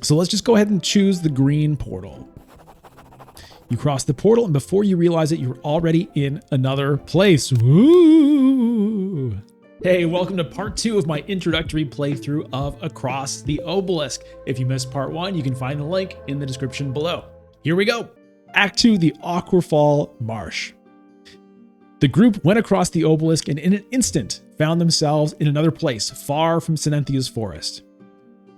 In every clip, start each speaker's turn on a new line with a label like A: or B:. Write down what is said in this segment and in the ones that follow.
A: So let's just go ahead and choose the green portal. You cross the portal, and before you realize it, you're already in another place. Woo! Hey, welcome to part 2 of my introductory playthrough of Across the Obelisk. If you missed part 1, you can find the link in the description below. Here we go. Act 2, the Aquarfall Marsh. The group went across the obelisk and in an instant found themselves in another place, far from Synenthia's forest.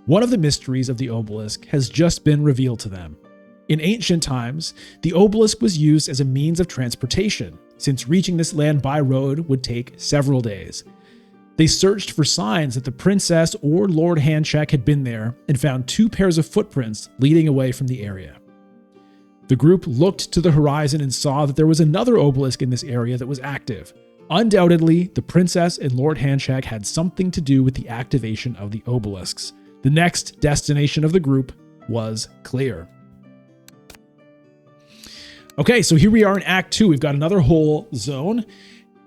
A: One of the mysteries of the obelisk has just been revealed to them. In ancient times, the obelisk was used as a means of transportation, since reaching this land by road would take several days. They searched for signs that the princess or Lord Handshake had been there and found 2 pairs of footprints leading away from the area. The group looked to the horizon and saw that there was another obelisk in this area that was active. Undoubtedly, the princess and Lord Handshake had something to do with the activation of the obelisks. The next destination of the group was clear. Okay, so here we are in Act 2. We've got another whole zone,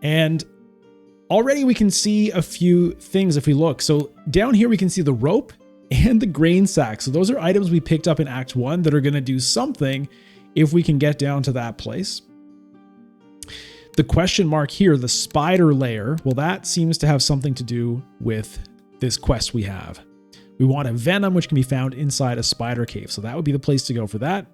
A: and already we can see a few things if we look. So down here we can see the rope and the grain sack. So those are items we picked up in Act 1 that are going to do something if we can get down to that place. The question mark here, the spider layer, well, that seems to have something to do with this quest we have. We want a venom, which can be found inside a spider cave. So that would be the place to go for that.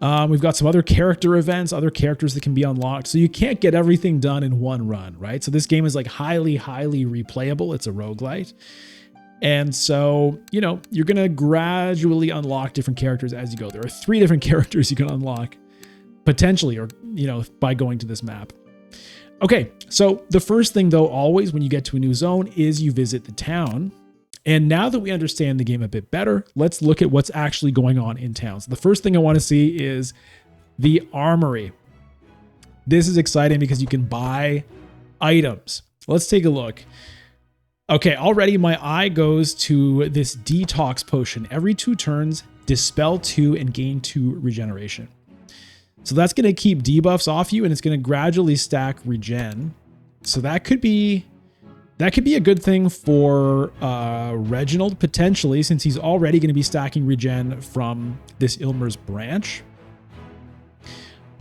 A: We've got some other character events, other characters that can be unlocked. So you can't get everything done in one run, right? So this game is like highly replayable. It's a roguelite. And so, you know, you're going to gradually unlock different characters as you go. There are 3 different characters you can unlock potentially, or, you know, by going to this map. Okay, so the first thing though, always when you get to a new zone is you visit the town. And now that we understand the game a bit better, let's look at what's actually going on in town. So the first thing I want to see is the armory. This is exciting because you can buy items. Let's take a look. Okay, already my eye goes to this detox potion. Every 2 turns, dispel 2 and gain 2 regeneration. So that's going to keep debuffs off you, and it's going to gradually stack regen. So that could be a good thing for Reginald, potentially, since he's already going to be stacking regen from this Ilmer's branch.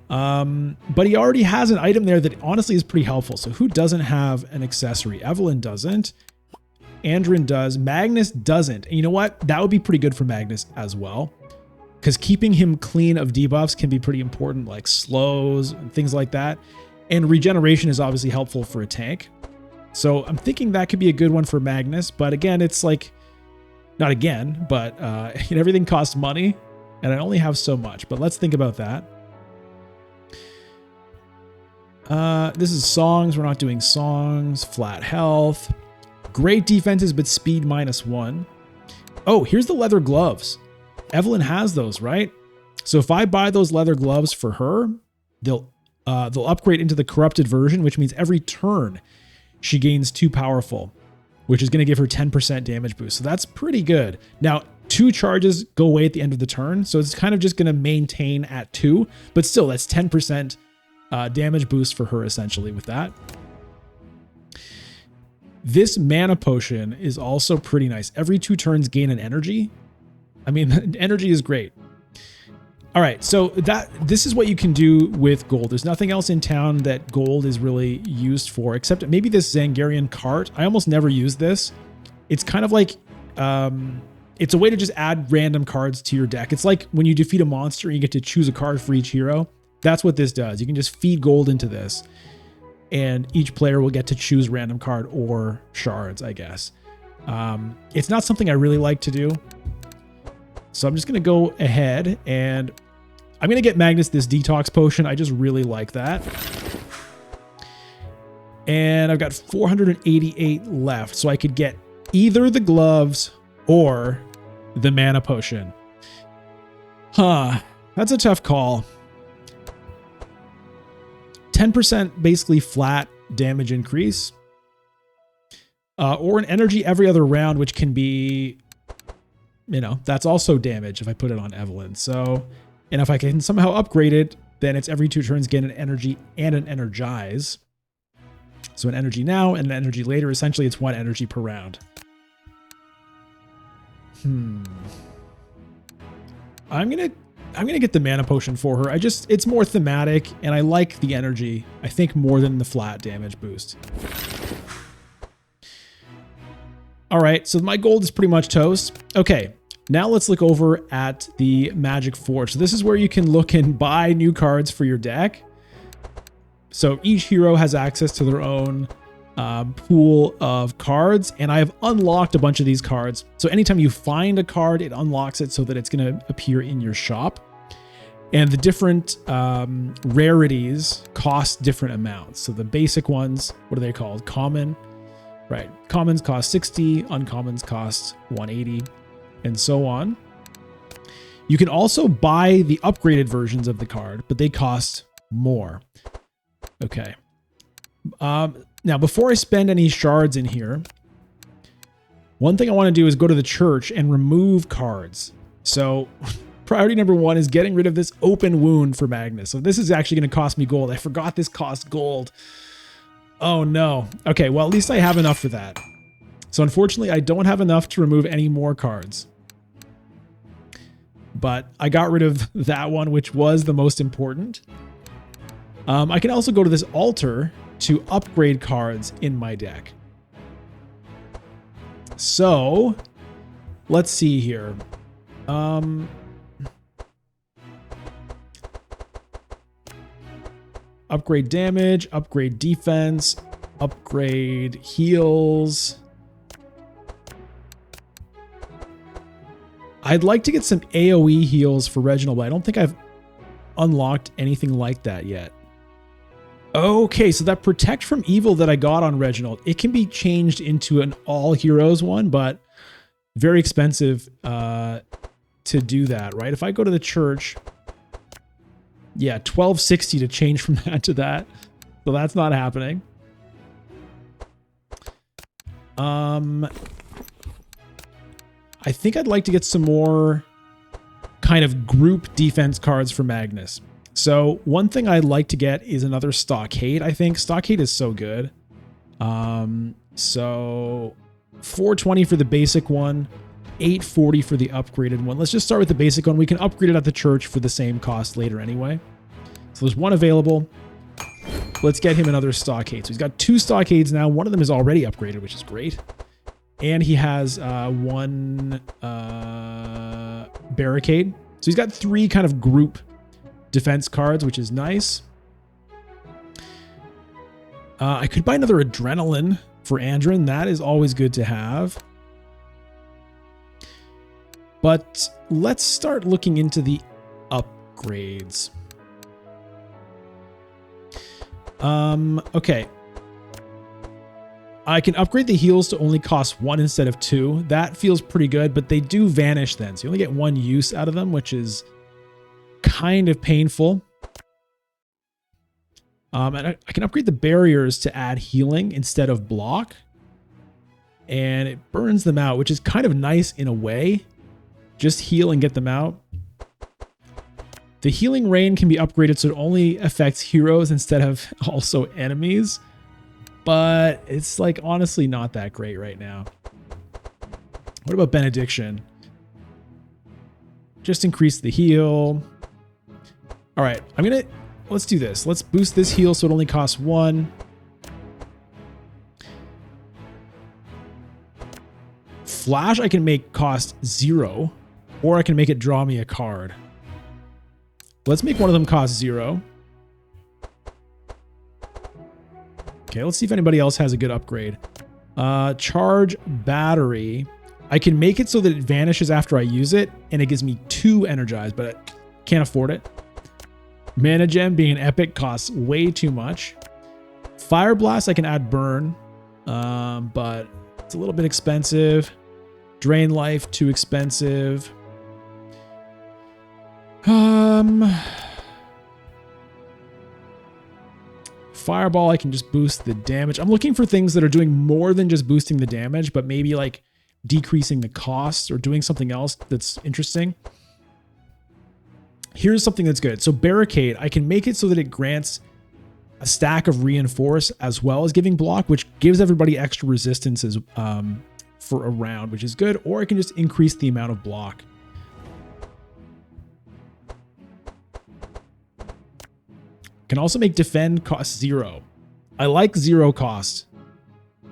A: But he already has an item there that honestly is pretty helpful. So who doesn't have an accessory? Evelyn doesn't. Andrin does. Magnus doesn't. And you know what? That would be pretty good for Magnus as well, because keeping him clean of debuffs can be pretty important, like slows and things like that. And regeneration is obviously helpful for a tank. So I'm thinking that could be a good one for Magnus, but again, it's like, not again, but everything costs money, and I only have so much, but let's think about that. This is songs. We're not doing songs. Flat health. Great defenses, but speed -1. Oh, here's the leather gloves. Evelyn has those, right? So if I buy those leather gloves for her, they'll upgrade into the corrupted version, which means every turn she gains 2 powerful, which is going to give her 10% damage boost. So that's pretty good. Now, 2 charges go away at the end of the turn, so it's kind of just going to maintain at 2, but still, that's 10% damage boost for her, essentially, with that. This mana potion is also pretty nice. Every 2 turns gain an energy. I mean, energy is great. All right, so this is what you can do with gold. There's nothing else in town that gold is really used for, except maybe this Zangarian cart. I almost never use this. It's kind of like, it's a way to just add random cards to your deck. It's like when you defeat a monster, you get to choose a card for each hero. That's what this does. You can just feed gold into this, and each player will get to choose random card or shards, I guess. It's not something I really like to do. So I'm just going to go ahead and I'm going to get Magnus this detox potion. I just really like that. And I've got 488 left. So I could get either the gloves or the mana potion. That's a tough call. 10% basically flat damage increase. Or an energy every other round, which can be, you know, that's also damage if I put it on Evelyn. So, and if I can somehow upgrade it, then it's every 2 turns get an energy and an energize. So an energy now and an energy later. Essentially, it's 1 energy per round. I'm gonna get the mana potion for her. It's more thematic, and I like the energy, I think, more than the flat damage boost. All right, so my gold is pretty much toast. Okay, now let's look over at the Magic Forge. So this is where you can look and buy new cards for your deck. So each hero has access to their own pool of cards, and I've unlocked a bunch of these cards. So anytime you find a card, it unlocks it so that it's going to appear in your shop. And the different rarities cost different amounts. So the basic ones, what are they called? Common, right? Commons cost 60, uncommons cost 180, and so on. You can also buy the upgraded versions of the card, but they cost more. Okay. Now, before I spend any shards in here, one thing I want to do is go to the church and remove cards. So priority number 1 is getting rid of this open wound for Magnus. So this is actually going to cost me gold. I forgot this costs gold. Oh no. Okay, well, at least I have enough for that. So unfortunately, I don't have enough to remove any more cards. But I got rid of that one, which was the most important. I can also go to this altar to upgrade cards in my deck. So let's see here. Upgrade damage, upgrade defense, upgrade heals. I'd like to get some AoE heals for Reginald, but I don't think I've unlocked anything like that yet. Okay, so that Protect from Evil that I got on Reginald, it can be changed into an all heroes one, but very expensive to do that, right? If I go to the church, yeah, 1260 to change from that to that. So that's not happening. I think I'd like to get some more kind of group defense cards for Magnus. So one thing I'd like to get is another Stockade. I think Stockade is so good. So 420 for the basic one, 840 for the upgraded one. Let's just start with the basic one. We can upgrade it at the church for the same cost later anyway. So there's one available. Let's get him another Stockade. So he's got 2 Stockades now. One of them is already upgraded, which is great. And he has one Barricade. So he's got 3 kind of group defense cards, which is nice. I could buy another Adrenaline for Andrin. That is always good to have. But let's start looking into the upgrades. Okay. I can upgrade the heals to only cost 1 instead of 2. That feels pretty good, but they do vanish then. So you only get 1 use out of them, which is kind of painful. And I can upgrade the barriers to add healing instead of block. And it burns them out, which is kind of nice in a way. Just heal and get them out. The healing rain can be upgraded so it only affects heroes instead of also enemies. But it's like honestly not that great right now. What about Benediction? Just increase the heal. All right, let's do this. Let's boost this heal so it only costs 1. Flash I can make cost 0, or I can make it draw me a card. Let's make one of them cost 0. Okay, let's see if anybody else has a good upgrade. Charge battery. I can make it so that it vanishes after I use it, and it gives me 2 energized, but I can't afford it. Mana Gem being an epic costs way too much. Fire Blast I can add burn, but it's a little bit expensive. Drain Life, too expensive. Fireball, I can just boost the damage. I'm looking for things that are doing more than just boosting the damage, but maybe like decreasing the costs or doing something else that's interesting. Here's something that's good. So Barricade, I can make it so that it grants a stack of Reinforce as well as giving block, which gives everybody extra resistances for a round, which is good. Or I can just increase the amount of block. Can also make defend cost 0. I like 0 cost.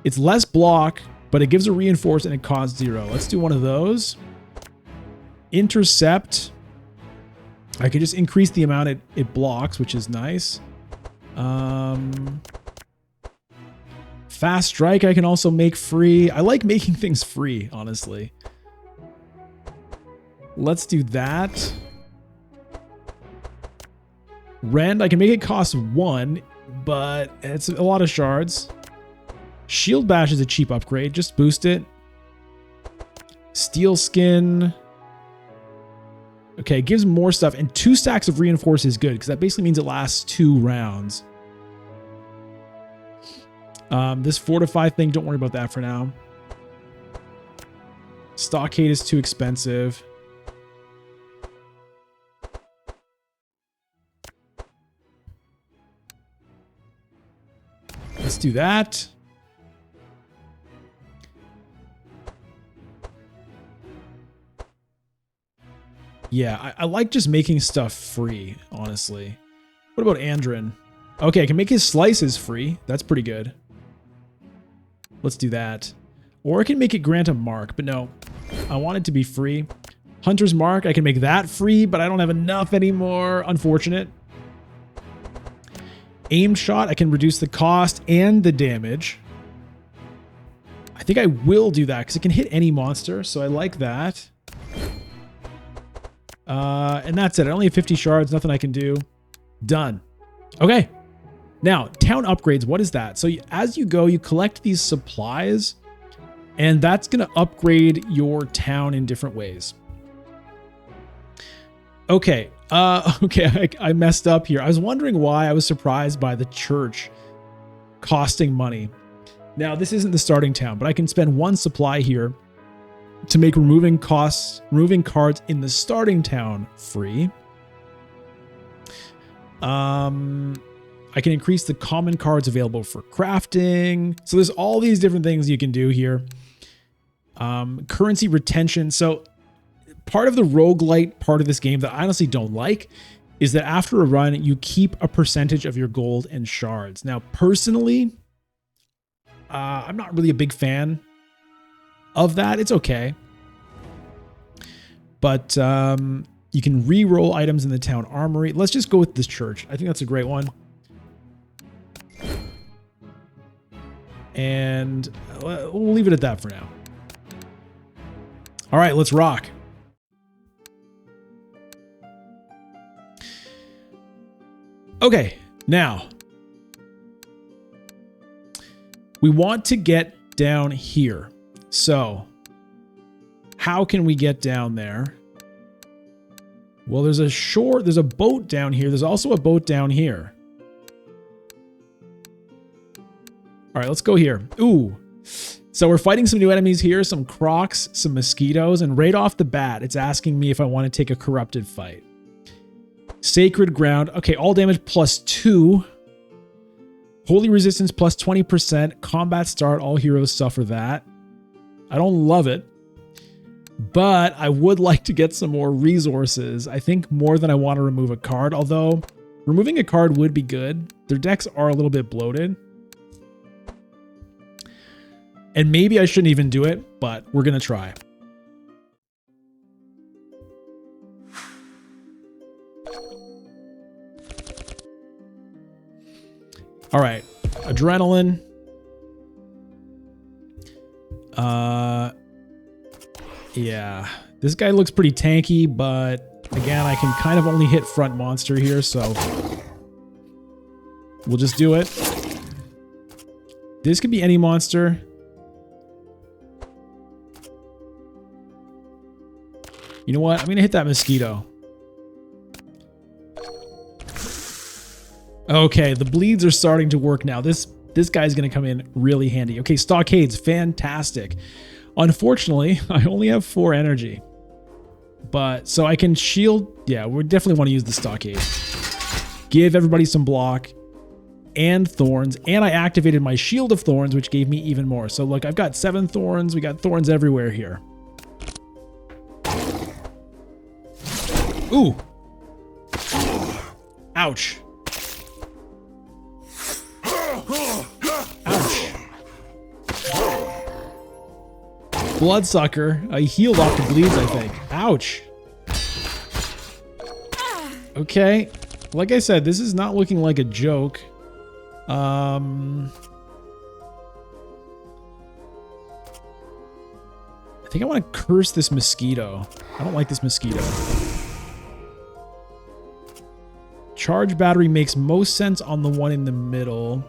A: It's less block, but it gives a reinforce and it costs 0. Let's do one of those. Intercept. I can just increase the amount it blocks, which is nice. Fast strike I can also make free. I like making things free, honestly. Let's do that. Rend, I can make it cost 1, but it's a lot of shards. Shield Bash is a cheap upgrade. Just boost it. Steel Skin. Okay, it gives more stuff. And 2 stacks of Reinforce is good, because that basically means it lasts 2 rounds. This Fortify thing, don't worry about that for now. Stockade is too expensive. Let's do that. Yeah, I like just making stuff free, honestly. What about Andrin? Okay, I can make his slices free. That's pretty good. Let's do that. Or I can make it grant a mark, but no. I want it to be free. Hunter's Mark, I can make that free, but I don't have enough anymore. Unfortunate. Aim Shot, I can reduce the cost and the damage. I think I will do that because it can hit any monster, so I like that. And that's it. I only have 50 shards, nothing I can do. Done. Okay. Now, town upgrades, what is that? So as you go, you collect these supplies, and that's going to upgrade your town in different ways. Okay. Okay, I messed up here. I was wondering why I was surprised by the church costing money. Now, this isn't the starting town, but I can spend 1 supply here to make removing cards in the starting town free. I can increase the common cards available for crafting. So there's all these different things you can do here. Currency retention. So part of the roguelite part of this game that I honestly don't like is that after a run, you keep a percentage of your gold and shards. Now, personally, I'm not really a big fan of that. It's okay. But you can re-roll items in the town armory. Let's just go with this church. I think that's a great one. And we'll leave it at that for now. All right, let's rock. Okay, now we want to get down here. So how can we get down there? Well, there's a boat down here. There's also a boat down here. All right, let's go here. Ooh. So we're fighting some new enemies here, some crocs, some mosquitoes, and right off the bat, it's asking me if I want to take a corrupted fight. Sacred ground. Okay, all damage +2. Holy resistance +20%. Combat start. All heroes suffer that. I don't love it, but I would like to get some more resources. I think more than I want to remove a card, although removing a card would be good. Their decks are a little bit bloated. And maybe I shouldn't even do it, but we're going to try. All right, adrenaline. Yeah, this guy looks pretty tanky, but again, I can kind of only hit front monster here, so we'll just do it. This could be any monster. You know what? I'm gonna hit that mosquito. Okay, the bleeds are starting to work now. This guy's gonna come in really handy. Okay, stockades, fantastic. Unfortunately, I only have 4 energy. But, so I can shield. Yeah, we definitely want to use the stockade. Give everybody some block and thorns. And I activated my shield of thorns, which gave me even more. So look, I've got 7 thorns. We got thorns everywhere here. Ooh. Ouch. Bloodsucker. He healed off the bleeds, I think. Ouch. Okay. Like I said, this is not looking like a joke. I think I want to curse this mosquito. I don't like this mosquito. Charge battery makes most sense on the one in the middle.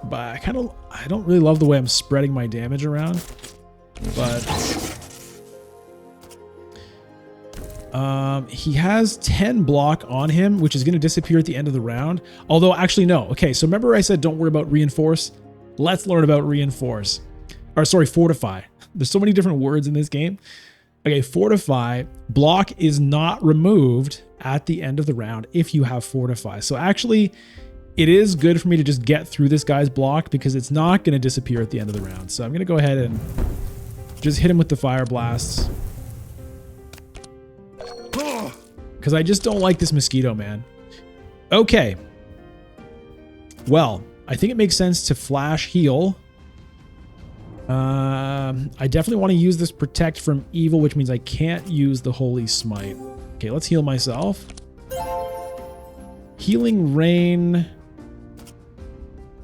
A: But I don't really love the way I'm spreading my damage around. But he has 10 block on him, which is going to disappear at the end of the round. Although, actually, no. Okay, so remember I said don't worry about reinforce? Let's learn about reinforce. Or, sorry, fortify. There's so many different words in this game. Okay, fortify. Block is not removed at the end of the round if you have fortify. So actually, it is good for me to just get through this guy's block because it's not going to disappear at the end of the round. So I'm going to go ahead and just hit him with the fire blasts. Because I just don't like this mosquito, man. Okay. Well, I think it makes sense to flash heal. I definitely want to use this protect from evil, which means I can't use the holy smite. Okay, let's heal myself. Healing rain.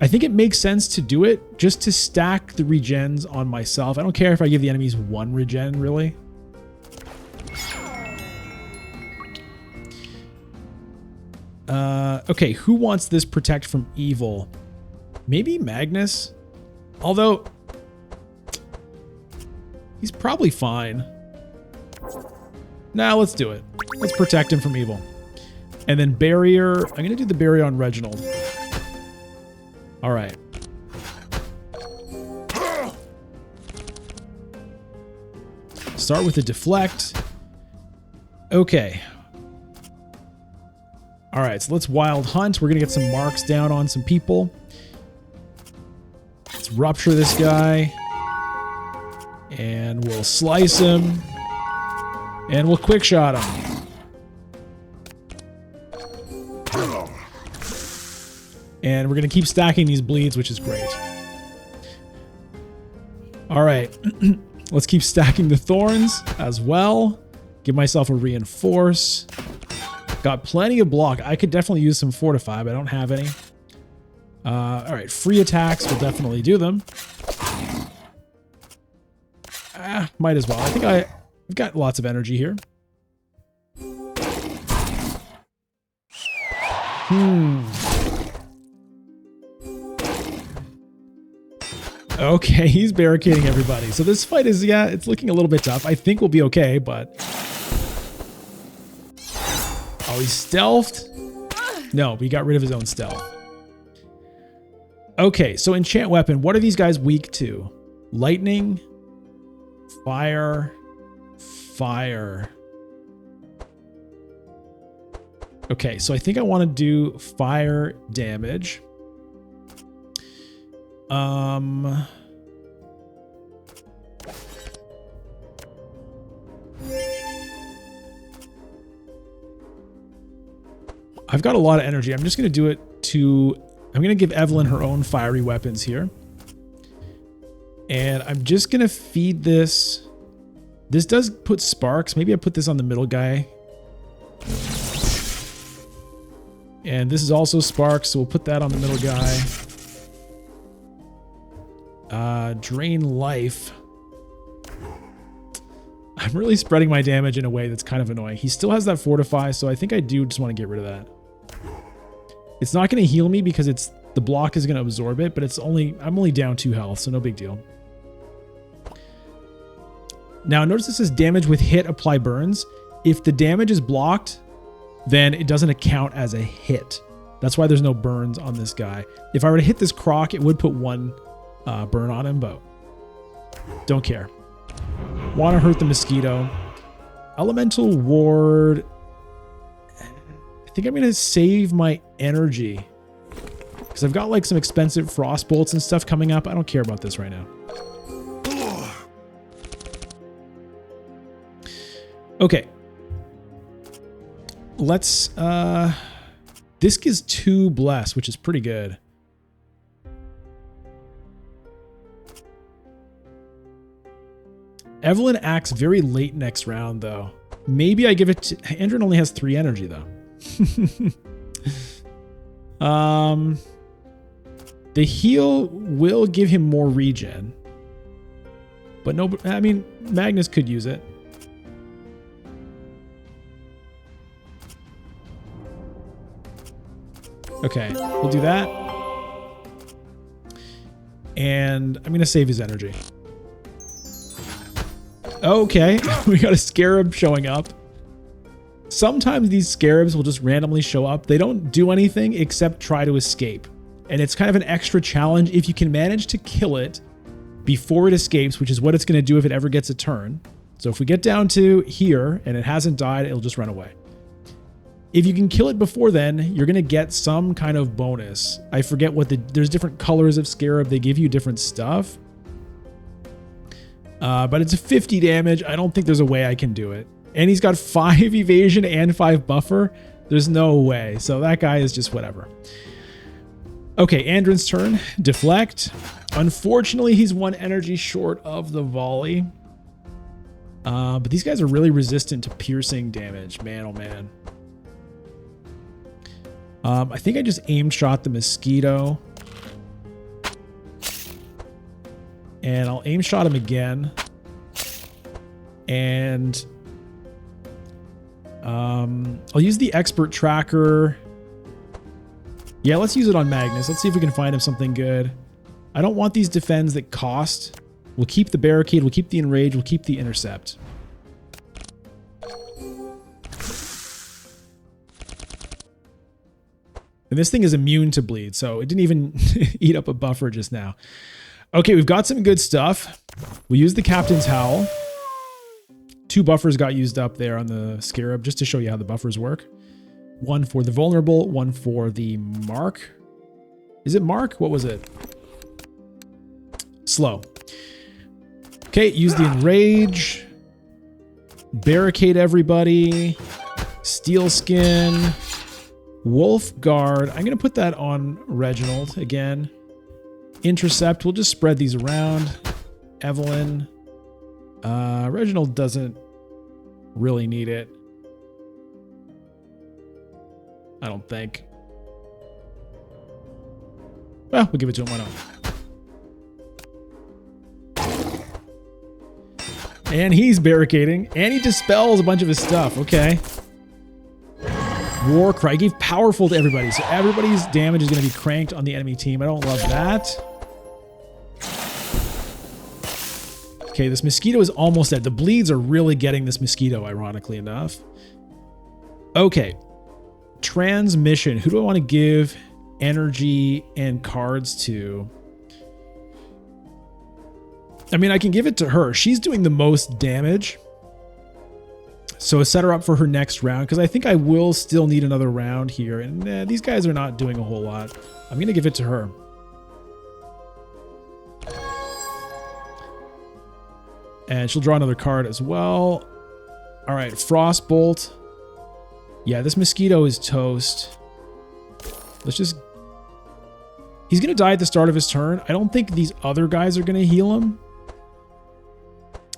A: I think it makes sense to do it just to stack the regens on myself. I don't care if I give the enemies one regen, really. Okay, who wants this protect from evil? Maybe Magnus? Although, he's probably fine. Nah, let's do it. Let's protect him from evil. And then barrier. I'm going to do the barrier on Reginald. All right. Start with the deflect. Okay. All right, so let's wild hunt. We're going to get some marks down on some people. Let's rupture this guy. And we'll slice him. And we'll quick shot him. And we're going to keep stacking these bleeds, which is great. All right. Let's keep stacking the thorns as well. Give myself a reinforce. Got plenty of block. I could definitely use some fortify, but I don't have any. All right. Free attacks will definitely do them. Might as well. I think I've got lots of energy here. Okay, he's barricading everybody. So this fight is, yeah, it's looking a little bit tough. I think we'll be okay, but... Oh, he's stealthed? No, but he got rid of his own stealth. Okay, so enchant weapon. What are these guys weak to? Lightning, fire, fire. Okay, so I think I want to do fire damage. I've got a lot of energy. I'm just going to do it to... I'm going to give Evelyn her own fiery weapons here. And I'm just going to feed this. This does put sparks. Maybe I put this on the middle guy. And this is also sparks, so we'll put that on the middle guy. Drain life. I'm really spreading my damage in a way that's kind of annoying. He still has that fortify, so I think I do just want to get rid of that. It's not going to heal me because the block is going to absorb it, but I'm only down 2 health, so no big deal. Now notice this says damage with hit, apply burns. If the damage is blocked, then it doesn't account as a hit. That's why there's no burns on this guy. If I were to hit this croc, it would put 1 burn on him, but don't care. Want to hurt the mosquito. Elemental ward. I think I'm going to save my energy because I've got like some expensive frost bolts and stuff coming up. I don't care about this right now. Okay. Let's, this gives 2 bless, which is pretty good. Evelyn acts very late next round, though. Maybe I give it to... Andrin only has 3 energy, though. The heal will give him more regen. But no... I mean, Magnus could use it. Okay, we'll do that. And I'm going to save his energy. Okay, we got a scarab showing up. Sometimes these scarabs will just randomly show up. They don't do anything except try to escape. And it's kind of an extra challenge if you can manage to kill it before it escapes, which is what it's going to do if it ever gets a turn. So if we get down to here and it hasn't died, it'll just run away. If you can kill it before then, you're going to get some kind of bonus. I forget what there's different colors of scarab. They give you different stuff. But it's a 50 damage. I don't think there's a way I can do it. And he's got 5 evasion and 5 buffer. There's no way. So that guy is just whatever. Okay, Andrin's turn. Deflect. Unfortunately, he's 1 energy short of the volley. But these guys are really resistant to piercing damage. Man, oh man. I think I just aim shot the mosquito. And I'll aim shot him again. And I'll use the expert tracker. Yeah, let's use it on Magnus. Let's see if we can find him something good. I don't want these defends that cost. We'll keep the barricade, we'll keep the enrage, we'll keep the intercept. And this thing is immune to bleed, so it didn't even eat up a buffer just now. Okay, we've got some good stuff. We use the Captain's Howl. 2 buffers got used up there on the Scarab, just to show you how the buffers work. 1 for the vulnerable, 1 for the mark. Is it mark? What was it? Slow. Okay, use the enrage. Barricade everybody. Steel skin. Wolf guard. I'm going to put that on Reginald again. Intercept. We'll just spread these around. Evelyn. Reginald doesn't really need it. I don't think. Well, we'll give it to him. Why not? And he's barricading. And he dispels a bunch of his stuff. Okay. War Cry. Gave powerful to everybody. So everybody's damage is going to be cranked on the enemy team. I don't love that. Okay, this mosquito is almost dead. The bleeds are really getting this mosquito, ironically enough. Okay. Transmission. Who do I want to give energy and cards to? I mean, I can give it to her. She's doing the most damage. So set her up for her next round, because I think I will still need another round here. And these guys are not doing a whole lot. I'm going to give it to her. And she'll draw another card as well. All right, Frostbolt. Yeah, this mosquito is toast. Let's just... He's going to die at the start of his turn. I don't think these other guys are going to heal him.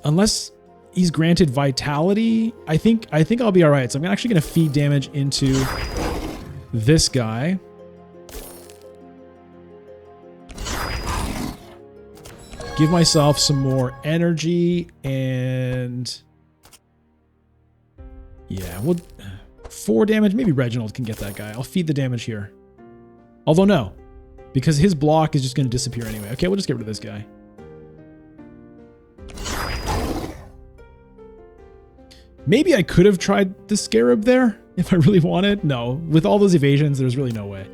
A: Unless he's granted vitality. I think I'll be all right. So I'm actually going to feed damage into this guy. Give myself some more energy and... Yeah, well, 4 damage. Maybe Reginald can get that guy. I'll feed the damage here. Although no, because his block is just going to disappear anyway. Okay, we'll just get rid of this guy. Maybe I could have tried the Scarab there if I really wanted. No, with all those evasions, there's really no way.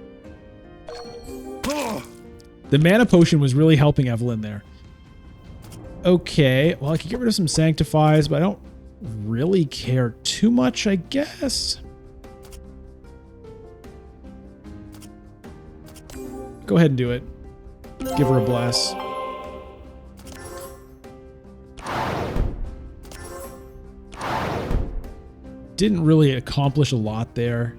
A: The mana potion was really helping Evelyn there. Okay, well, I could get rid of some Sanctifies, but I don't really care too much, I guess. Go ahead and do it. Give her a bless. Didn't really accomplish a lot there.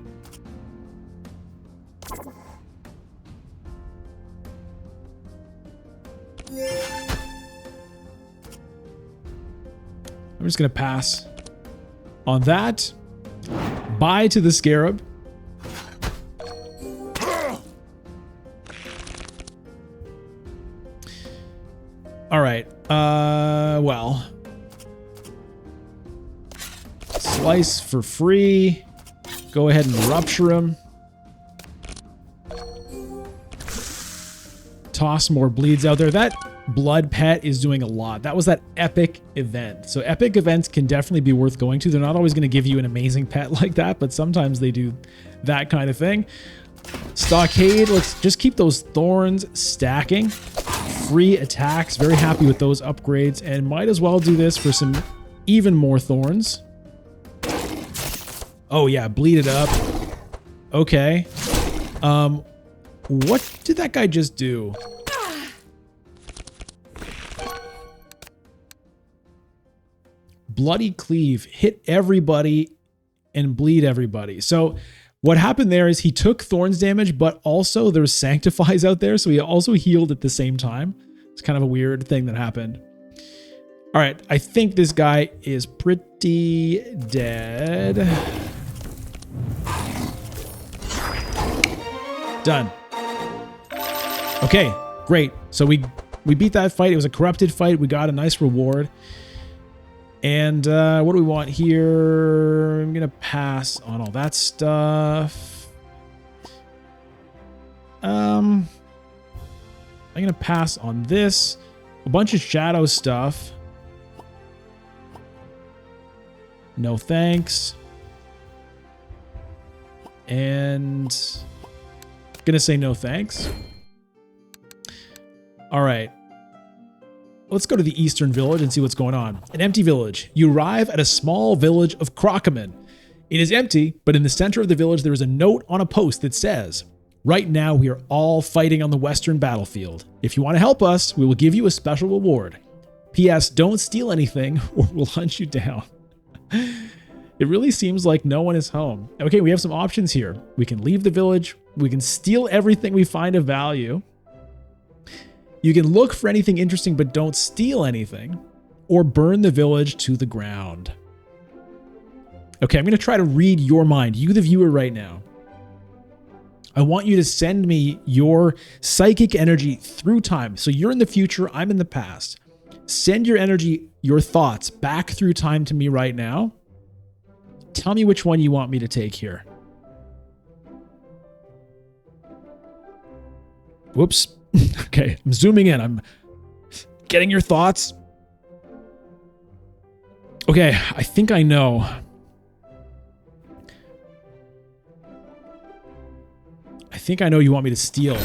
A: I'm just going to pass on that. Bye to the scarab. All right. Well. Slice for free. Go ahead and rupture him. Toss more bleeds out there. That blood pet is doing a lot. That was that epic event. So epic events can definitely be worth going to. They're not always going to give you an amazing pet like that, but sometimes they do that kind of thing. Stockade, let's just keep those thorns stacking. Free attacks, very happy with those upgrades, and might as well do this for some even more thorns. Oh yeah, bleed it up. Okay. What did that guy just do? Bloody Cleave, hit everybody and bleed everybody. So what happened there is he took thorns damage, but also there's sanctifies out there, so he also healed at the same time. It's kind of a weird thing that happened. All right, I think this guy is pretty dead. Done. Okay, great. So we beat that fight. It was a corrupted fight. We got a nice reward. And what do we want here? I'm going to pass on all that stuff. I'm going to pass on this. A bunch of shadow stuff. No thanks. And going to say no thanks. All right. Let's go to the eastern village and see what's going on. An empty village. You arrive at a small village of Crocoman. It is empty, but in the center of the village there is a note on a post that says, "Right now we are all fighting on the western battlefield. If you want to help us, we will give you a special reward. P.S. Don't steal anything or we'll hunt you down." It really seems like no one is home. Okay, we have some options here. We can leave the village. We can steal everything we find of value. You can look for anything interesting, but don't steal anything, or burn the village to the ground. Okay, I'm going to try to read your mind, you the viewer right now. I want you to send me your psychic energy through time. So you're in the future, I'm in the past. Send your energy, your thoughts back through time to me right now. Tell me which one you want me to take here. Whoops. Okay, I'm zooming in. I'm getting your thoughts. Okay, I think I know. I think I know you want me to steal.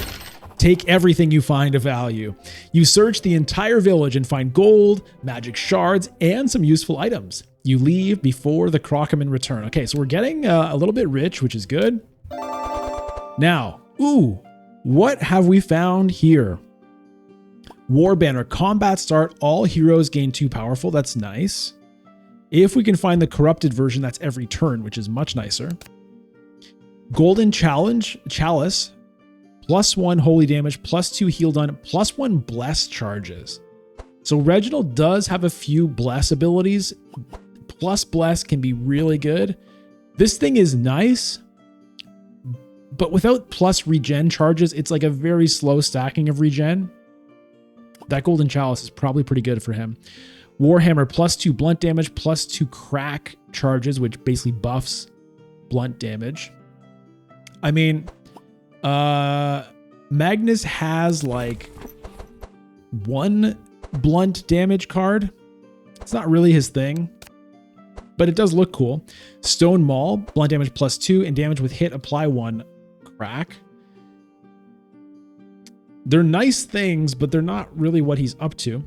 A: Take everything you find of value. You search the entire village and find gold, magic shards, and some useful items. You leave before the Crocoman return. Okay, so we're getting a little bit rich, which is good. Now, ooh. What have we found here? War Banner. Combat start. All heroes gain 2 powerful. That's nice. If we can find the corrupted version, that's every turn, which is much nicer. Golden Chalice. +1 holy damage, +2 heal done, +1 bless charges. So Reginald does have a few bless abilities. Plus bless can be really good. This thing is nice. But without plus regen charges, it's like a very slow stacking of regen. That Golden Chalice is probably pretty good for him. Warhammer, +2 blunt damage, +2 crack charges, which basically buffs blunt damage. I mean, Magnus has like 1 blunt damage card. It's not really his thing, but it does look cool. Stone Maul, blunt damage +2, and damage with hit apply 1 crack. They're nice things, but they're not really what he's up to.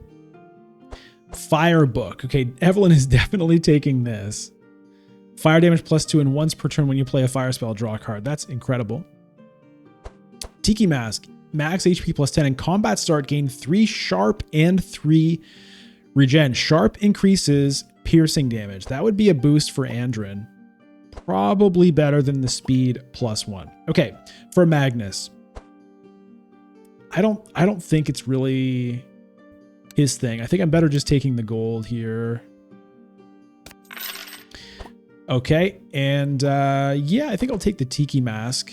A: Fire Book. Okay, Evelyn is definitely taking this. Fire damage +2 and once per turn when you play a fire spell, draw a card. That's incredible. Tiki Mask. Max HP +10 and combat start, gain 3 sharp and 3 regen. Sharp increases piercing damage. That would be a boost for Andrin. Probably better than the speed +1. Okay, for Magnus. I don't think it's really his thing. I think I'm better just taking the gold here. Okay, and yeah, I think I'll take the Tiki Mask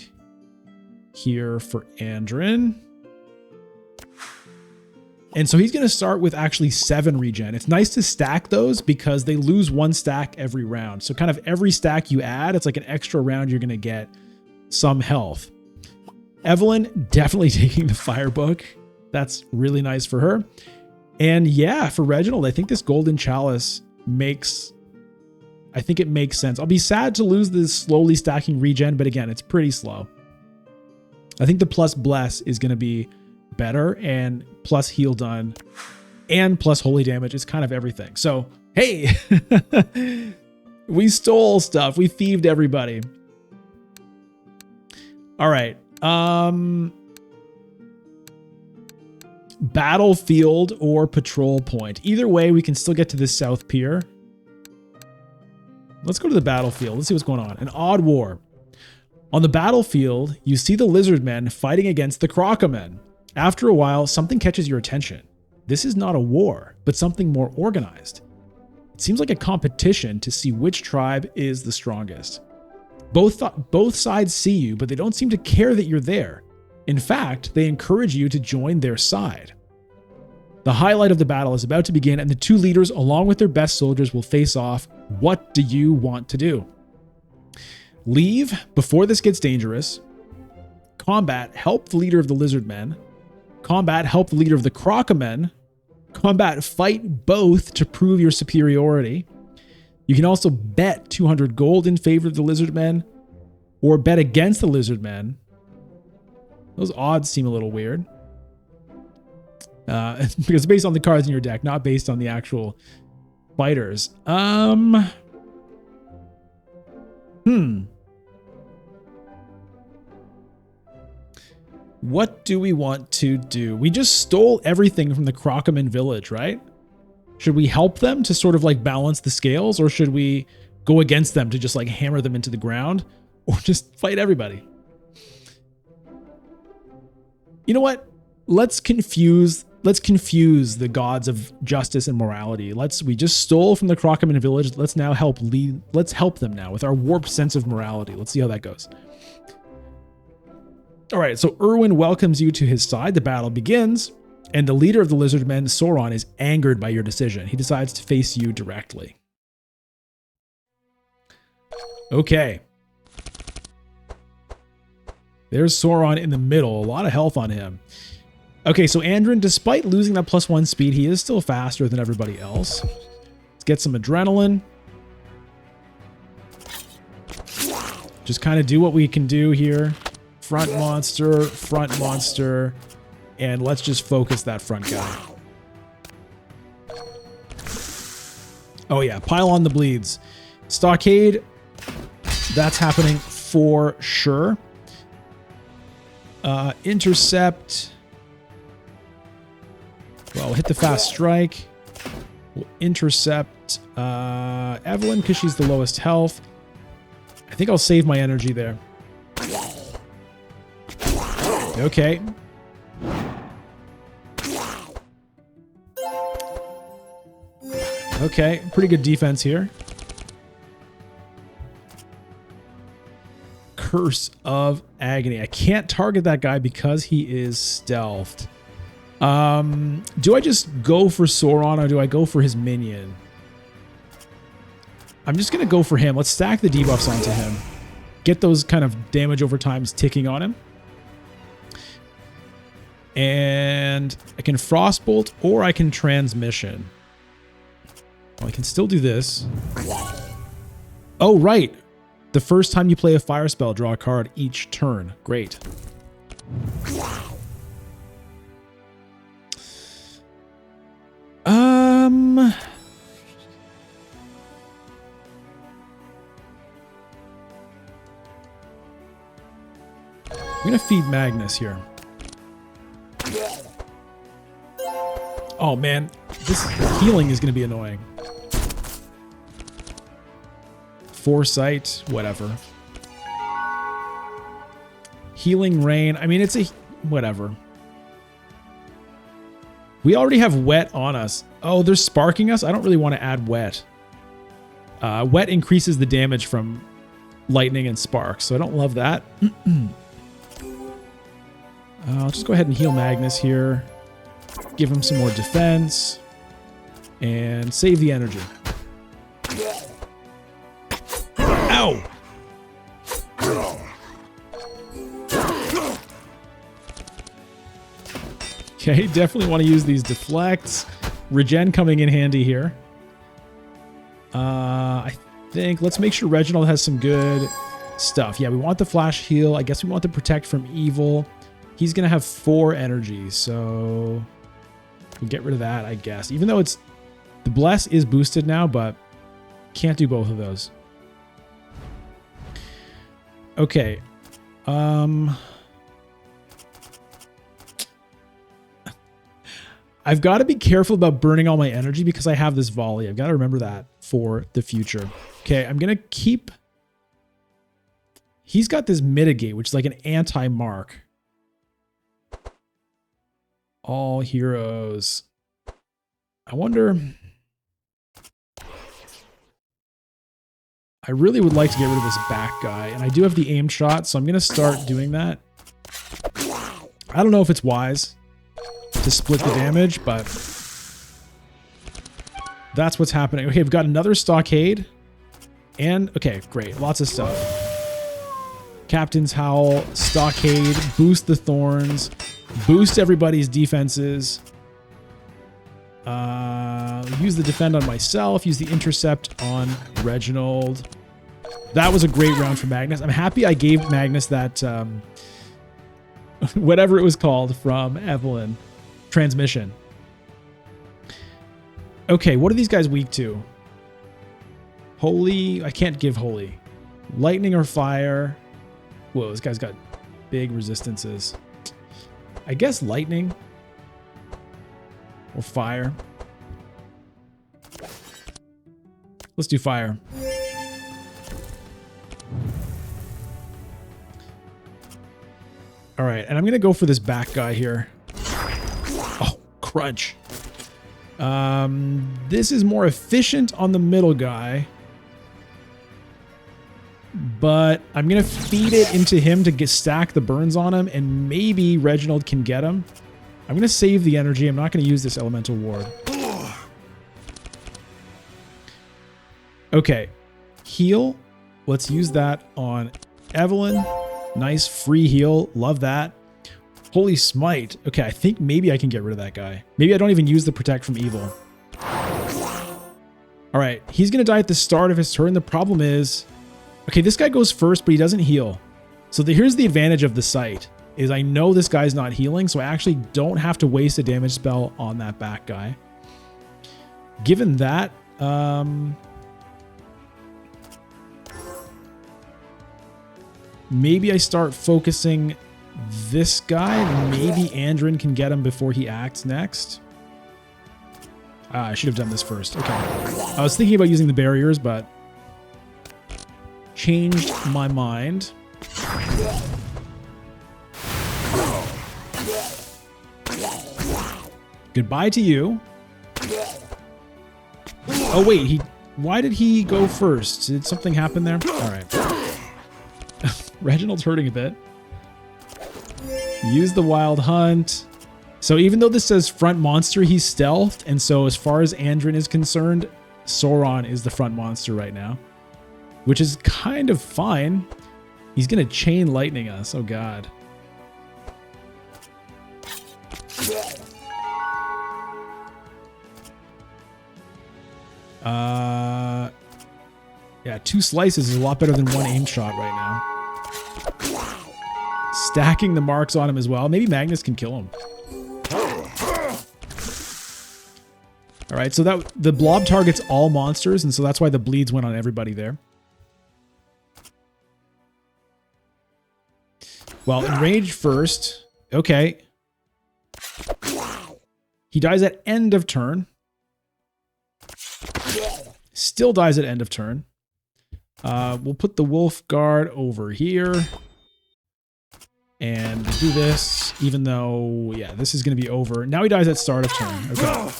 A: here for Andrin. And so he's going to start with actually 7 regen. It's nice to stack those because they lose 1 stack every round. So kind of every stack you add, it's like an extra round you're going to get some health. Evelyn definitely taking the Fire Book. That's really nice for her. And yeah, for Reginald, I think this Golden Chalice makes sense. I'll be sad to lose this slowly stacking regen, but again, it's pretty slow. I think the plus Bless is going to be better, and plus heal done and plus holy damage is kind of everything. So, hey, we stole stuff. We thieved everybody. All right. Battlefield or patrol point. Either way, we can still get to the South Pier. Let's go to the battlefield. Let's see what's going on. An odd war. On the battlefield, you see the lizard men fighting against the crocomen. After a while, something catches your attention. This is not a war, but something more organized. It seems like a competition to see which tribe is the strongest. Both sides see you, but they don't seem to care that you're there. In fact, they encourage you to join their side. The highlight of the battle is about to begin, and the 2 leaders, along with their best soldiers, will face off. What do you want to do? Leave before this gets dangerous. Combat, help the leader of the lizard men. Combat, help the leader of the crocomen. Combat, fight both to prove your superiority. You can also bet 200 gold in favor of the lizard men, or bet against the lizard men. Those odds seem a little weird. Because it's based on the cards in your deck, not based on the actual fighters. What do we want to do? We just stole everything from the crocomen village, right? Should we help them to sort of like balance the scales, or should we go against them to just like hammer them into the ground, or just fight everybody? You know what? Let's confuse the gods of justice and morality. We just stole from the crocomen village. Let's help them now with our warped sense of morality. Let's see how that goes. All right, so Erwin welcomes you to his side. The battle begins, and the leader of the lizard men, Sauron, is angered by your decision. He decides to face you directly. Okay. There's Sauron in the middle. A lot of health on him. Okay, so Andrin, despite losing that +1 speed, he is still faster than everybody else. Let's get some adrenaline. Just kind of do what we can do here. Front monster, and let's just focus that front guy. Oh yeah, pile on the bleeds. Stockade, that's happening for sure. Intercept. Well, we'll hit the fast strike. We'll intercept Evelyn because she's the lowest health. I think I'll save my energy there. Okay. Okay, pretty good defense here. Curse of Agony. I can't target that guy because he is stealthed. Do I just go for Sauron or do I go for his minion? I'm just going to go for him. Let's stack the debuffs onto him. Get those kind of damage over times ticking on him. And I can Frostbolt or I can Transmission. Well, I can still do this. Oh, right. The first time you play a fire spell, draw a card each turn. Great. I'm gonna feed Magnus here. Oh man, this healing is gonna be annoying. Foresight, whatever. Healing Rain, I mean, it's a whatever. We already have wet on us. Oh, they're sparking us? I don't really want to add wet. Wet increases the damage from lightning and sparks, so I don't love that. I'll just go ahead and heal Magnus here. Give him some more defense. And save the energy. Ow! Okay, definitely want to use these deflects. Regen coming in handy here. I think let's make sure Reginald has some good stuff. Yeah, we want the flash heal. I guess we want the protect from evil. He's going to have 4 energy, so we'll get rid of that, I guess. Even though it's the bless is boosted now, but can't do both of those. Okay. I've got to be careful about burning all my energy because I have this volley. I've got to remember that for the future. Okay, I'm going to keep... He's got this mitigate, which is like an anti-mark. All heroes. I wonder... I really would like to get rid of this back guy, and I do have the aim shot, so I'm going to start doing that. I don't know if it's wise to split the damage, but that's what's happening. Okay, we've got another stockade, and okay, great, lots of stuff. Captain's Howl, stockade, boost the thorns, boost everybody's defenses. Use the defend on myself, use the intercept on Reginald. That was a great round for Magnus. I'm happy I gave Magnus that, whatever it was called from Evelyn, transmission. Okay, what are these guys weak to? Holy, I can't give holy. Lightning or fire. Whoa, this guy's got big resistances. I guess lightning or fire. Let's do fire. All right, and I'm going to go for this back guy here. Oh, crunch. This is more efficient on the middle guy. But I'm going to feed it into him to stack the burns on him, and maybe Reginald can get him. I'm going to save the energy. I'm not going to use this elemental ward. Okay, heal. Let's use that on Evelyn. Nice free heal. Love that. Holy smite. Okay, I think maybe I can get rid of that guy. Maybe I don't even use the protect from evil. All right, he's going to die at the start of his turn. The problem is, okay, this guy goes first, but he doesn't heal. So here's the advantage of the sight, is I know this guy's not healing, so I actually don't have to waste a damage spell on that back guy. Given that, maybe I start focusing this guy. Maybe Andrin can get him before he acts next. I should have done this first. Okay. I was thinking about using the barriers, but changed my mind. Goodbye to you. Oh, wait. Why did he go first? Did something happen there? All right. Reginald's hurting a bit. Use the Wild Hunt. So even though this says front monster, he's stealthed. And so as far as Andrin is concerned, Sauron is the front monster right now. Which is kind of fine. He's going to chain lightning us. Oh, God. Yeah, 2 slices is a lot better than 1 aim shot right now. Stacking the marks on him as well. Maybe Magnus can kill him. All right, so that the blob targets all monsters, and so that's why the bleeds went on everybody there. Well, enrage first. Okay. He dies at end of turn. Still dies at end of turn. We'll put the wolf guard over here. And do this, even though, yeah, this is going to be over. Now he dies at start of turn. Okay.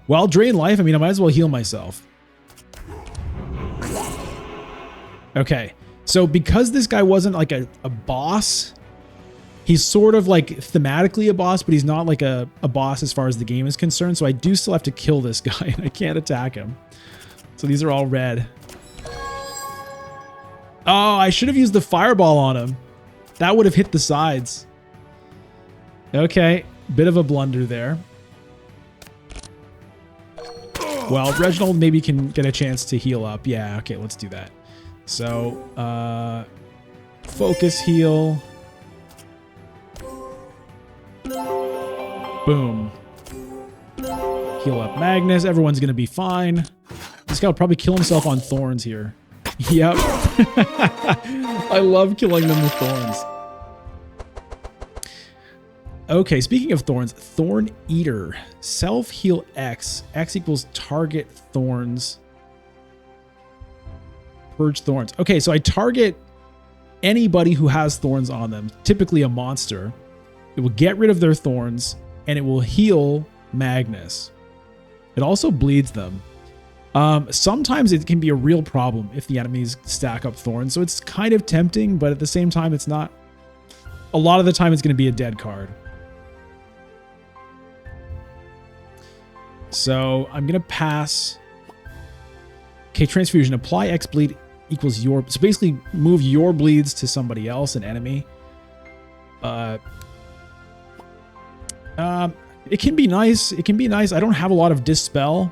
A: Well, drain life. I mean, I might as well heal myself. Okay. So because this guy wasn't like a boss, he's sort of like thematically a boss, but he's not like a boss as far as the game is concerned. So I do still have to kill this guy and I can't attack him. So these are all red. Oh, I should have used the fireball on him. That would have hit the sides. Okay, bit of a blunder there. Well, Reginald maybe can get a chance to heal up. Yeah, okay, let's do that. So, focus heal. Boom. Heal up Magnus. Everyone's going to be fine. This guy will probably kill himself on thorns here. Yep. I love killing them with thorns. Okay, speaking of thorns, Thorn Eater. Self-heal X. X equals target thorns. Purge thorns. Okay, so I target anybody who has thorns on them, typically a monster. It will get rid of their thorns, and it will heal Magnus. It also bleeds them. Sometimes it can be a real problem if the enemies stack up thorns, so it's kind of tempting, but at the same time, it's not. A lot of the time, it's going to be a dead card. So I'm going to pass. Okay, transfusion. Apply X bleed equals your. So basically, move your bleeds to somebody else, an enemy. It can be nice. It can be nice. I don't have a lot of dispel.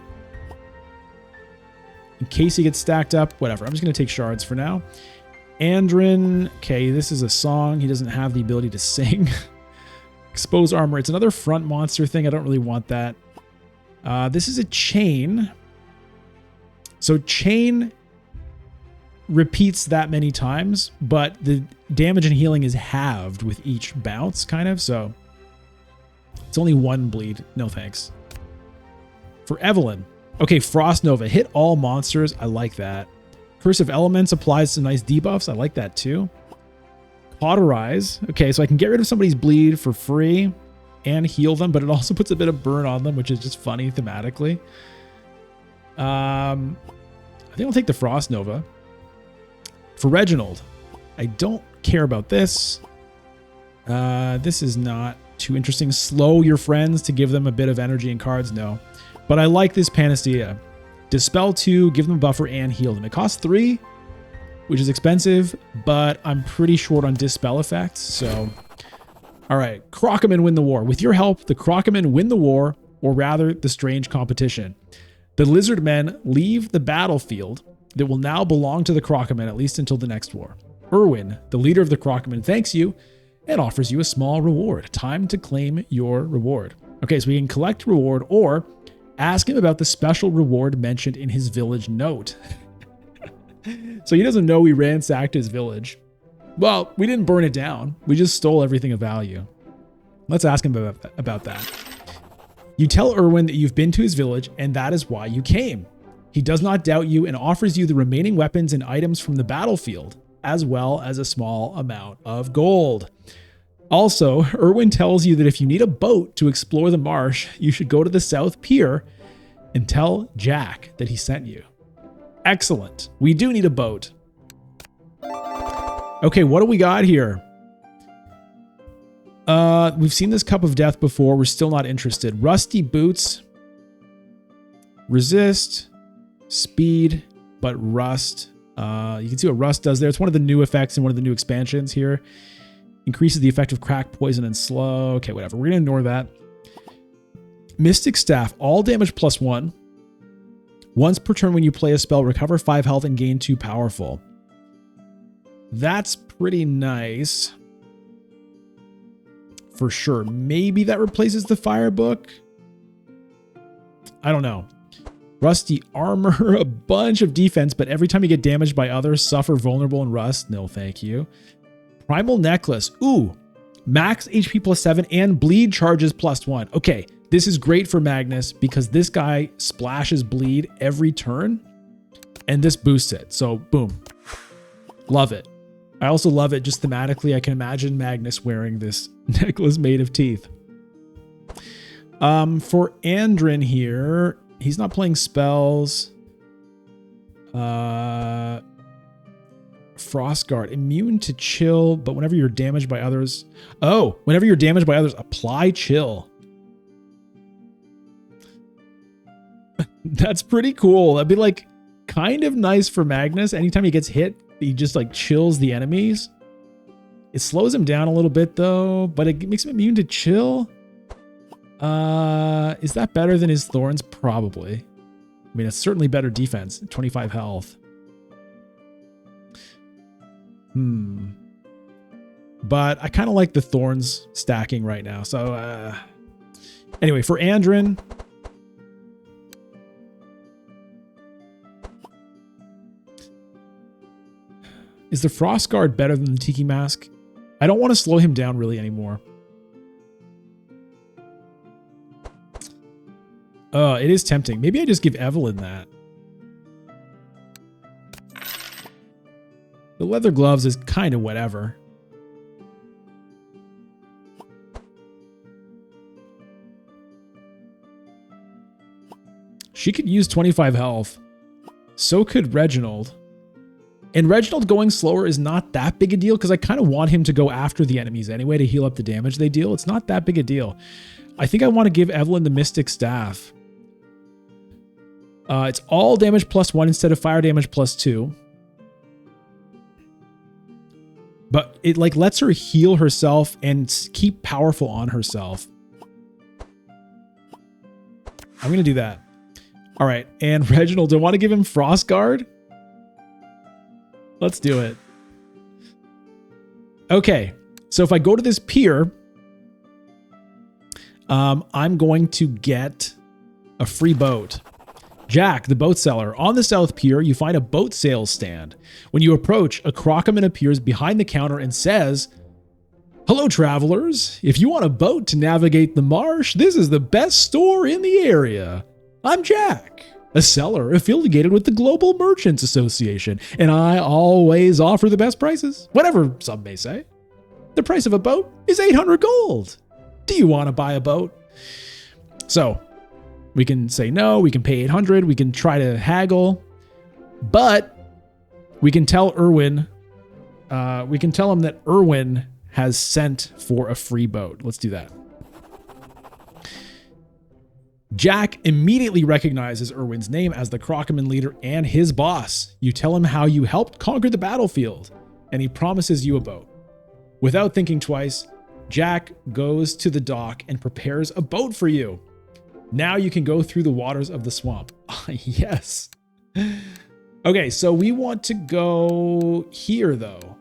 A: In case he gets stacked up, whatever. I'm just going to take shards for now. Andrin. Okay, this is a song. He doesn't have the ability to sing. Expose armor. It's another front monster thing. I don't really want that. This is a chain. So chain repeats that many times, but the damage and healing is halved with each bounce, kind of. So it's only one bleed. No thanks. For Evelyn. Okay, Frost Nova. Hit all monsters. I like that. Curse of Elements applies some nice debuffs. I like that too. Cauterize. Okay, so I can get rid of somebody's bleed for free and heal them, but it also puts a bit of burn on them, which is just funny thematically. I think I'll take the Frost Nova. For Reginald, I don't care about this. This is not too interesting. Slow your friends to give them a bit of energy and cards. No. But I like this Panacea. Dispel 2, give them a buffer, and heal them. It costs 3, which is expensive, but I'm pretty short on dispel effects, so... Alright, Crocomen win the war. With your help, the Crocomen win the war, or rather, the strange competition. The lizard men leave the battlefield that will now belong to the Crocomen, at least until the next war. Erwin, the leader of the Crocomen, thanks you and offers you a small reward. Time to claim your reward. Okay, so we can collect reward or ask him about the special reward mentioned in his village note. So he doesn't know we ransacked his village. Well, we didn't burn it down. We just stole everything of value. Let's ask him about that. You tell Erwin that you've been to his village and that is why you came. He does not doubt you and offers you the remaining weapons and items from the battlefield, as well as a small amount of gold. Also, Erwin tells you that if you need a boat to explore the marsh, you should go to the South Pier and tell Jack that he sent you. Excellent. We do need a boat. Okay, what do we got here? We've seen this Cup of Death before. We're still not interested. Rusty Boots. Resist. Speed. But Rust. You can see what Rust does there. It's one of the new effects in one of the new expansions here. Increases the effect of crack, poison, and slow. Okay, whatever. We're going to ignore that. Mystic Staff. All damage +1. Once per turn when you play a spell, recover 5 health and gain 2 powerful. That's pretty nice. For sure. Maybe that replaces the Fire Book. I don't know. Rusty Armor. A bunch of defense, but every time you get damaged by others, suffer vulnerable and rust. No, thank you. Primal Necklace. Ooh. Max HP +7 and bleed charges +1. Okay. This is great for Magnus because this guy splashes bleed every turn and this boosts it. So boom. Love it. I also love it just thematically. I can imagine Magnus wearing this necklace made of teeth. For Andrin here, he's not playing spells. Frostguard, immune to chill, but whenever you're damaged by others. Oh, whenever you're damaged by others, apply chill. That's pretty cool. That'd be like kind of nice for Magnus. Anytime he gets hit, he just like chills the enemies. It slows him down a little bit though, but it makes him immune to chill. Is that better than his thorns? Probably. I mean, it's certainly better defense. 25 health. But I kind of like the thorns stacking right now. So anyway, for Andrin, is the Frostguard better than the Tiki Mask? I don't want to slow him down really anymore. It is tempting. Maybe I just give Evelyn that. The leather gloves is kind of whatever. She could use 25 health. So could Reginald. And Reginald going slower is not that big a deal because I kind of want him to go after the enemies anyway to heal up the damage they deal. It's not that big a deal. I think I want to give Evelyn the Mystic Staff. It's all damage +1 instead of fire damage +2. But it like lets her heal herself and keep powerful on herself. I'm going to do that. All right. And Reginald, do I want to give him Frostguard? Let's do it. Okay. So if I go to this pier, I'm going to get a free boat. Jack, the boat seller. On the South Pier, you find a boat sales stand. When you approach, a Crocoman appears behind the counter and says, "Hello, travelers. If you want a boat to navigate the marsh, this is the best store in the area. I'm Jack, a seller affiliated with the Global Merchants Association, and I always offer the best prices, whatever some may say. The price of a boat is 800 gold. Do you want to buy a boat?" So we can say no, we can pay 800, we can try to haggle, but we can tell Erwin, we can tell him that Erwin has sent for a free boat. Let's do that. Jack immediately recognizes Erwin's name as the Crocoman leader and his boss. You tell him how you helped conquer the battlefield, and he promises you a boat. Without thinking twice, Jack goes to the dock and prepares a boat for you. Now you can go through the waters of the swamp. Yes. Okay, so we want to go here, though.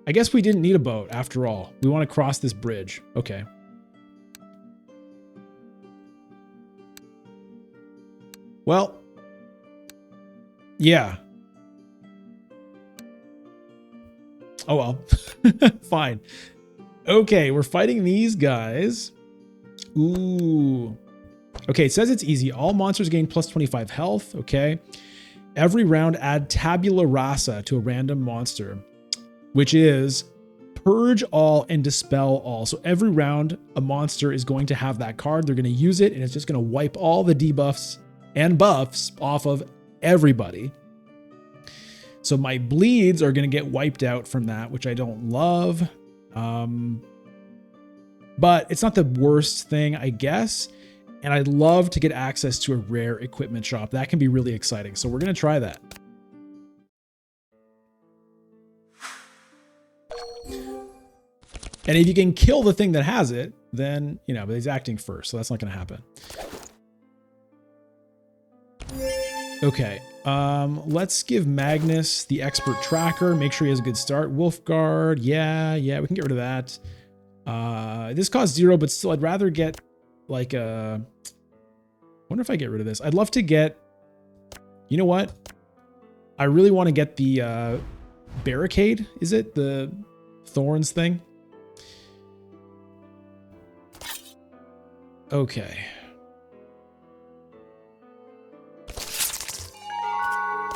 A: I guess we didn't need a boat after all. We want to cross this bridge. Okay. Well, yeah. Oh, well. Fine. Okay, we're fighting these guys. Ooh. Okay, it says it's easy. All monsters gain plus 25 health. Okay. Every round, add tabula rasa to a random monster, which is purge all and dispel all. So every round, a monster is going to have that card. They're going to use it, and it's just going to wipe all the debuffs and buffs off of everybody. So my bleeds are going to get wiped out from that, which I don't love. But it's not the worst thing, I guess. And I'd love to get access to a rare equipment shop. That can be really exciting. So we're going to try that. And if you can kill the thing that has it, then, you know, but he's acting first. So that's not going to happen. Okay. Let's give Magnus the expert tracker. Make sure he has a good start. Wolfguard. Yeah, we can get rid of that. This costs 0, but still I'd rather get like a, wonder if I get rid of this. I'd love to get, you know what? I really want to get the, barricade. Is it the thorns thing? Okay.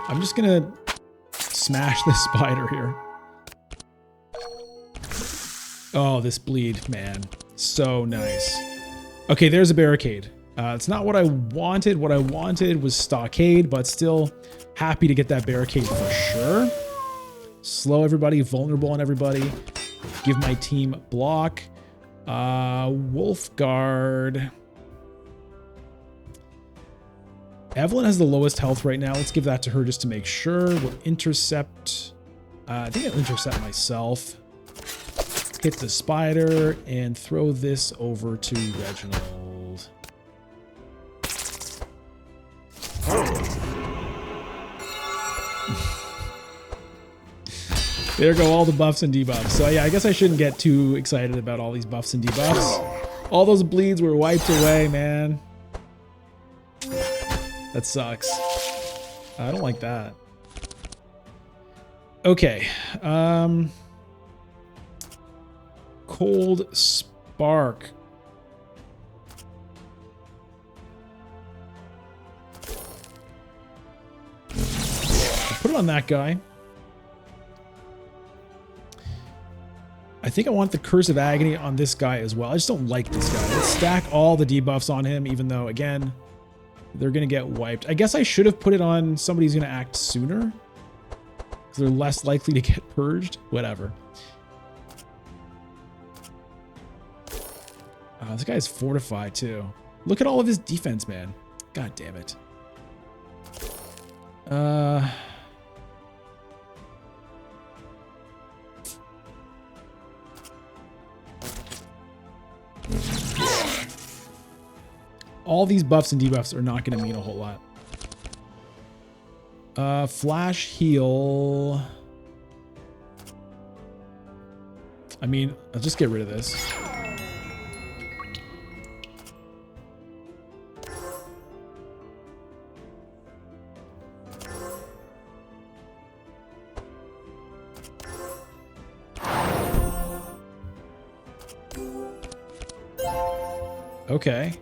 A: I'm just gonna smash this spider here. Oh, this bleed, man. So nice. Okay, there's a barricade. It's not what I wanted. What I wanted was stockade, but still happy to get that barricade for sure. Slow everybody, vulnerable on everybody. Give my team block. Wolf Guard. Evelyn has the lowest health right now. Let's give that to her just to make sure. We'll intercept. I think I'll intercept myself. Hit the spider and throw this over to Reginald. There go all the buffs and debuffs. So yeah, I guess I shouldn't get too excited about all these buffs and debuffs. All those bleeds were wiped away, man. That sucks. I don't like that. Okay. Cold Spark. I'll put it on that guy. I think I want the Curse of Agony on this guy as well. I just don't like this guy. Let's stack all the debuffs on him, even though, again, they're going to get wiped. I guess I should have put it on somebody who's going to act sooner, because they're less likely to get purged. Whatever. This guy's fortified, too. Look at all of his defense, man. God damn it. All these buffs and debuffs are not going to mean a whole lot. Flash heal. I mean, I'll just get rid of this. Okay.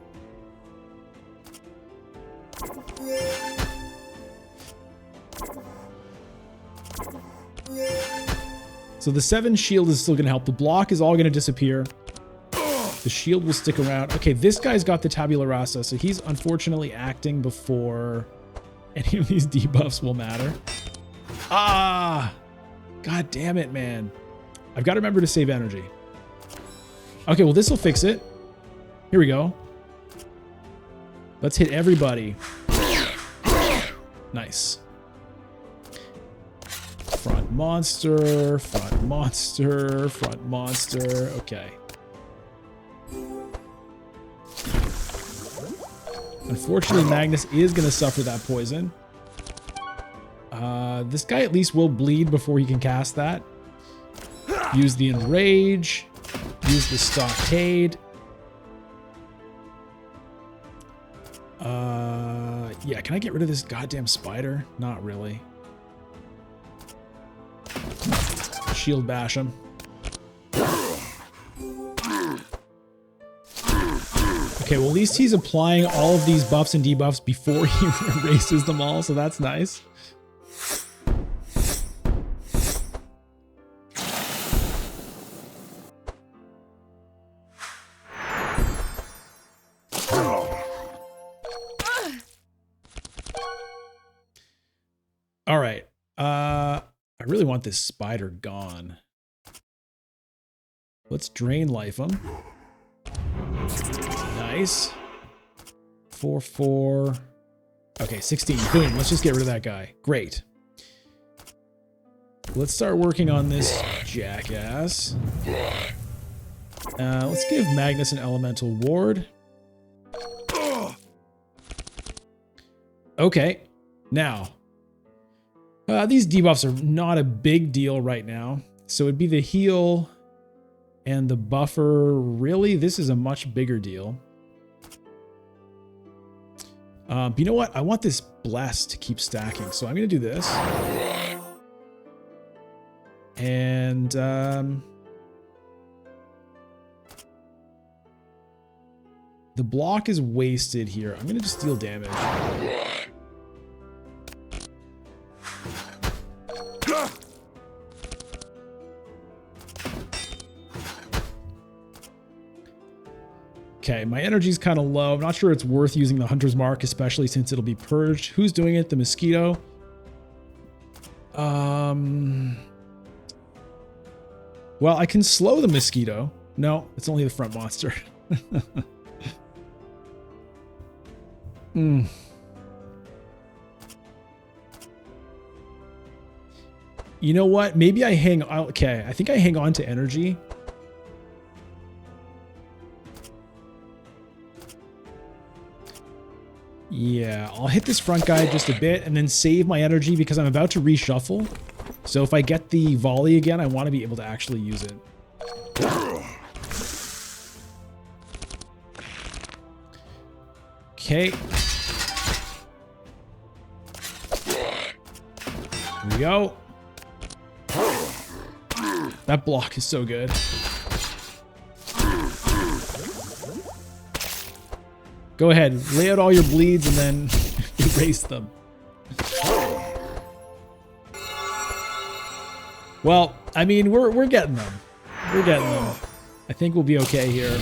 A: So the 7 shield is still going to help. The block is all going to disappear. The shield will stick around. Okay, this guy's got the tabula rasa, so he's unfortunately acting before any of these debuffs will matter. Ah! God damn it, man. I've got to remember to save energy. Okay, well, this will fix it. Here we go. Let's hit everybody. Nice. Front monster, front monster, front monster. Okay. Unfortunately, Magnus is going to suffer that poison. This guy at least will bleed before he can cast that. Use the Enrage. Use the Stockade. Yeah, can I get rid of this goddamn spider? Not really. Shield bash him. Okay, well, at least he's applying all of these buffs and debuffs before he erases them all, so that's nice. All right. I really want this spider gone. Let's drain life him. Nice. 4-4. Okay, 16. Boom. Let's just get rid of that guy. Great. Let's start working on this jackass. Let's give Magnus an elemental ward. Okay. Now. These debuffs are not a big deal right now. So it'd be the heal and the buffer. Really, this is a much bigger deal. But you know what? I want this bless to keep stacking. So I'm going to do this. And the block is wasted here. I'm going to just deal damage. Okay, my energy's kind of low. I'm not sure it's worth using the Hunter's Mark, especially since it'll be purged. Who's doing it? The mosquito. Well, I can slow the mosquito. No, it's only the front monster. You know what? Maybe I hang on. Okay, I think I hang on to energy. Yeah, I'll hit this front guy just a bit and then save my energy because I'm about to reshuffle. So if I get the volley again, I want to be able to actually use it. Okay. Here we go. That block is so good. Go ahead, lay out all your bleeds and then erase them. Well, I mean, we're getting them. We're getting them. I think we'll be okay here.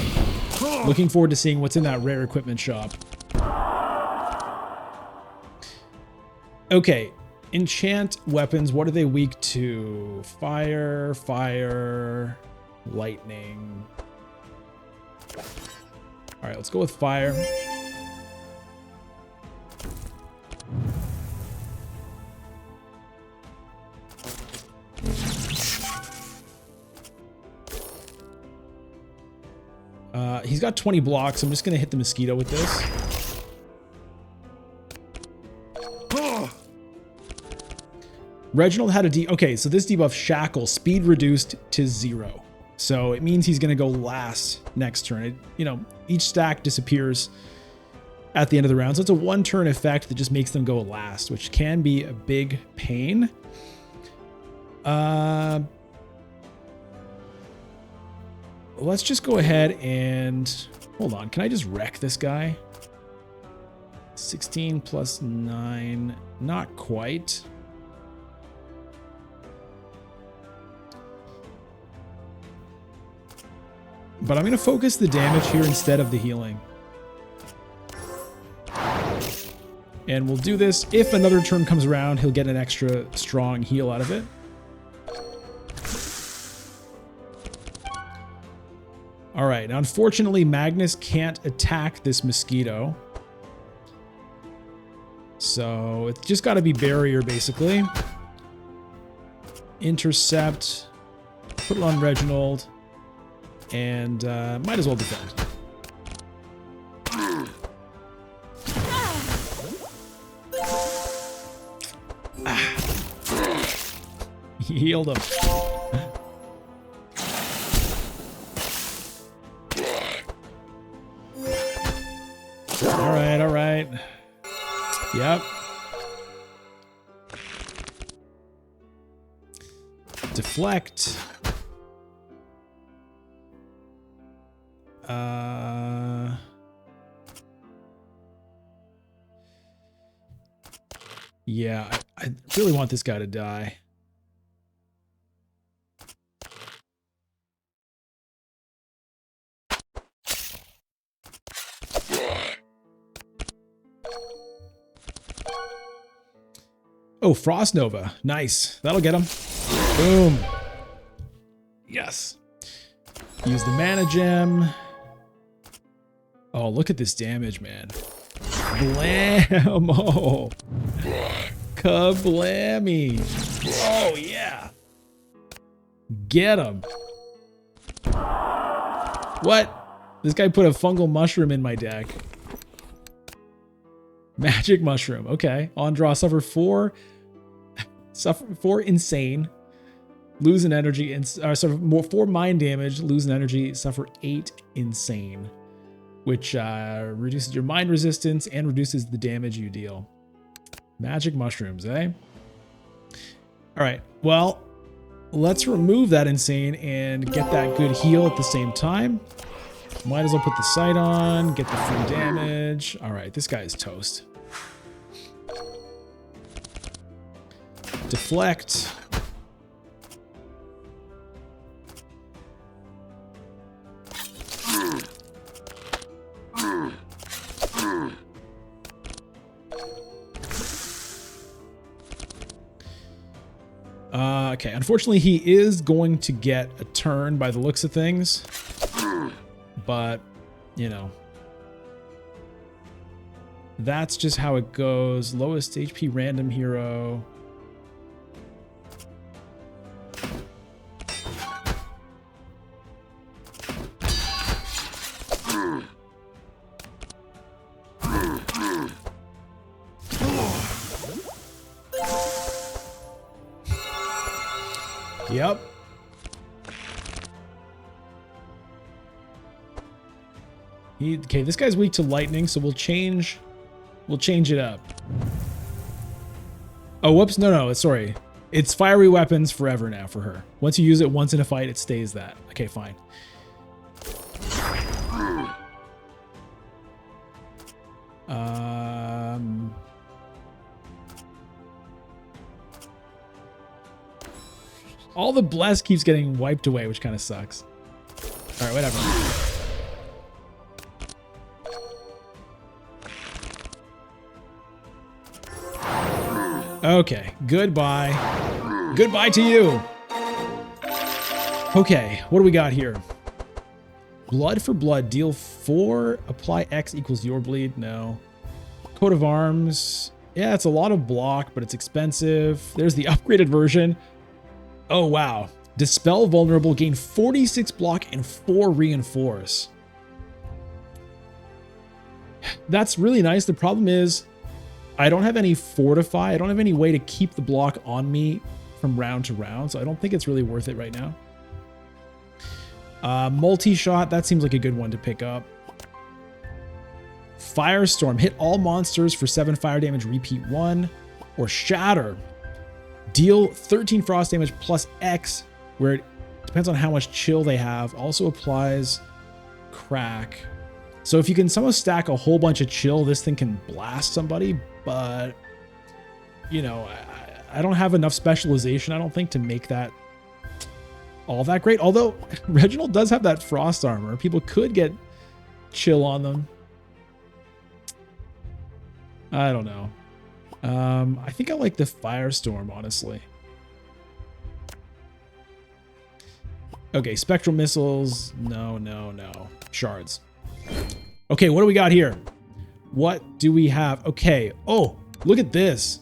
A: Looking forward to seeing what's in that rare equipment shop. Okay, enchant weapons. What are they weak to? Fire, fire, lightning. All right, let's go with fire. He's got 20 blocks. I'm just going to hit the mosquito with this. Reginald had a okay, so this debuff Shackle, speed reduced to 0. So it means he's going to go last next turn. You know, each stack disappears at the end of the round. So it's a one-turn effect that just makes them go last, which can be a big pain. Let's just go ahead and... Hold on, can I just wreck this guy? 16 plus 9. Not quite. But I'm going to focus the damage here instead of the healing. And we'll do this. If another turn comes around, he'll get an extra strong heal out of it. All right. Now, unfortunately, Magnus can't attack this mosquito. So it's just got to be barrier, basically. Intercept. Put it on Reginald. And might as well defend. He healed him. All right, all right. Yep. Deflect. Yeah, I really want this guy to die. Oh, Frost Nova. Nice. That'll get him. Boom. Yes. Use the mana gem. Oh, look at this damage, man. Blammo. Kablammy. Oh, yeah. Get him. What? This guy put a fungal mushroom in my deck. Magic mushroom. Okay. On draw, suffer 4 insane. Lose an energy and suffer 4 mind damage, lose an energy, suffer 8 insane, which reduces your mind resistance and reduces the damage you deal. Magic mushrooms, eh? All right, well, let's remove that insane and get that good heal at the same time. Might as well put the sight on, get the free damage. All right, this guy is toast. Deflect. Okay, unfortunately he is going to get a turn by the looks of things. But, you know. That's just how it goes. Lowest HP random hero. Yep. Okay, this guy's weak to lightning, so we'll change it up. Oh, whoops. No, sorry. It's fiery weapons forever now for her. Once you use it once in a fight, it stays that. Okay, fine. All the bless keeps getting wiped away, which kind of sucks. All right, whatever. Okay, goodbye. Goodbye to you. Okay, what do we got here? Blood for blood, deal 4, apply X equals your bleed. No. Coat of arms. Yeah, it's a lot of block, but it's expensive. There's the upgraded version. Oh, wow. Dispel vulnerable, gain 46 block and 4 reinforce. That's really nice. The problem is I don't have any fortify. I don't have any way to keep the block on me from round to round, so I don't think it's really worth it right now. Multi-shot, that seems like a good one to pick up. Firestorm, hit all monsters for 7 fire damage, repeat 1. Or Shatter, deal 13 frost damage plus X, where it depends on how much chill they have. Also applies crack. So if you can somehow stack a whole bunch of chill, this thing can blast somebody, but you know, I don't have enough specialization, I don't think, to make that all that great. Although Reginald does have that frost armor. People could get chill on them. I don't know. I think I like the Firestorm, honestly. Okay, spectral missiles. No. Shards. Okay, what do we got here? What do we have? Okay. Oh, look at this.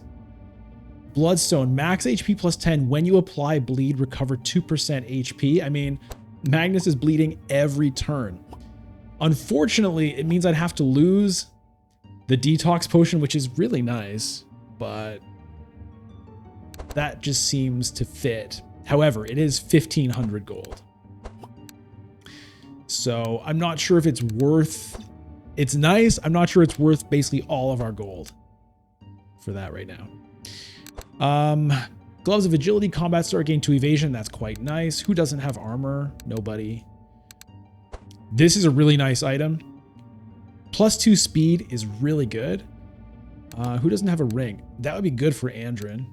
A: Bloodstone, max HP plus 10. When you apply bleed, recover 2% HP. I mean, Magnus is bleeding every turn. Unfortunately, it means I'd have to lose the detox potion, which is really nice, but that just seems to fit. However, it is 1,500 gold. So I'm not sure if it's worth... It's nice. I'm not sure it's worth basically all of our gold for that right now. Gloves of Agility, Combat Start, gain 2 evasion. That's quite nice. Who doesn't have armor? Nobody. This is a really nice item. Plus 2 speed is really good. Who doesn't have a ring? That would be good for Andrin.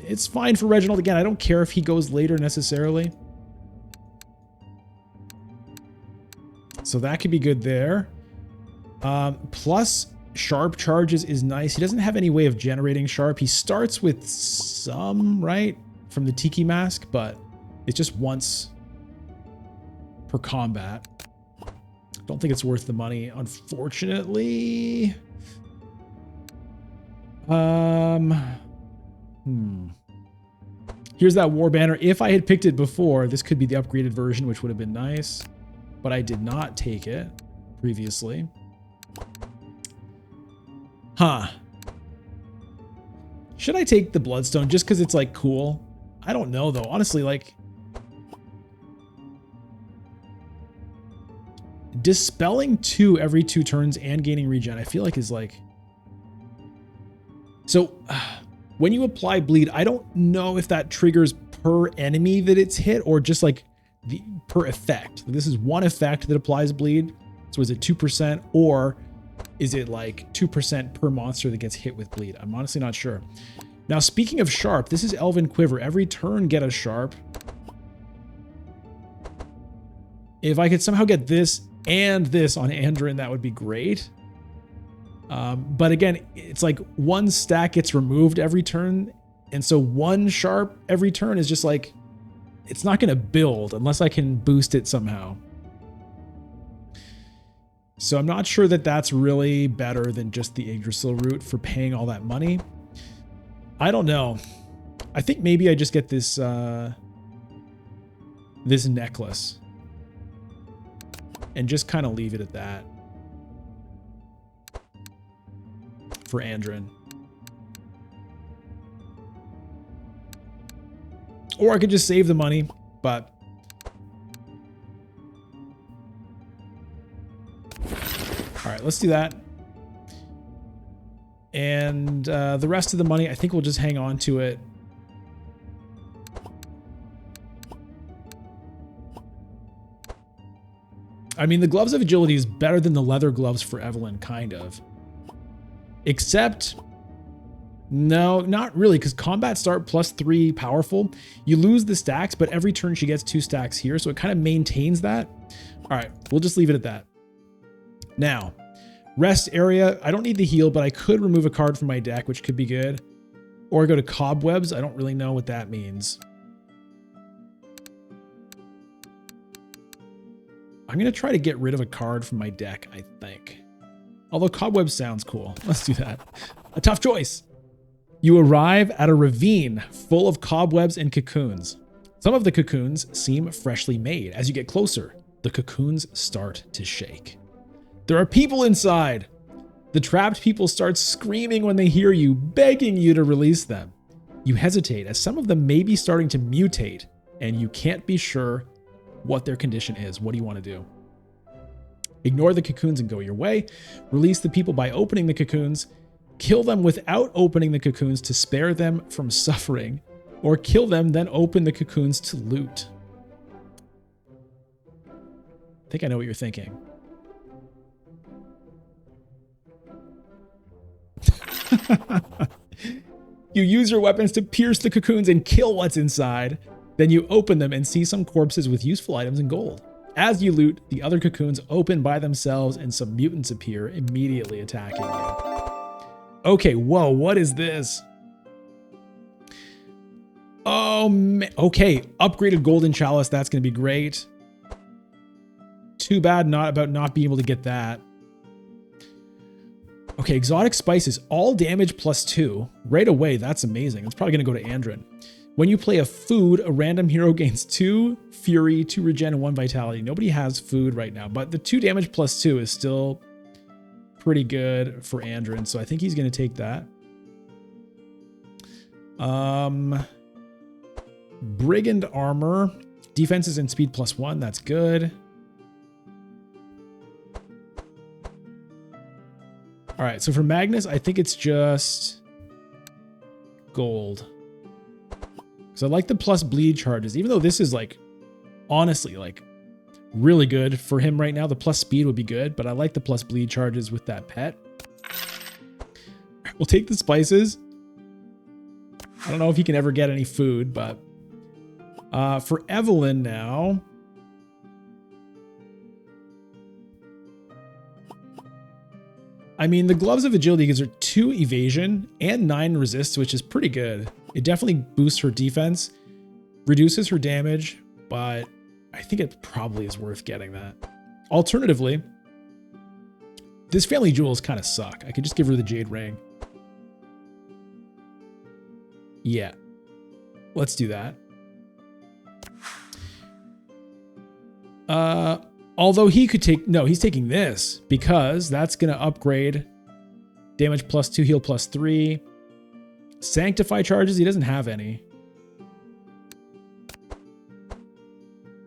A: It's fine for Reginald. Again, I don't care if he goes later necessarily. So that could be good there. Plus sharp charges is nice. He doesn't have any way of generating sharp. He starts with some, right? From the Tiki Mask, but it's just once per combat. Don't think it's worth the money, unfortunately. Here's that war banner. If I had picked it before, this could be the upgraded version, which would have been nice, but I did not take it previously. Huh. Should I take the Bloodstone just because it's like cool? I don't know though. Honestly, like dispelling 2 every 2 turns and gaining regen, I feel like is like... So when you apply bleed, I don't know if that triggers per enemy that it's hit or just like the per effect. This is one effect that applies bleed. So is it 2% or is it like 2% per monster that gets hit with bleed? I'm honestly not sure. Now, speaking of sharp, this is Elven Quiver. Every turn get a sharp. If I could somehow get this and this on Andrin, that would be great. But again, it's like one stack gets removed every turn. And so one sharp every turn is just like, it's not going to build unless I can boost it somehow. So I'm not sure that that's really better than just the Yggdrasil route for paying all that money. I don't know. I think maybe I just get this this necklace and just kind of leave it at that for Andrin. Or I could just save the money, but all right, let's do that. And the rest of the money, I think we'll just hang on to it. I mean, the Gloves of Agility is better than the leather gloves for Evelyn, kind of. Except, no, not really, because combat start +3 powerful. You lose the stacks, but every turn she gets 2 stacks here, so it kind of maintains that. All right, we'll just leave it at that. Now, rest area. I don't need the heal, but I could remove a card from my deck, which could be good. Or go to Cobwebs. I don't really know what that means. I'm going to try to get rid of a card from my deck, I think. Although Cobwebs sounds cool. Let's do that. A tough choice. You arrive at a ravine full of cobwebs and cocoons. Some of the cocoons seem freshly made. As you get closer, the cocoons start to shake. There are people inside. The trapped people start screaming when they hear you, begging you to release them. You hesitate as some of them may be starting to mutate, and you can't be sure what their condition is. What do you want to do? Ignore the cocoons and go your way. Release the people by opening the cocoons. Kill them without opening the cocoons to spare them from suffering. Or kill them, then open the cocoons to loot. I think I know what you're thinking. You use your weapons to pierce the cocoons and kill what's inside. Then you open them and see some corpses with useful items and gold. As you loot, the other cocoons open by themselves and some mutants appear, immediately attacking you. Okay, whoa, what is this? Oh, man. Okay, upgraded golden chalice, that's going to be great. Too bad about not being able to get that. Okay, exotic spices, all damage +2. Right away, that's amazing. It's probably going to go to Andrin. When you play a food, a random hero gains 2 fury, 2 regen, and 1 vitality. Nobody has food right now, but the 2 damage +2 is still pretty good for Andrin, so I think he's going to take that. Brigand armor, defenses and speed +1. That's good. All right, so for Magnus, I think it's just gold. So I like the plus bleed charges, even though this is like, honestly, like really good for him right now. The plus speed would be good, but I like the plus bleed charges with that pet. We'll take the spices. I don't know if he can ever get any food, but for Evelyn now. I mean, the Gloves of Agility gives her 2 evasion and 9 resist, which is pretty good. It definitely boosts her defense, reduces her damage, but I think it probably is worth getting that. Alternatively, this family jewels kind of suck. I could just give her the Jade Ring. Yeah, let's do that. Although he could take, no, he's taking this because that's going to upgrade damage +2, heal +3. Sanctify charges, he doesn't have any.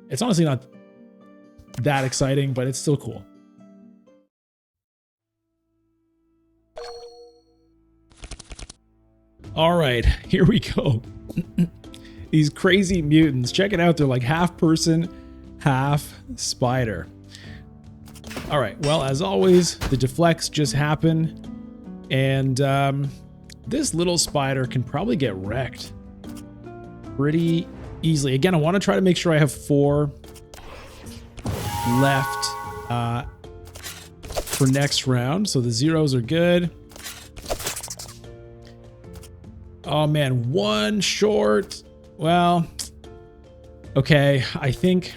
A: It's honestly not that exciting, but it's still cool. All right, here we go. These crazy mutants. Check it out. They're like half person, half spider. All right, well, as always, the deflects just happen. And this little spider can probably get wrecked pretty easily. Again, I want to try to make sure I have 4 left for next round. So the zeros are good. Oh man, one short. Well, okay, I think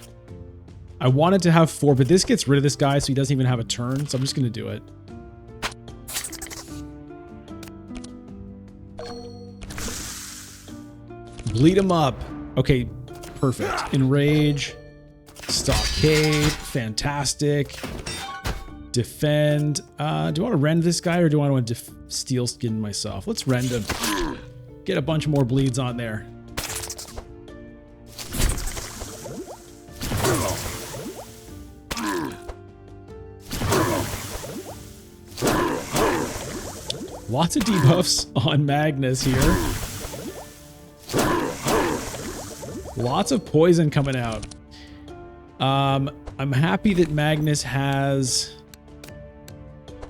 A: I wanted to have 4, but this gets rid of this guy so he doesn't even have a turn. So I'm just going to do it. Bleed him up. Okay, perfect. Enrage. Stockade. Fantastic. Defend. Do I want to rend this guy or do I want to steel skin myself? Let's rend him. Get a bunch more bleeds on there. Lots of debuffs on Magnus here. Lots of poison coming out. I'm happy that Magnus has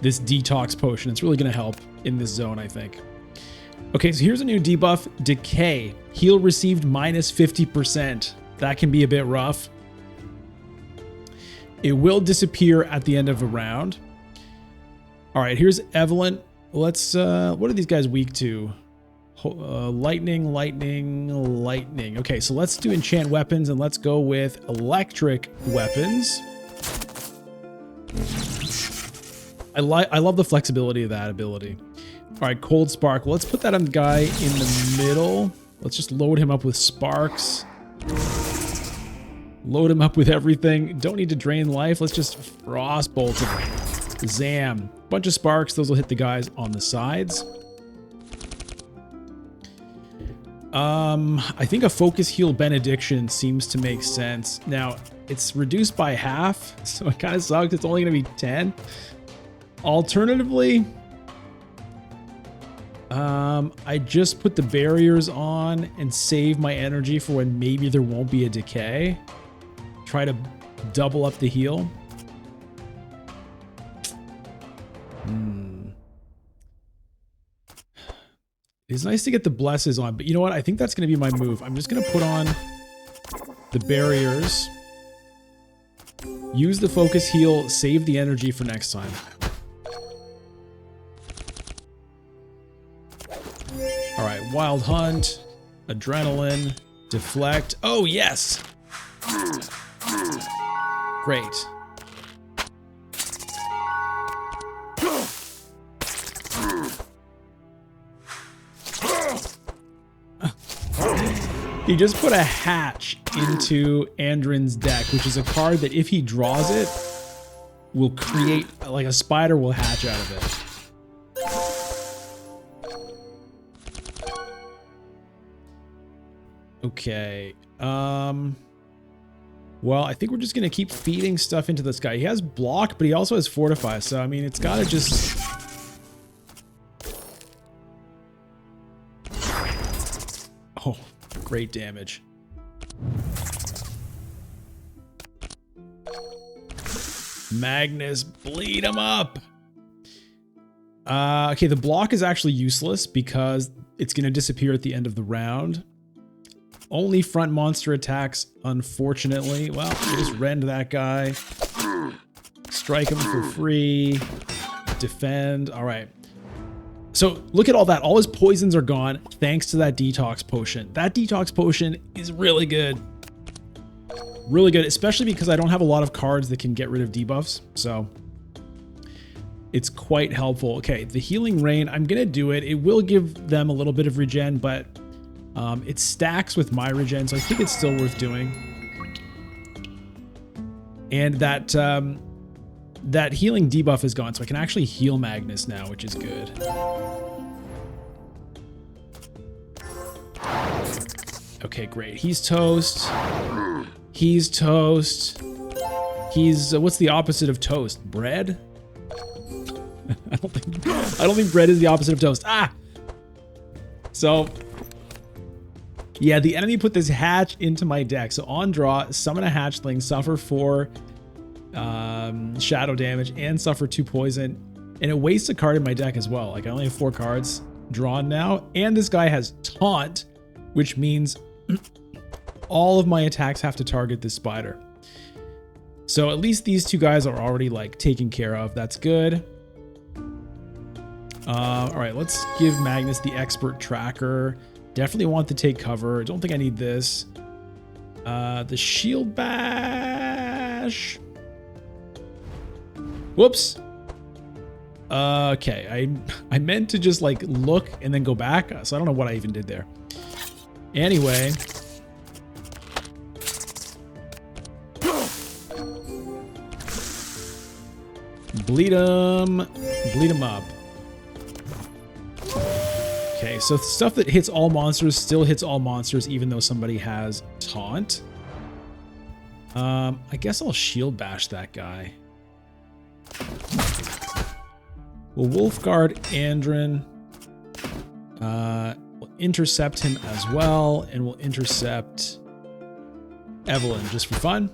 A: this detox potion. It's really going to help in this zone, I think. Okay, so here's a new debuff, Decay. Heal received minus 50%. That can be a bit rough. It will disappear at the end of a round. All right, here's Evelyn. Let's, what are these guys weak to? Lightning, lightning, lightning. Okay, so let's do enchant weapons and let's go with electric weapons. I love the flexibility of that ability. All right, cold spark. Let's put that on the guy in the middle. Let's just load him up with sparks. Load him up with everything. Don't need to drain life. Let's just frostbolt him. Zam. Bunch of sparks. Those will hit the guys on the sides. I think a focus heal benediction seems to make sense. Now, it's reduced by half, so it kind of sucks. It's only going to be 10. Alternatively, I just put the barriers on and save my energy for when maybe there won't be a decay. Try to double up the heal. It's nice to get the blesses on, but you know what? I think that's going to be my move. I'm just going to put on the barriers. Use the focus heal, save the energy for next time. All right, Wild Hunt, Adrenaline, Deflect. Oh, yes! Great. He just put a hatch into Andrin's deck, which is a card that if he draws it, will create, like a spider will hatch out of it. Okay. Well, I think we're just going to keep feeding stuff into this guy. He has block, but he also has fortify. So, I mean, it's got to just... Oh, great damage. Magnus, bleed him up. Okay, the block is actually useless because it's going to disappear at the end of the round. Only front monster attacks, unfortunately. Well, we just rend that guy. Strike him for free. Defend. All right. So look at all that. All his poisons are gone thanks to that detox potion. That detox potion is really good. Really good, especially because I don't have a lot of cards that can get rid of debuffs. So it's quite helpful. Okay, the Healing Rain, I'm going to do it. It will give them a little bit of regen, but it stacks with my regen, so I think it's still worth doing. And that that healing debuff is gone, so I can actually heal Magnus now, which is good. Okay, great. He's toast. He's toast. He's what's the opposite of toast? Bread? I don't think bread is the opposite of toast. Ah. So yeah, the enemy put this hatch into my deck. So on draw, summon a hatchling, suffer 4 shadow damage, and suffer 2 poison. And it wastes a card in my deck as well. Like I only have 4 cards drawn now. And this guy has taunt, which means all of my attacks have to target this spider. So at least these two guys are already like taken care of. That's good. All right, let's give Magnus the expert tracker. Definitely want to take cover. Don't think I need this. The shield bash. Whoops. Okay, I meant to just like look and then go back, so I don't know what I even did there. Anyway. Bleed them up. Okay, so stuff that hits all monsters still hits all monsters even though somebody has taunt. I guess I'll shield bash that guy. We'll Wolfguard Andrin. We'll intercept him as well, and we'll intercept Evelyn just for fun.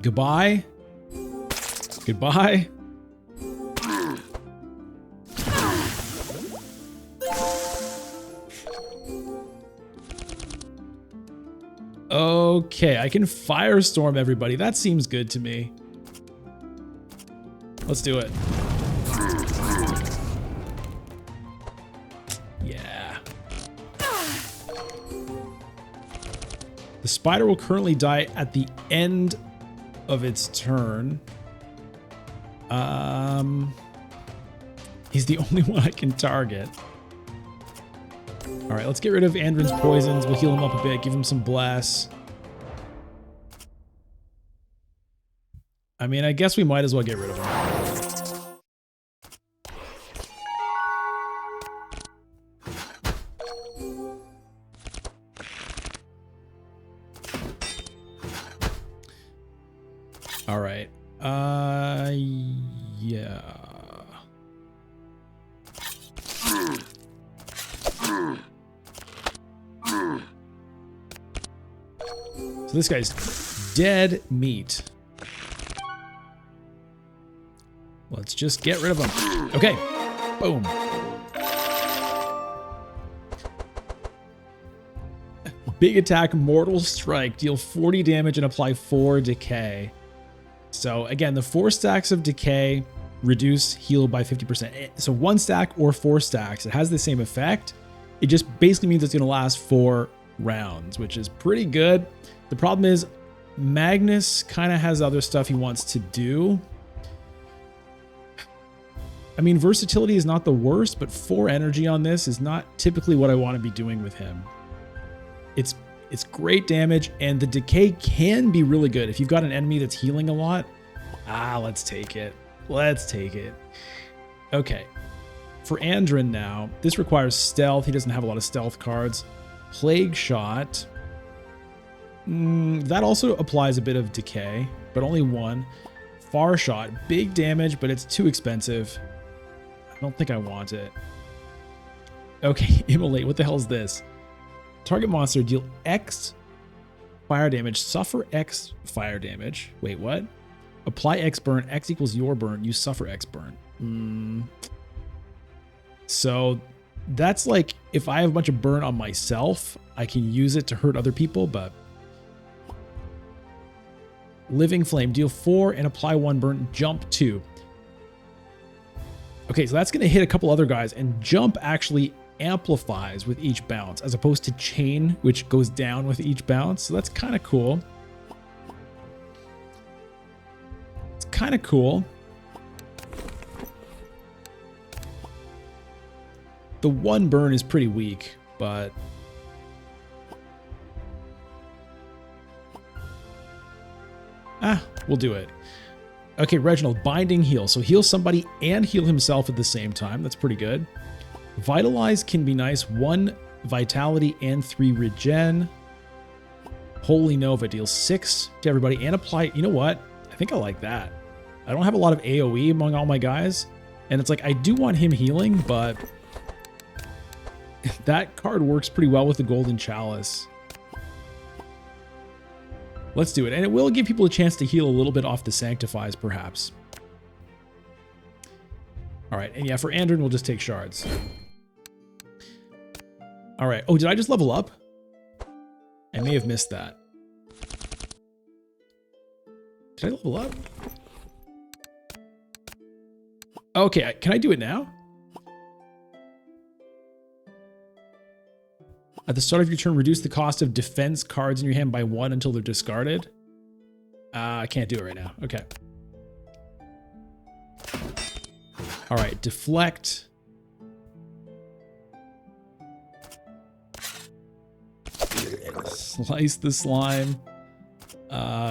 A: Goodbye. Goodbye. Okay, I can firestorm everybody. That seems good to me. Let's do it. Yeah. The spider will currently die at the end of its turn. He's the only one I can target. All right, let's get rid of Andrin's poisons. We'll heal him up a bit, give him some bless. I mean, I guess we might as well get rid of him. All right. Yeah. So this guy's dead meat. Let's just get rid of him. Okay. Boom. Big attack, mortal strike. Deal 40 damage and apply 4 decay. So again, the 4 stacks of decay reduce heal by 50%. So 1 stack or 4 stacks, it has the same effect. It just basically means it's going to last 4 rounds, which is pretty good. The problem is Magnus kind of has other stuff he wants to do. I mean, versatility is not the worst, but 4 energy on this is not typically what I want to be doing with him. It's great damage, and the decay can be really good. If you've got an enemy that's healing a lot, let's take it. Let's take it. Okay. For Andrin now, this requires stealth. He doesn't have a lot of stealth cards. Plague Shot. That also applies a bit of decay, but only 1. Far Shot. Big damage, but it's too expensive. I don't think I want it. Okay, Immolate. What the hell is this? Target monster, deal X fire damage, suffer X fire damage. Wait, what? Apply X burn, X equals your burn, you suffer X burn. So that's like, if I have a bunch of burn on myself, I can use it to hurt other people, but... Living Flame, deal 4 and apply 1 burn, jump 2. Okay, so that's going to hit a couple other guys, and jump actually amplifies with each bounce, as opposed to chain, which goes down with each bounce. So that's kind of cool. It's kind of cool. The 1 burn is pretty weak, but... we'll do it. Okay, Reginald, Binding Heal. So heal somebody and heal himself at the same time. That's pretty good. Vitalize can be nice. 1 Vitality and 3 Regen. Holy Nova deals 6 to everybody and apply... You know what? I think I like that. I don't have a lot of AoE among all my guys. And it's like, I do want him healing, but... that card works pretty well with the Golden Chalice. Let's do it. And it will give people a chance to heal a little bit off the Sanctifies, perhaps. All right. And yeah, for Andrin, we'll just take shards. All right. Oh, did I just level up? I may have missed that. Can I level up? Okay, can I do it now? At the start of your turn, reduce the cost of defense cards in your hand by 1 until they're discarded. I can't do it right now. Okay. All right, deflect. Slice the slime.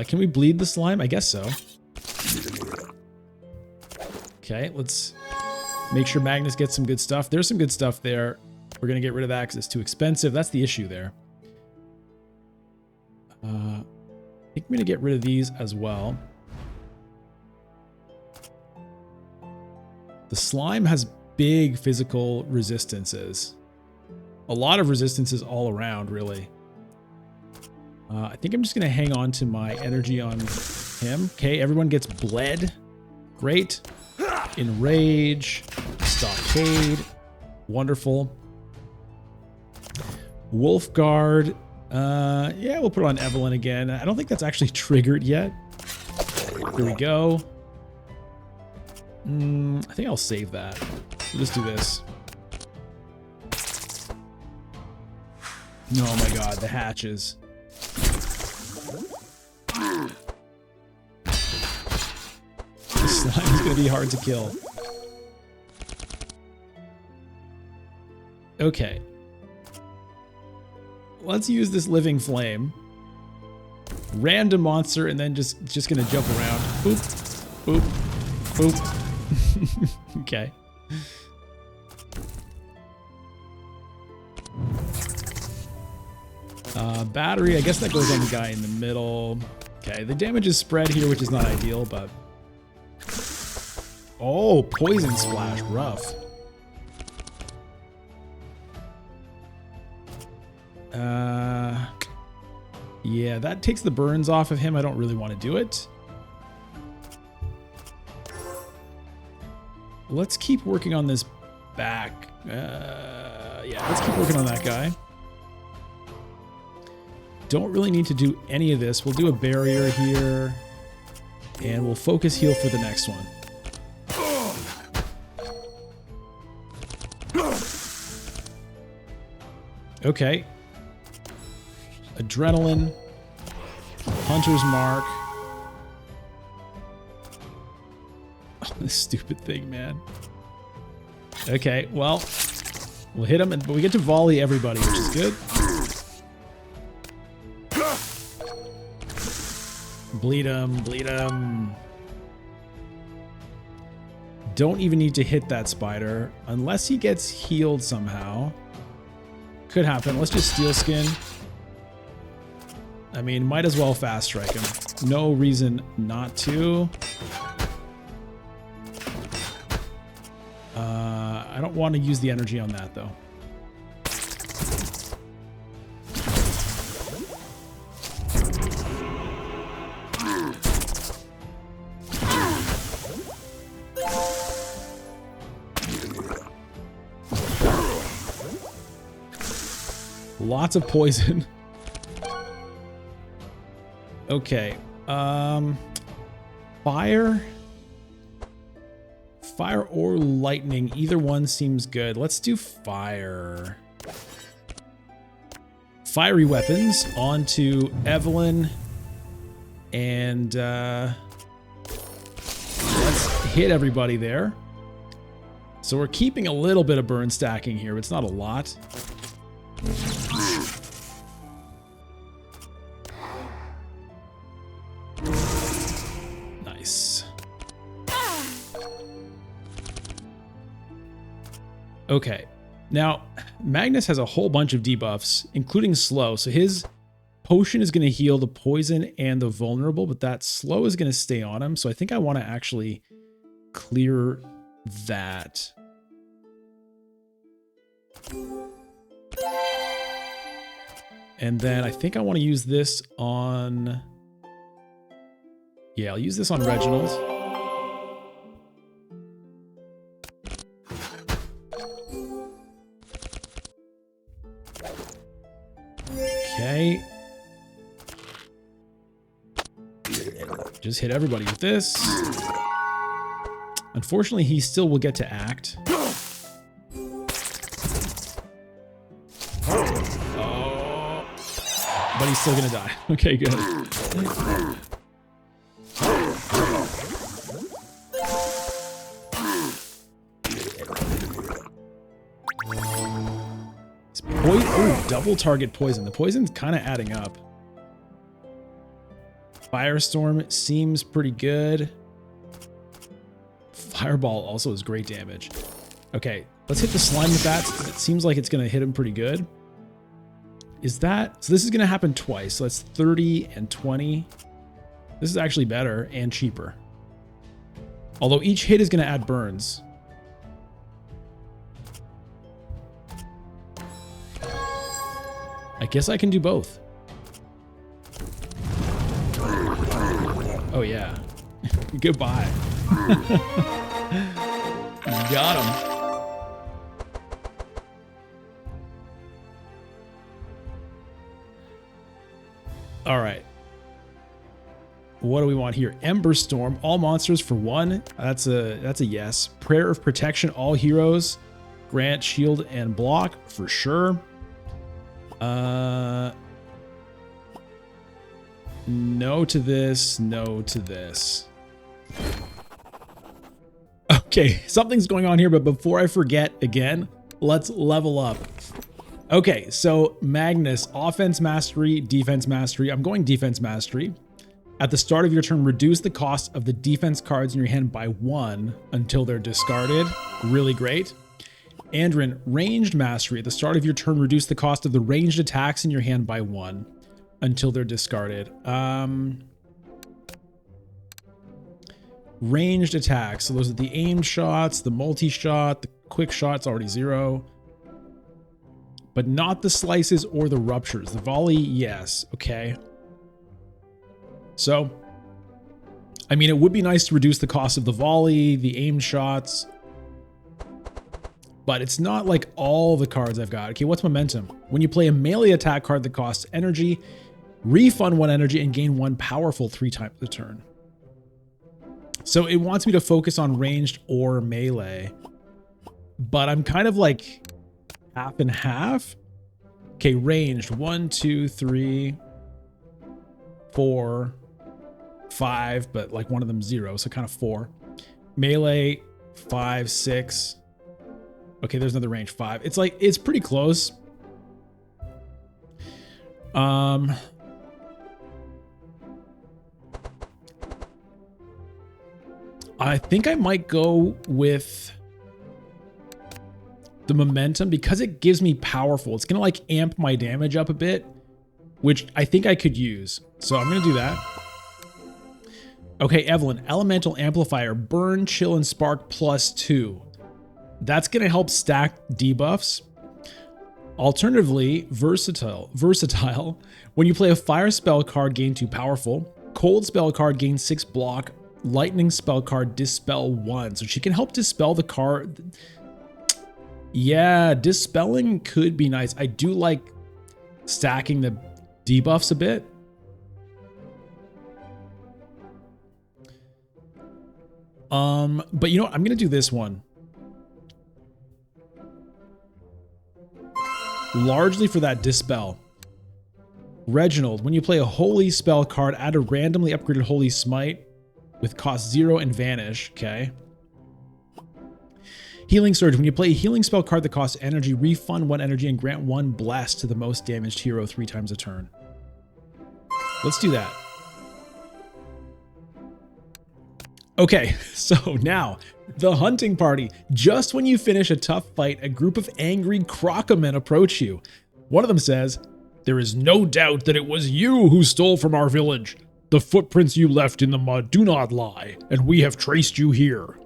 A: Can we bleed the slime? I guess so. Okay, let's make sure Magnus gets some good stuff. There's some good stuff there. We're going to get rid of that because it's too expensive. That's the issue there. I think I'm going to get rid of these as well. The slime has big physical resistances. A lot of resistances all around, really. I think I'm just going to hang on to my energy on him. Okay, everyone gets bled. Great. Enrage. Stockade. Wonderful. Wolfguard. Yeah, we'll put on Evelyn again. I don't think that's actually triggered yet. Here we go. I think I'll save that. We'll just do this. Oh my god, the hatches. This slime is going to be hard to kill. Okay. Let's use this living flame. Random monster and then just going to jump around. Boop. Boop. Boop. Okay. Battery, I guess that goes on the guy in the middle. Okay, the damage is spread here, which is not ideal, but... Oh, poison splash, rough. Yeah, that takes the burns off of him. I don't really want to do it. Let's keep working on this back. Yeah, let's keep working on that guy. Don't really need to do any of this. We'll do a barrier here. And we'll focus heal for the next one. Okay. Adrenaline. Hunter's Mark. Oh, this stupid thing, man. Okay, well, we'll hit him, but we get to volley everybody, which is good. Bleed him, bleed him. Don't even need to hit that spider unless he gets healed somehow. Could happen. Let's just steel skin. I mean, might as well fast strike him. No reason not to. I don't want to use the energy on that though. Lots of poison. Okay. Fire or lightning, either one seems good. Let's do fire. Fiery weapons onto Evelyn. And let's hit everybody there. So we're keeping a little bit of burn stacking here, but it's not a lot. Nice. Okay. Now, Magnus has a whole bunch of debuffs, including slow. So his potion is going to heal the poison and the vulnerable, but that slow is going to stay on him. So I think I want to actually clear that. And then I think I want to use this on... Yeah, I'll use this on Reginald. Okay. Just hit everybody with this. Unfortunately, he still will get to act. Oh. But he's still gonna die. Okay, good. Oh, double target poison. The poison's kind of adding up. Firestorm seems pretty good. Fireball also is great damage. Okay, let's hit the slime with that. It seems like it's going to hit him pretty good. Is that... So this is going to happen twice. So that's 30 and 20. This is actually better and cheaper. Although each hit is going to add burns. I guess I can do both. Oh yeah. Goodbye. Got him. All right. What do we want here? Ember Storm, all monsters for 1. That's a yes. Prayer of Protection, all heroes. Grant shield and block for sure. No to this, no to this. Okay, something's going on here, but before I forget again, let's level up. Okay, so Magnus, offense mastery, defense mastery. I'm going defense mastery. At the start of your turn, reduce the cost of the defense cards in your hand by 1 until they're discarded. Really great. Andrin, ranged mastery. At the start of your turn, reduce the cost of the ranged attacks in your hand by 1 until they're discarded. Ranged attacks. So those are the aimed shots, the multi-shot, the quick shot's already 0. But not the slices or the ruptures. The volley, yes. Okay. So, I mean, it would be nice to reduce the cost of the volley, the aimed shots. But it's not like all the cards I've got. Okay, what's momentum? When you play a melee attack card that costs energy, refund 1 energy and gain 1 powerful 3 times the turn. So it wants me to focus on ranged or melee. But I'm kind of like half and half. Okay, ranged. 1, 2, 3, 4, 5, but like one of them 0, so kind of 4. Melee, 5, 6. Okay, there's another range, 5. It's like, it's pretty close. I think I might go with the momentum because it gives me powerful. It's going to like amp my damage up a bit, which I think I could use. So I'm going to do that. Okay, Evelyn, elemental amplifier, burn, chill, and spark +2. That's going to help stack debuffs. Alternatively, versatile. When you play a fire spell card, gain 2 powerful. Cold spell card, gain 6 block. Lightning spell card, dispel 1. So she can help dispel the card. Yeah, dispelling could be nice. I do like stacking the debuffs a bit. But you know what? I'm going to do this one. Largely for that dispel. Reginald, when you play a holy spell card, add a randomly upgraded holy smite with cost 0 and vanish. Okay. Healing Surge, when you play a healing spell card that costs energy, refund 1 energy and grant 1 bless to the most damaged hero 3 times a turn. Let's do that. Okay, so now, the hunting party. Just when you finish a tough fight, a group of angry crocomen approach you. One of them says, "There is no doubt that it was you who stole from our village. The footprints you left in the mud do not lie, and we have traced you here.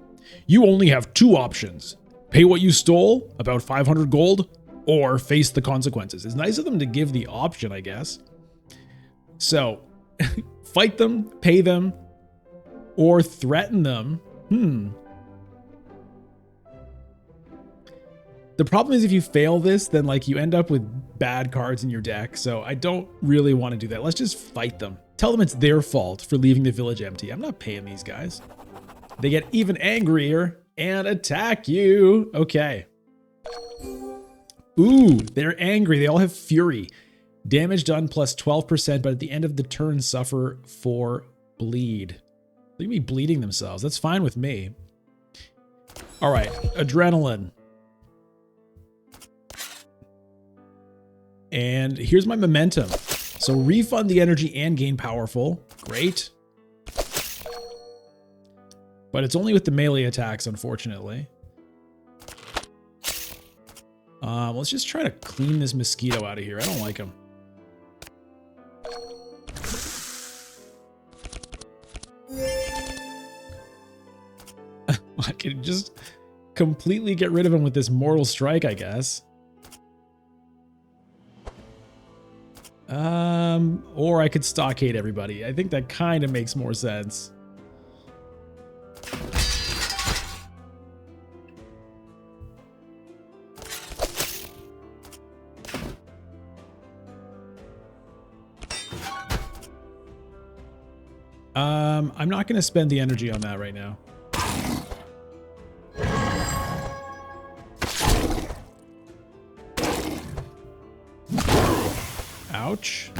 A: You only have 2 options. Pay what you stole, about 500 gold, or face the consequences." It's nice of them to give the option, I guess. So, fight them, pay them, or threaten them. The problem is if you fail this, then like you end up with bad cards in your deck. So I don't really want to do that. Let's just fight them. Tell them it's their fault for leaving the village empty. I'm not paying these guys. They get even angrier and attack you. Okay. Ooh, they're angry. They all have fury. Damage done plus 12%, but at the end of the turn suffer 4 bleed. They can be bleeding themselves. That's fine with me. All right, adrenaline. And here's my momentum. So refund the energy and gain powerful. Great. But it's only with the melee attacks, unfortunately. Let's just try to clean this mosquito out of here. I don't like him. I can just completely get rid of him with this mortal strike, I guess. Or I could stockade everybody. I think that kind of makes more sense. I'm not going to spend the energy on that right now. Ouch.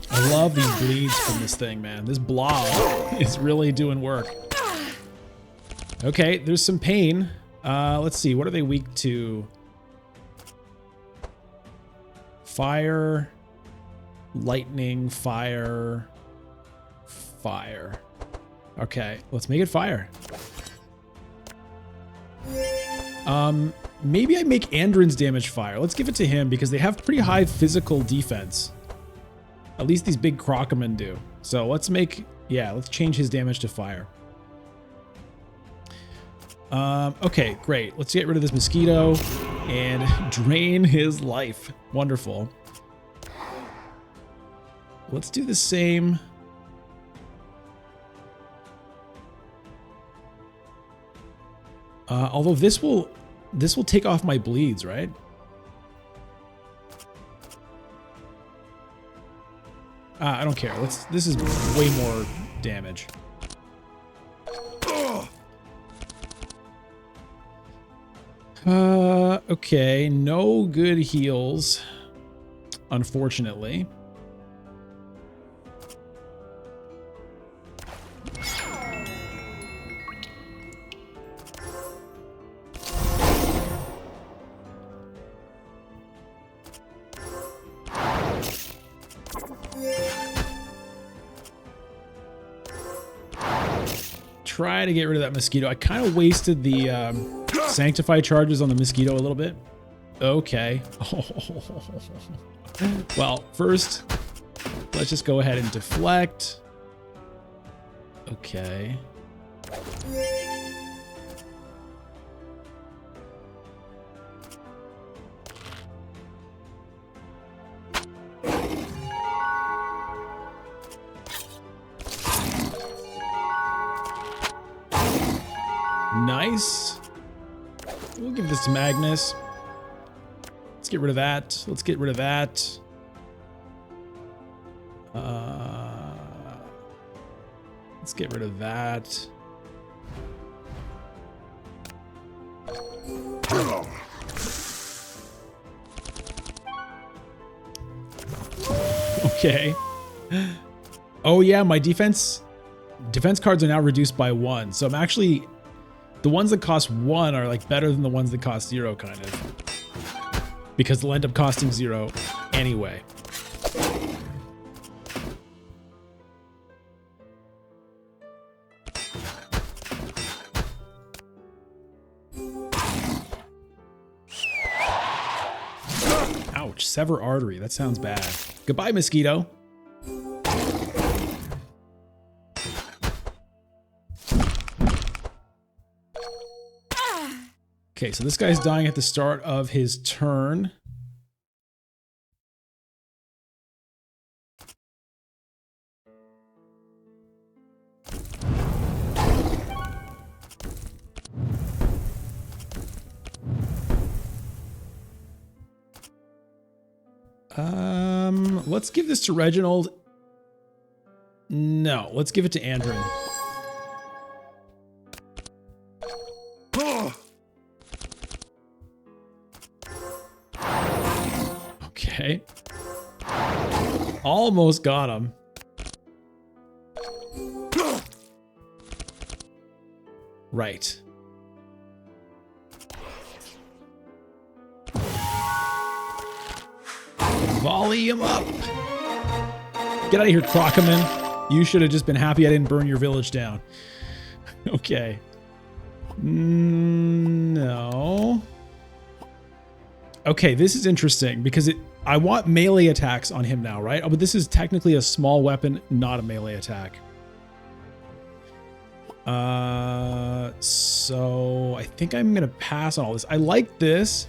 A: I love these bleeds from this thing, man. This blob is really doing work. Okay, there's some pain. Let's see, what are they weak to? Fire, lightning, fire, fire. Okay, let's make it fire. Maybe I make Andrin's damage fire. Let's give it to him because they have pretty high physical defense. At least these big Crocomen do. So let's make, yeah, let's change his damage to fire. Okay, great. Let's get rid of this mosquito and drain his life. Wonderful. Let's do the same. Although this will take off my bleeds, right? I don't care. This is way more damage. Okay, no good heals, unfortunately. Try to get rid of that mosquito. I kind of wasted the sanctify charges on the mosquito a little bit. Okay. Well, first, let's just go ahead and deflect. Okay. Nice. We'll give this to Magnus. Let's get rid of that. Let's get rid of that. Let's get rid of that. Okay. Oh yeah, my defense cards are now reduced by 1. So I'm actually, the ones that cost 1 are like better than the ones that cost 0, kind of. Because they'll end up costing 0 anyway. Ouch, sever artery. That sounds bad. Goodbye, mosquito. Okay, so this guy's dying at the start of his turn. Let's give this to Reginald. No, let's give it to Andrin. Okay. Almost got him. Right. Volley him up. Get out of here, Crocoman. You should have just been happy I didn't burn your village down. Okay. No. Okay, this is interesting because I want melee attacks on him now, right? Oh, but this is technically a small weapon, not a melee attack. So I think I'm gonna pass on all this. I like this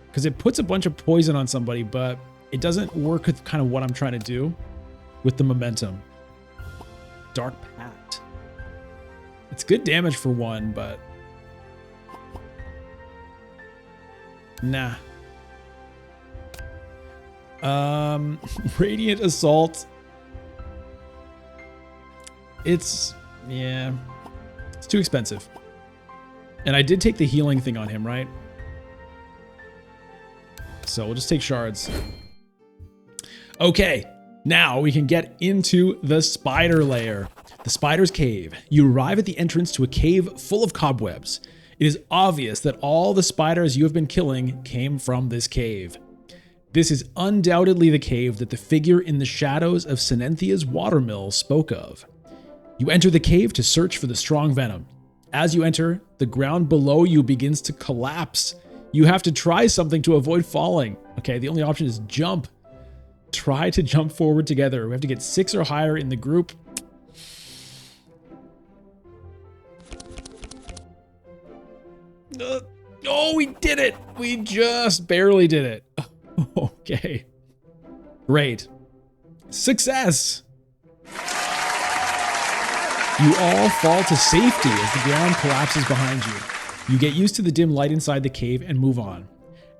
A: because it puts a bunch of poison on somebody, but it doesn't work with kind of what I'm trying to do with the momentum. Dark Pact. It's good damage for one, but nah. Radiant Assault. Yeah, it's too expensive. And I did take the healing thing on him, right? So we'll just take shards. Okay, now we can get into the spider lair. The spider's cave. You arrive at the entrance to a cave full of cobwebs. It is obvious that all the spiders you have been killing came from this cave. This is undoubtedly the cave that the figure in the shadows of Senenthia's watermill spoke of. You enter the cave to search for the strong venom. As you enter, the ground below you begins to collapse. You have to try something to avoid falling. Okay, the only option is jump. Try to jump forward together. We have to get 6 or higher in the group. Oh, we did it! We just barely did it. Okay. Great. Success! You all fall to safety as the ground collapses behind you. You get used to the dim light inside the cave and move on.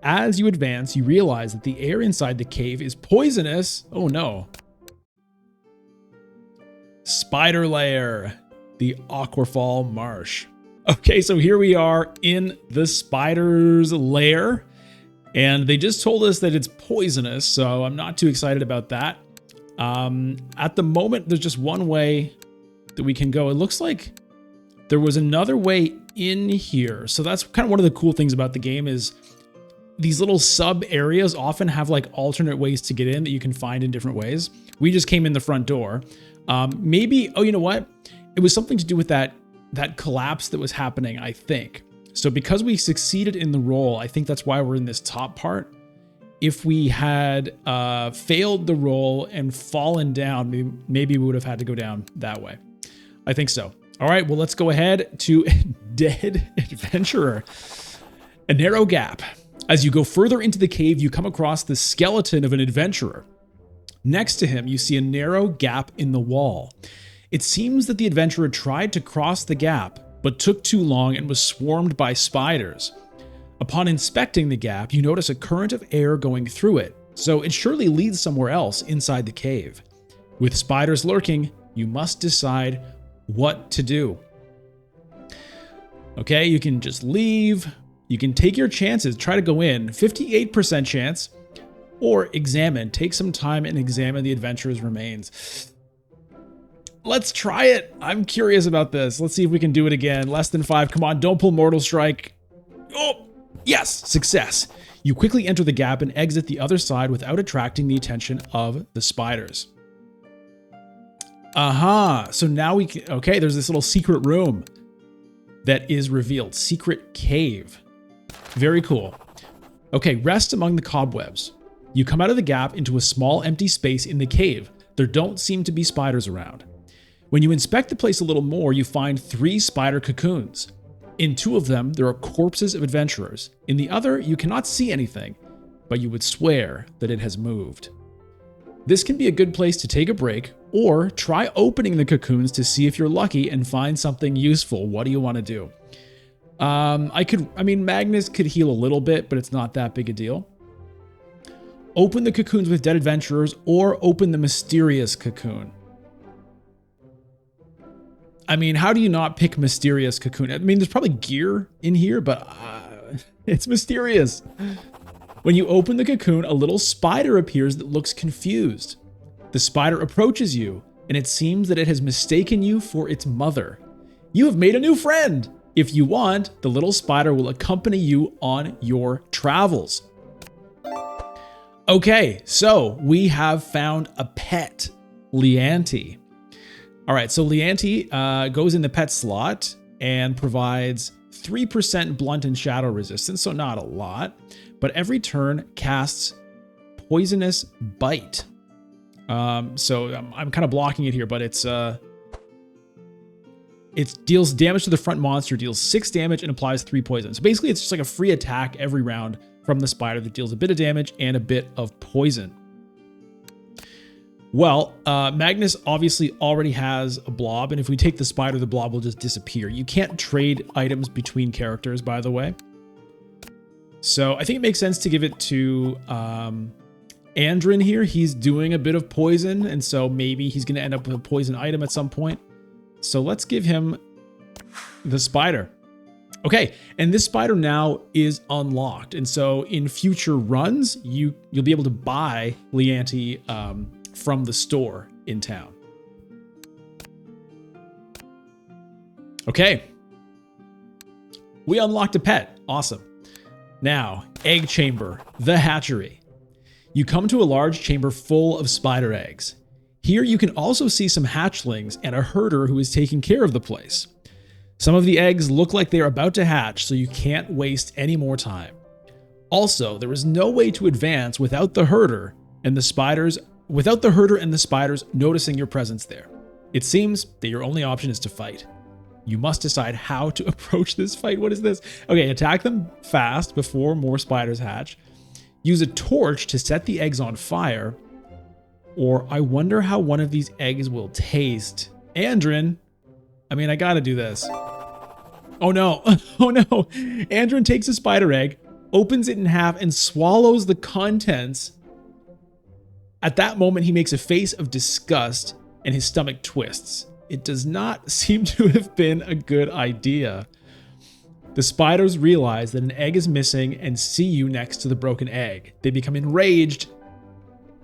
A: As you advance, you realize that the air inside the cave is poisonous. Oh no. Spider lair, the Aquarfall Marsh. Okay, so here we are in the spider's lair, and they just told us that it's poisonous, so I'm not too excited about that. At the moment, there's just one way that we can go. It looks like there was another way in here. So that's kind of one of the cool things about the game is these little sub areas often have like alternate ways to get in that you can find in different ways. We just came in the front door. Maybe, oh, you know what? It was something to do with that collapse that was happening, I think. So because we succeeded in the roll, I think that's why we're in this top part. If we had failed the roll and fallen down, maybe we would have had to go down that way. I think so. All right, well, let's go ahead to Dead Adventurer. A narrow gap. As you go further into the cave, you come across the skeleton of an adventurer. Next to him, you see a narrow gap in the wall. It seems that the adventurer tried to cross the gap, but took too long and was swarmed by spiders. Upon inspecting the gap, you notice a current of air going through it, so it surely leads somewhere else inside the cave. With spiders lurking, you must decide what to do. Okay, you can just leave. You can take your chances, try to go in, 58% chance, or examine, take some time and examine the adventurer's remains. Let's try it. I'm curious about this. Let's see if we can do it again. Less than 5. Come on, don't pull Mortal Strike. Oh, yes, success. You quickly enter the gap and exit the other side without attracting the attention of the spiders. So now we can, okay, there's this little secret room that is revealed. Secret cave. Very cool. Okay, rest among the cobwebs. You come out of the gap into a small empty space in the cave. There don't seem to be spiders around. When you inspect the place a little more, you find 3 spider cocoons. In 2 of them, there are corpses of adventurers. In the other, you cannot see anything, but you would swear that it has moved. This can be a good place to take a break, or try opening the cocoons to see if you're lucky and find something useful. What do you want to do? Magnus could heal a little bit, but it's not that big a deal. Open the cocoons with dead adventurers or open the mysterious cocoon. I mean, how do you not pick mysterious cocoon? I mean, there's probably gear in here, but it's mysterious. When you open the cocoon, a little spider appears that looks confused. The spider approaches you, and it seems that it has mistaken you for its mother. You have made a new friend. If you want, the little spider will accompany you on your travels. Okay, so we have found a pet, Leanti. All right, so Leanti goes in the pet slot and provides 3% blunt and shadow resistance, so not a lot, but every turn casts poisonous bite. So I'm kind of blocking it here, but it deals damage to the front monster, deals 6 damage and applies 3 poison. So basically it's just like a free attack every round from the spider that deals a bit of damage and a bit of poison. Well, Magnus obviously already has a blob, and if we take the spider, the blob will just disappear. You can't trade items between characters, by the way. So I think it makes sense to give it to Andrin here. He's doing a bit of poison, and so maybe he's going to end up with a poison item at some point. So let's give him the spider. Okay, and this spider now is unlocked, and so in future runs, you'll be able to buy Leanti from the store in town. Okay. We unlocked a pet. Awesome. Now, egg chamber, the hatchery. You come to a large chamber full of spider eggs. Here you can also see some hatchlings and a herder who is taking care of the place. Some of the eggs look like they are about to hatch, so you can't waste any more time. Also, there is no way to advance without the herder and the spiders noticing your presence there. It seems that your only option is to fight. You must decide how to approach this fight. What is this? Okay, attack them fast before more spiders hatch. Use a torch to set the eggs on fire. Or I wonder how one of these eggs will taste. Andrin, I mean, I gotta do this. Oh no, oh no. Andrin takes a spider egg, opens it in half, and swallows the contents. At that moment, he makes a face of disgust and his stomach twists. It does not seem to have been a good idea. The spiders realize that an egg is missing and see you next to the broken egg. They become enraged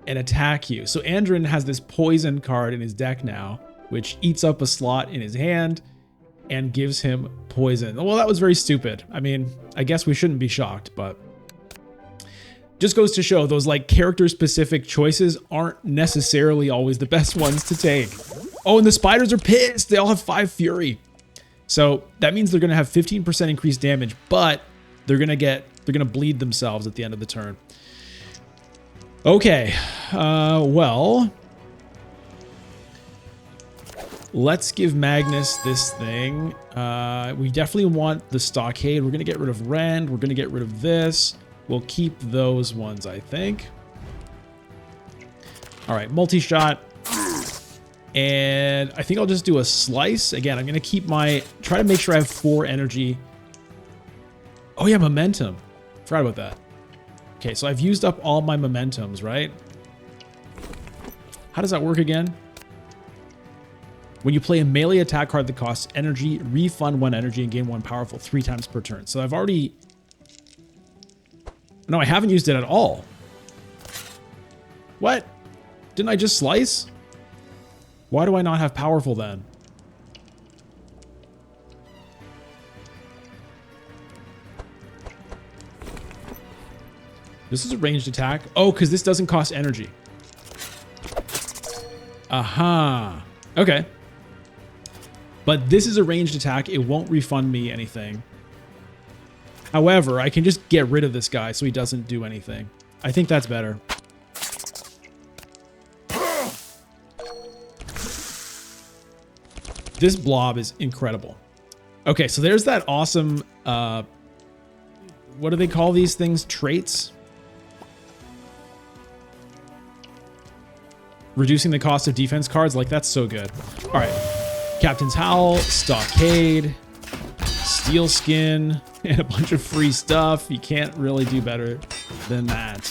A: and attack you. So Andrin has this poison card in his deck now, which eats up a slot in his hand and gives him poison. Well, that was very stupid. I mean, I guess we shouldn't be shocked, but just goes to show those like character-specific choices aren't necessarily always the best ones to take. Oh, and the spiders are pissed. They all have 5 fury. So that means they're going to have 15% increased damage, but they're going to bleed themselves at the end of the turn. Okay. Well, let's give Magnus this thing. We definitely want the stockade. We're going to get rid of Rend. We're going to get rid of this. We'll keep those ones, I think. All right, multi-shot. And I think I'll just do a slice. Again, I'm going to try to make sure I have 4 energy. Oh yeah, momentum. Forgot about that. Okay, so I've used up all my momentums, right? How does that work again? When you play a melee attack card that costs energy, refund 1 energy and gain 1 powerful 3 times per turn. So I've already... No, I haven't used it at all. What? Didn't I just slice? Why do I not have powerful then? This is a ranged attack. Oh, because this doesn't cost energy. Aha. Okay. But this is a ranged attack. It won't refund me anything. However, I can just get rid of this guy so he doesn't do anything. I think that's better. This blob is incredible. Okay, so there's that awesome, what do they call these things? Traits? Reducing the cost of defense cards, like that's so good. All right, Captain's Howl, Stockade, Steel Skin, and a bunch of free stuff. You can't really do better than that.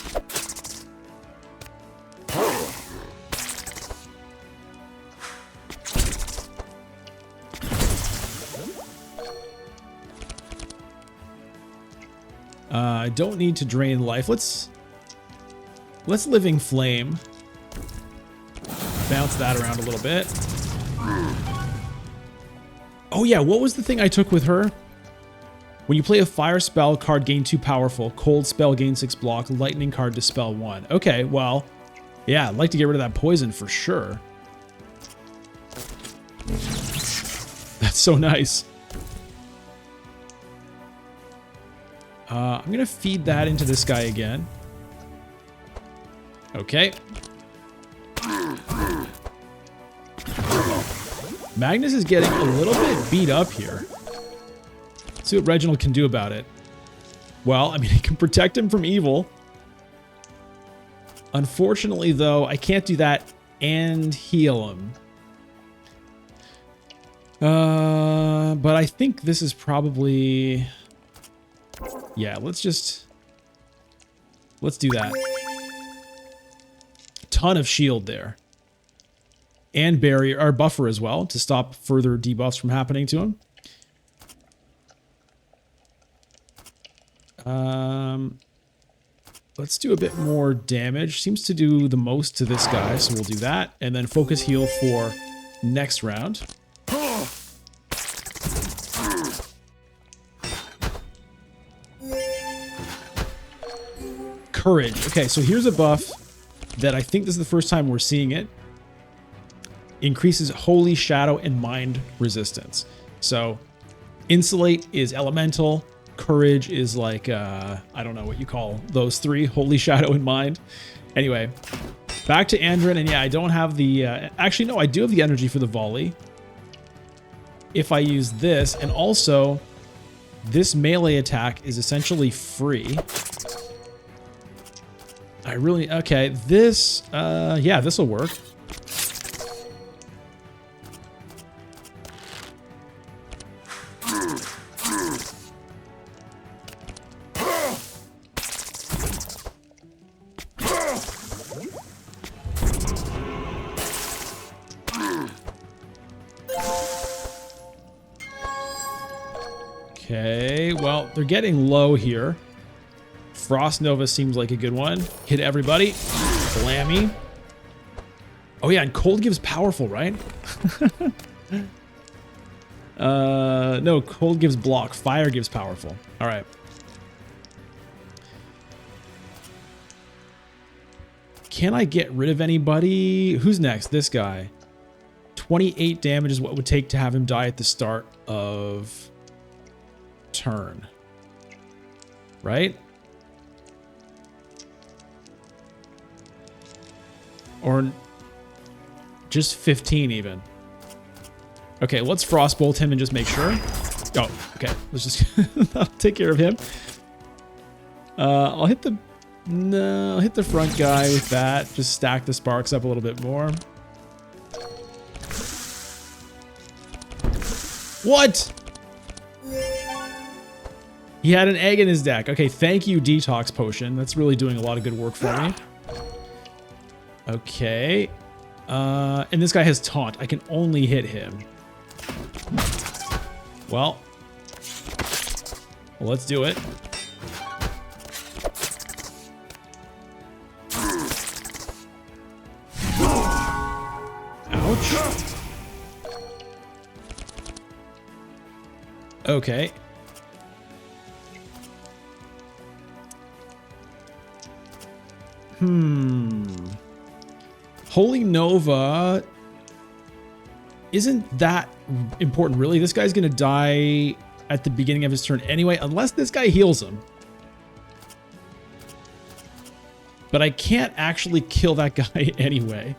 A: I don't need to drain life. Let's Living Flame. Bounce that around a little bit. Oh yeah, what was the thing I took with her? When you play a fire spell, card gain 2 powerful. Cold spell gain 6 block. Lightning card dispel 1. Okay, well, yeah, I'd like to get rid of that poison for sure. That's so nice. I'm going to feed that into this guy again. Okay. Magnus is getting a little bit beat up here. Let's see what Reginald can do about it. Well, I mean, he can protect him from evil. Unfortunately, though, I can't do that and heal him. But I think this is probably... Yeah, let's do that. Ton of shield there. And barrier, or buffer as well, to stop further debuffs from happening to him. Let's do a bit more damage. Seems to do the most to this guy, so we'll do that. And then focus heal for next round. Courage. Okay, so here's a buff that I think this is the first time we're seeing it. Increases Holy Shadow and Mind resistance. So Insulate is elemental. Courage is like, I don't know what you call those three. Holy Shadow and Mind. Anyway, back to Andrin. And yeah, I don't have the... actually, no, I do have the energy for the volley. If I use this, and also this melee attack is essentially free. I really... Okay, this... yeah, this will work. Okay, well, they're getting low here. Frost Nova seems like a good one. Hit everybody. Blammy. Oh yeah, and cold gives powerful, right? No, cold gives block. Fire gives powerful. All right. Can I get rid of anybody? Who's next? This guy. 28 damage is what it would take to have him die at the start of turn. Right? Or just 15 even. Okay, let's Frostbolt him and just make sure. Oh, okay. Let's just I'll take care of him. I'll hit the... No, I'll hit the front guy with that. Just stack the sparks up a little bit more. What? He had an egg in his deck. Okay, thank you, Detox Potion. That's really doing a lot of good work for me. Okay. And this guy has taunt. I can only hit him. Well, let's do it. Ouch. Okay. Holy Nova isn't that important, really. This guy's going to die at the beginning of his turn anyway, unless this guy heals him. But I can't actually kill that guy anyway.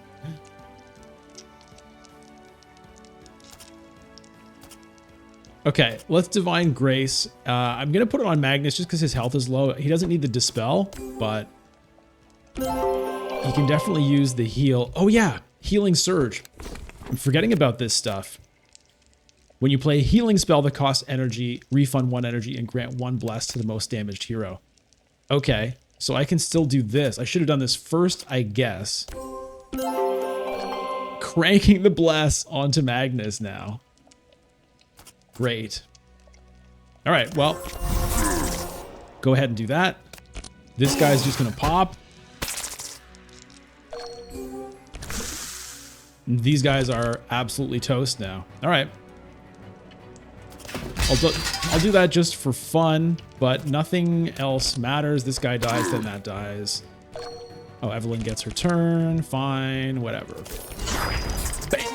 A: Okay, let's Divine Grace. I'm going to put it on Magnus just because his health is low. He doesn't need the Dispel, but he can definitely use the heal. Oh yeah, Healing Surge. I'm forgetting about this stuff. When you play a healing spell that costs energy, refund 1 energy and grant 1 bless to the most damaged hero. Okay, so I can still do this. I should have done this first, I guess. Cranking the bless onto Magnus now. Great. All right, well, Go ahead and do that. This guy's just going to pop. These guys are absolutely toast now. All right. I'll do that just for fun, but nothing else matters. This guy dies, then that dies. Oh, Evelyn gets her turn. Fine, whatever. Bang.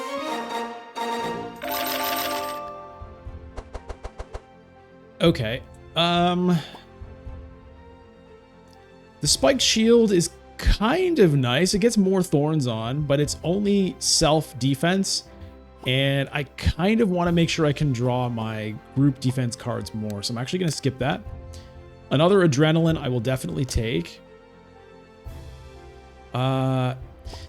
A: Okay. The spiked shield is kind of nice. It gets more thorns on, but it's only self-defense. And I kind of want to make sure I can draw my group defense cards more. So I'm actually going to skip that. Another adrenaline I will definitely take.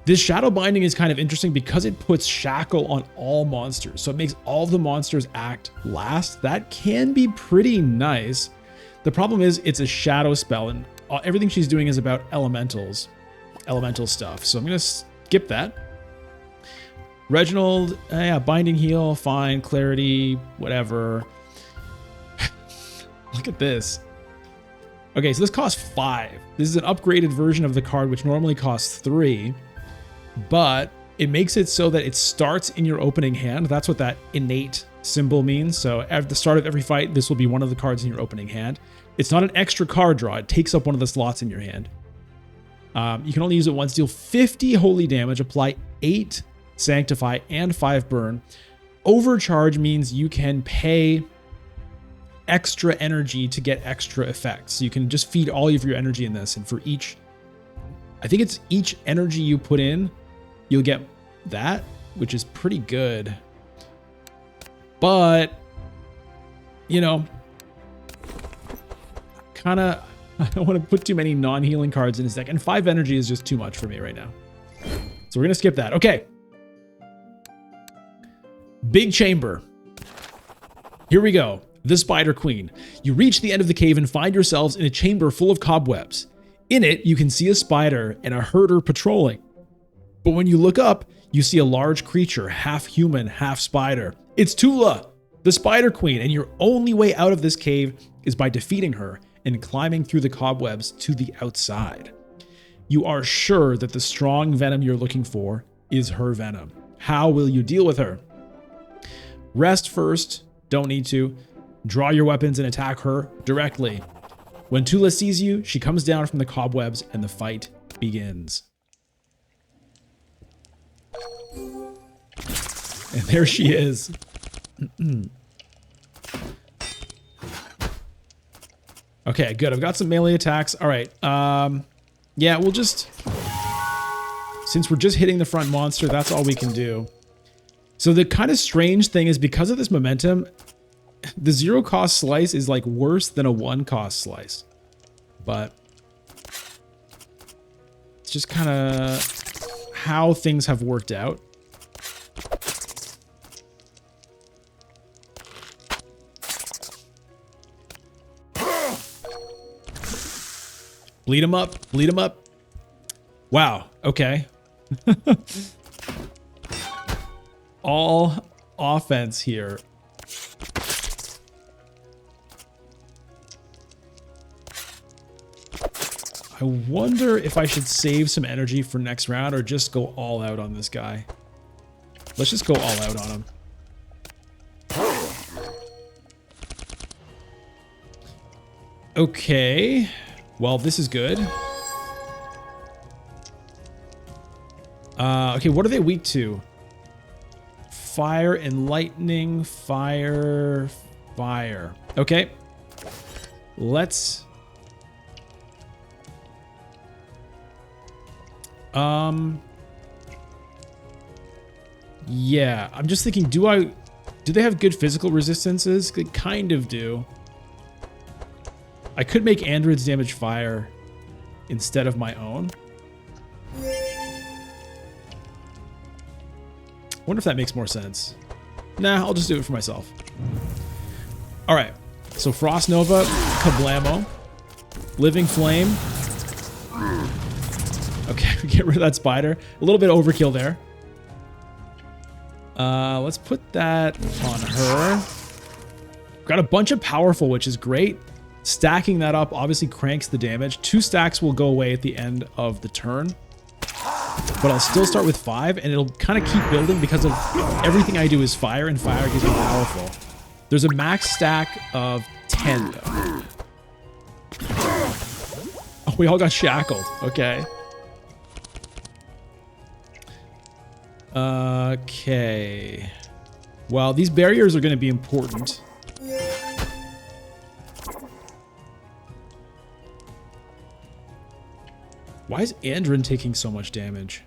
A: This shadow binding is kind of interesting because it puts shackle on all monsters. So it makes all the monsters act last. That can be pretty nice. The problem is it's a shadow spell and everything she's doing is about elemental stuff. So I'm going to skip that. Reginald, yeah, binding heal, fine, clarity, whatever. Look at this. Okay, so this costs 5. This is an upgraded version of the card, which normally costs 3, but it makes it so that it starts in your opening hand. That's what that innate symbol means. So at the start of every fight, this will be one of the cards in your opening hand. It's not an extra card draw. It takes up one of the slots in your hand. You can only use it once, deal 50 holy damage, apply 8 sanctify and 5 burn. Overcharge means you can pay extra energy to get extra effects. So you can just feed all of your energy in this, and for each, I think it's each energy you put in, you'll get that, which is pretty good. But, you know, kind of, I don't want to put too many non-healing cards in a deck, and 5 energy is just too much for me right now. So we're going to skip that. Okay. Big chamber. Here we go. The Spider Queen. You reach the end of the cave and find yourselves in a chamber full of cobwebs. In it, you can see a spider and a herder patrolling. But when you look up, you see a large creature, half human, half spider. It's Tula, the Spider Queen, and your only way out of this cave is by defeating her and climbing through the cobwebs to the outside. You are sure that the strong venom you're looking for is her venom. How will you deal with her? Rest first, don't need to. Draw your weapons and attack her directly. When Tula sees you, she comes down from the cobwebs and the fight begins. And there she is. Okay, good. I've got some melee attacks. All right. Yeah, we'll just... Since we're just hitting the front monster, that's all we can do. So the kind of strange thing is because of this momentum, the 0 cost slice is like worse than a 1 cost slice. But it's just kind of how things have worked out. Bleed him up. Bleed him up. Wow. Okay. All offense here. I wonder if I should save some energy for next round or just go all out on this guy. Let's just go all out on him. Okay. Well, this is good. Okay, what are they weak to? Fire and lightning, fire, fire. Okay. Let's... Yeah, I'm just thinking, do they have good physical resistances? They kind of do. I could make androids damage fire instead of my own. Wonder if that makes more sense. Nah, I'll just do it for myself. All right, so Frost Nova, Kablamo, Living Flame. Okay, get rid of that spider. A little bit of overkill there. Let's put that on her. Got a bunch of powerful, which is great. Stacking that up obviously cranks the damage. 2 stacks will go away at the end of the turn. But I'll still start with 5, and it'll kind of keep building because of everything I do is fire, and fire gets more powerful. There's a max stack of 10, though. Oh, we all got shackled. Okay. Okay. Well, these barriers are going to be important. Why is Andrin taking so much damage?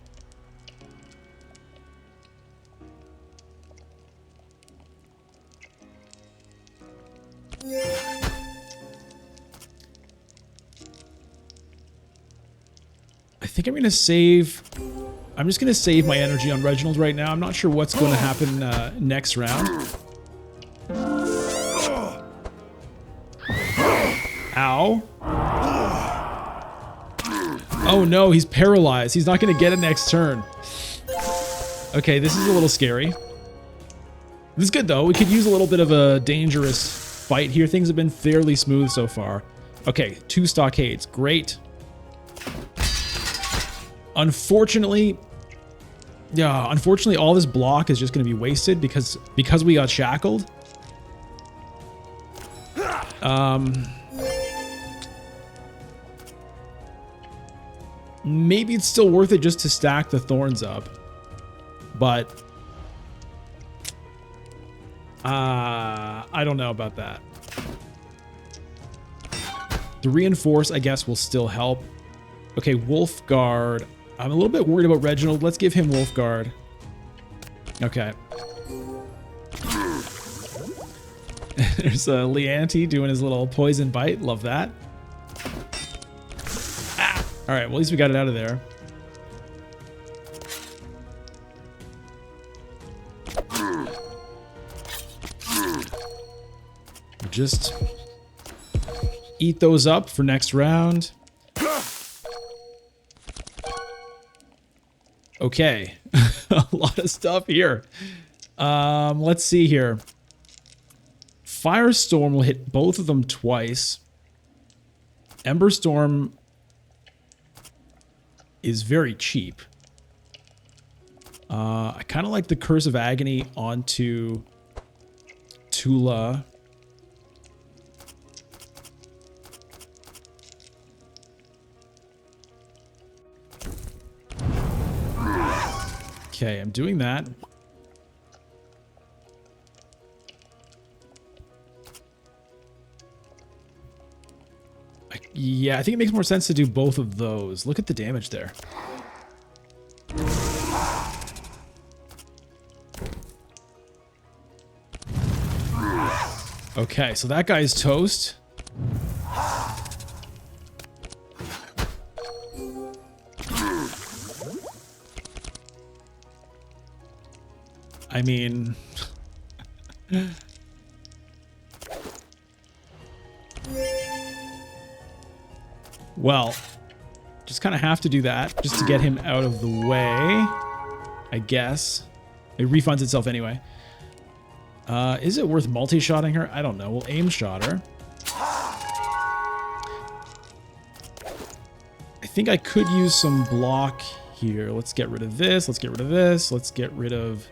A: I think I'm going to save... I'm just going to save my energy on Reginald right now. I'm not sure what's going to happen next round. Ow. Oh no, he's paralyzed. He's not going to get it next turn. Okay, this is a little scary. This is good though. We could use a little bit of a dangerous fight here. Things have been fairly smooth so far. Okay, 2 stockades. Great. Unfortunately, all this block is just going to be wasted because we got shackled. Maybe it's still worth it just to stack the thorns up, but I don't know about that. The reinforce, I guess, will still help. Okay, Wolfguard. I'm a little bit worried about Reginald. Let's give him Wolfguard. Okay. There's Leanti doing his little poison bite. Love that. Ah! All right, well, at least we got it out of there. Just eat those up for next round. Okay, a lot of stuff here. Let's see here. Firestorm will hit both of them twice. Emberstorm is very cheap. I kind of like the Curse of Agony onto Tula. Okay, I'm doing that. Yeah, I think it makes more sense to do both of those. Look at the damage there. Okay, so that guy's toast. I mean... well, just kind of have to do that just to get him out of the way, I guess. It refunds itself anyway. Is it worth multi-shotting her? I don't know. We'll aim shot her. I think I could use some block here. Let's get rid of this. Let's get rid of this. Let's get rid of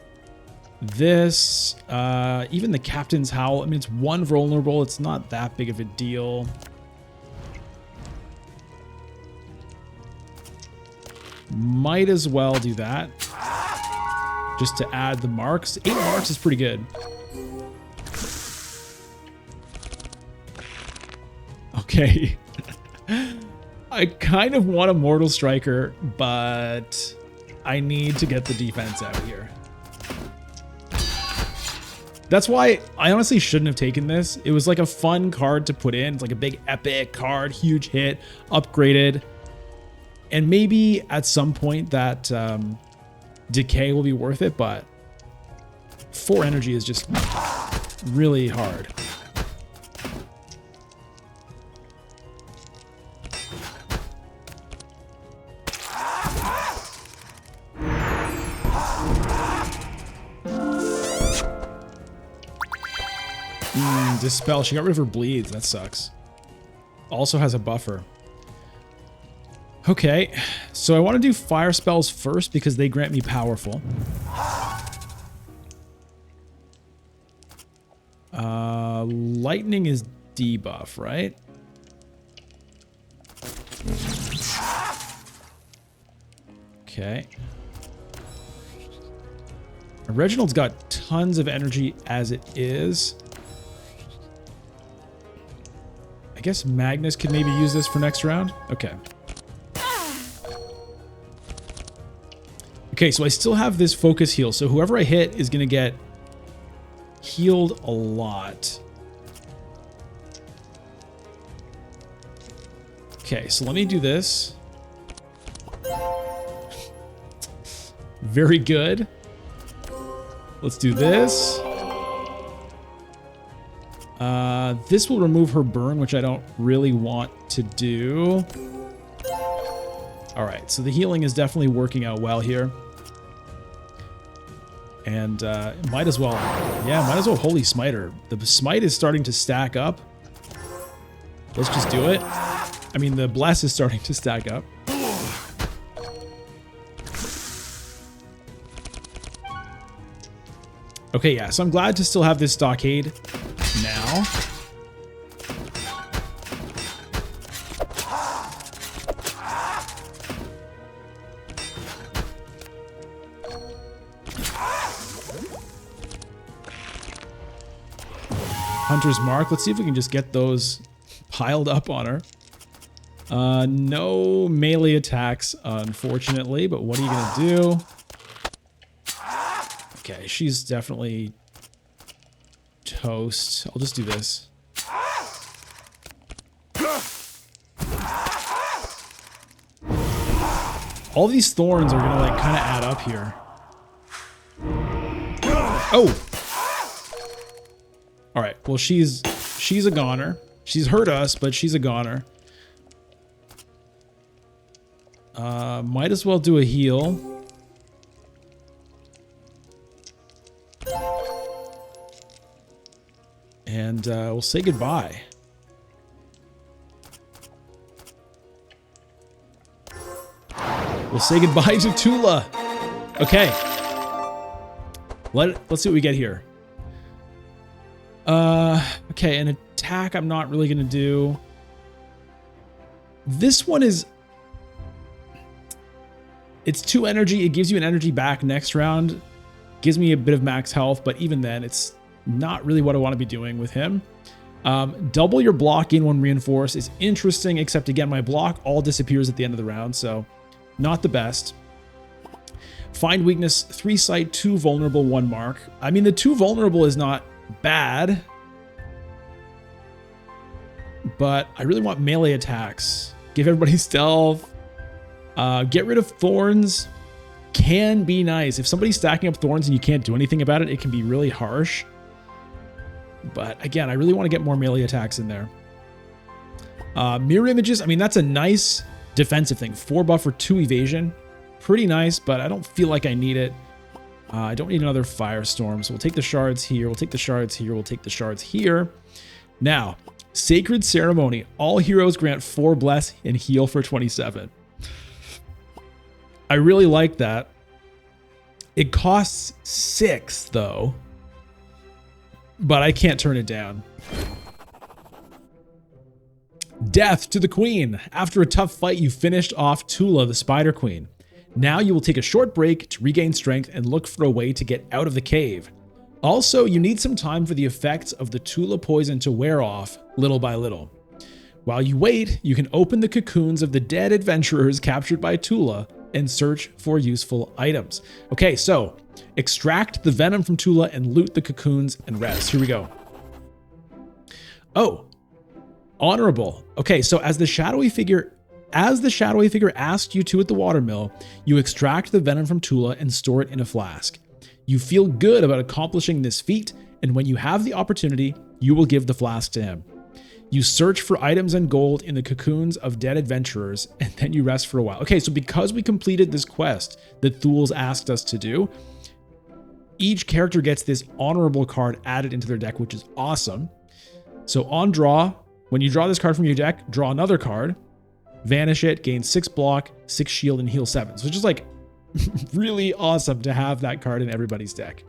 A: this. Even the Captain's Howl. I mean, it's 1 vulnerable. It's not that big of a deal. Might as well do that. Just to add the marks. 8 marks is pretty good. Okay. I kind of want a Mortal Striker, but I need to get the defense out here. That's why I honestly shouldn't have taken this. It was like a fun card to put in. It's like a big epic card, huge hit, upgraded. And maybe at some point that decay will be worth it, but 4 energy is just really hard. Dispel. She got rid of her bleeds. That sucks. also has a buffer. Okay, so I want to do fire spells first because they grant me powerful. Lightning is debuff, right? Okay. Reginald's got tons of energy as it is. I guess Magnus could maybe use this for next round. Okay. Okay, so I still have this focus heal. So whoever I hit is going to get healed a lot. Okay, so let me do this. Very good. Let's do this. This will remove her burn, which I don't really want to do. All right, so the healing is definitely working out well here. And might as well, yeah, might as well Holy Smiter. The Smite is starting to stack up. Let's just do it. I mean, the Bless is starting to stack up. Okay, yeah, so I'm glad to still have this stockade now. Hunter's Mark. Let's see if we can just get those piled up on her. No melee attacks, unfortunately, but what are you going to do? Okay, she's definitely toast. I'll just do this. All these thorns are gonna like kind of add up here. Oh! Alright, well she's a goner. She's hurt us, but she's a goner. Might as well do a heal. And we'll say goodbye. We'll say goodbye to Tula. Okay. Let's see what we get here. Okay, an attack I'm not really going to do. This one is... It's 2 energy. It gives you an energy back next round. Gives me a bit of max health, but even then, it's not really what I want to be doing with him. Double your block in 1 reinforce is interesting, except again, my block all disappears at the end of the round, so not the best. Find weakness, 3 sight, 2 vulnerable, 1 mark. I mean, the 2 vulnerable is not bad, but I really want melee attacks. Give everybody stealth. Get rid of thorns. Can be nice. If somebody's stacking up thorns and you can't do anything about it, it can be really harsh. But again, I really want to get more melee attacks in there. Mirror images, I mean, that's a nice defensive thing. 4 buffer, 2 evasion. Pretty nice, but I don't feel like I need it. I don't need another firestorm, so we'll take the shards here. We'll take the shards here. We'll take the shards here. Now, Sacred Ceremony. All heroes grant 4 bless and heal for 27. I really like that. It costs 6, though. But I can't turn it down. Death to the Queen. After a tough fight, you finished off Tula, the Spider Queen. Now you will take a short break to regain strength and look for a way to get out of the cave. Also, you need some time for the effects of the Tula poison to wear off little by little. While you wait, you can open the cocoons of the dead adventurers captured by Tula and search for useful items. Okay, so extract the venom from Tula and loot the cocoons and rest. Here we go. Oh, honorable. Okay, so as the shadowy figure asked you to at the watermill, you extract the venom from Tula and store it in a flask. You feel good about accomplishing this feat, and when you have the opportunity, you will give the flask to him. You search for items and gold in the cocoons of dead adventurers, and then you rest for a while. Okay, so because we completed this quest that Thul's asked us to do, each character gets this honorable card added into their deck, which is awesome. So on draw, When you draw this card from your deck, draw another card, vanish it, gain 6 block, 6 shield, and heal 7. So it's just like really awesome to have that card in everybody's deck.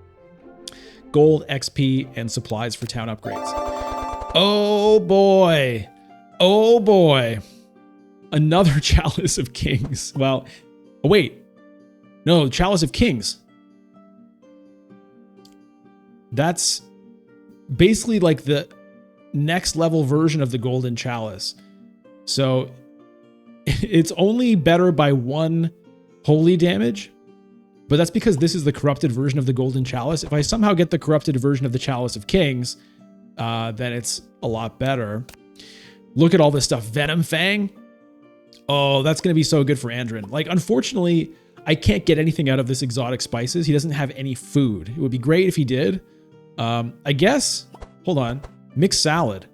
A: Gold, XP, and supplies for town upgrades. Oh boy. Oh boy. Another Chalice of Kings. Well, oh wait. No, Chalice of Kings. That's basically like the next level version of the Golden Chalice. So it's only better by 1 holy damage, but that's because this is the corrupted version of the Golden Chalice. If I somehow get the corrupted version of the Chalice of Kings, then it's a lot better. Look at all this stuff. Venom Fang. Oh, that's going to be so good for Andrin. Like, unfortunately, I can't get anything out of this exotic spices. He doesn't have any food. It would be great if he did. I guess, hold on. Mixed salad.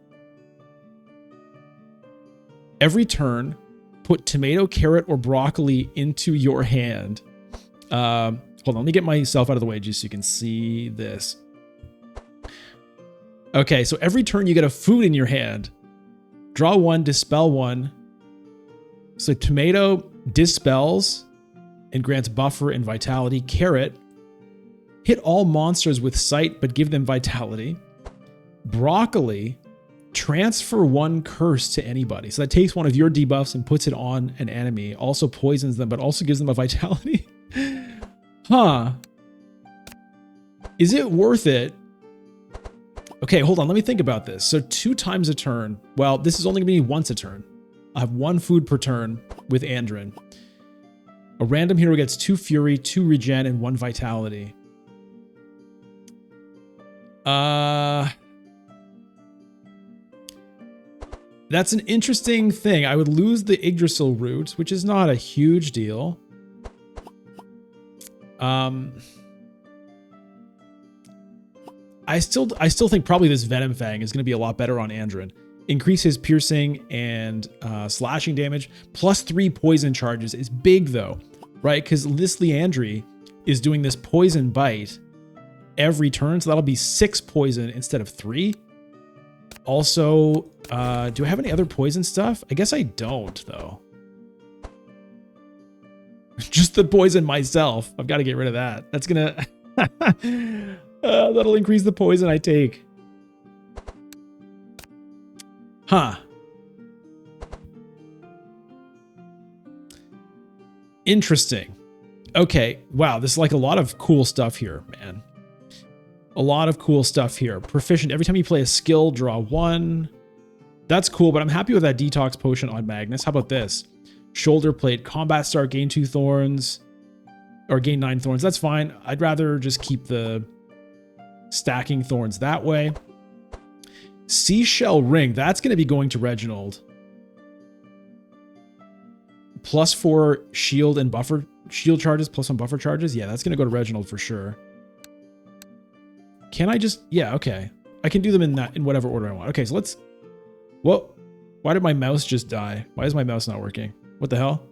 A: Every turn, put tomato, carrot, or broccoli into your hand. Hold on, let me get myself out of the way just so you can see this. Okay, so every turn you get a food in your hand. Draw 1, dispel 1. So tomato dispels and grants buffer and vitality. Carrot, hit all monsters with sight but give them vitality. Broccoli, transfer 1 curse to anybody. So that takes one of your debuffs and puts it on an enemy. Also poisons them, but also gives them a vitality. Huh. Is it worth it? Okay, hold on. Let me think about this. So 2 times a turn. Well, this is only going to be once a turn. I have 1 food per turn with Andrin. A random hero gets 2 fury, 2 regen, and 1 vitality. That's an interesting thing. I would lose the Yggdrasil root, which is not a huge deal. I still think probably this Venom Fang is going to be a lot better on Andrin. Increase his piercing and slashing damage. +3 poison charges is big though, right? Because this Liandry is doing this poison bite every turn, so that'll be 6 poison instead of 3. Also, do I have any other poison stuff? I guess I don't though. Just the poison myself. I've got to get rid of that. That's gonna that'll increase the poison I take. Huh. Interesting. Okay. Wow. This is like a lot of cool stuff here, man. A lot of cool stuff here. Proficient. Every time you play a skill, draw 1. That's cool, but I'm happy with that detox potion on Magnus. How about this? Shoulder plate. Combat start. Gain 2 thorns. Or gain 9 thorns. That's fine. I'd rather just keep the stacking thorns that way. Seashell ring. That's going to be going to Reginald. +4 shield and buffer. Shield charges +1 buffer charges. Yeah, that's going to go to Reginald for sure. Can I just... Yeah, okay. I can do them in whatever order I want. Okay, so let's... Whoa. Why did my mouse just die? Why is my mouse not working? What the hell?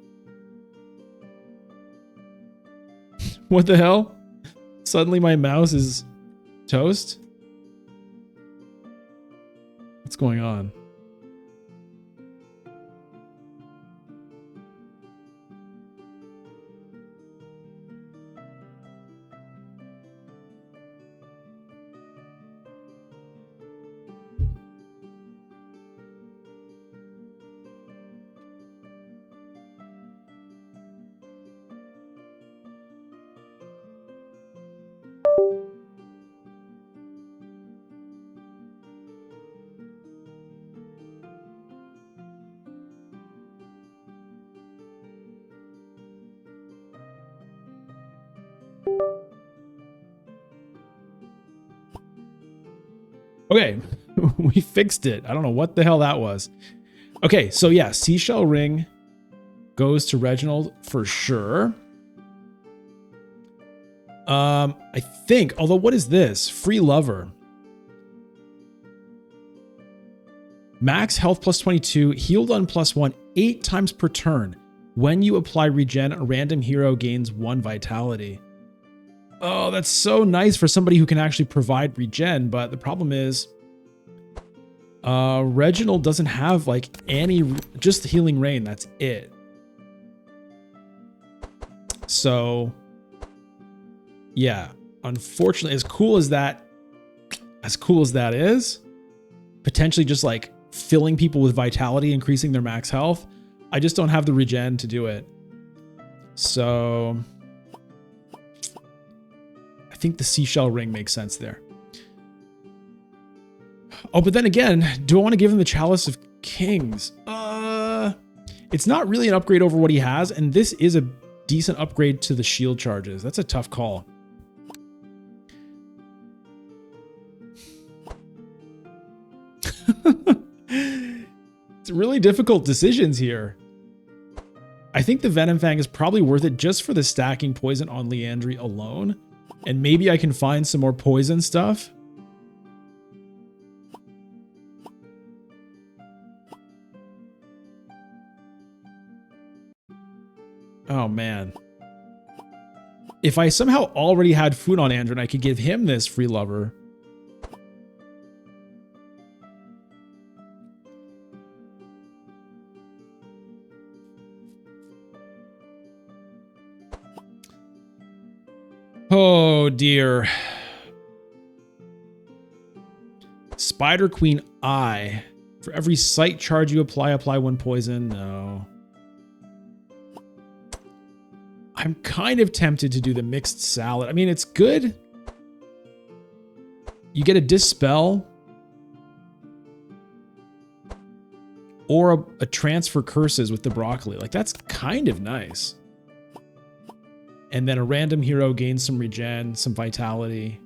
A: What the hell? Suddenly my mouse is toast? What's going on? Okay, we fixed it. I don't know what the hell that was. Okay, so yeah, Seashell Ring goes to Reginald for sure. I think, although what is this? Free Lover. Max health +22, healed on +1, 8 times per turn. When you apply regen, a random hero gains 1 vitality. Oh, that's so nice for somebody who can actually provide regen, but the problem is Reginald doesn't have like any, just healing rain. That's it. So yeah, unfortunately, as cool as that is, potentially just like filling people with vitality, increasing their max health, I just don't have the regen to do it. So I think the seashell ring makes sense there. Oh, but then again, do I want to give him the Chalice of Kings? It's not really an upgrade over what he has, and this is a decent upgrade to the shield charges. That's a tough call. It's really difficult decisions here. I think the Venom Fang is probably worth it just for the stacking poison on Leandry alone. And maybe I can find some more poison stuff. Oh, man. If I somehow already had food on Andrew and I could give him this free lover. Oh, dear. Spider Queen Eye. For every sight charge you apply one poison. No. I'm kind of tempted to do the mixed salad. I mean, it's good. You get a dispel. Or a transfer curses with the broccoli. Like, that's kind of nice. And then a random hero gains some regen, some vitality.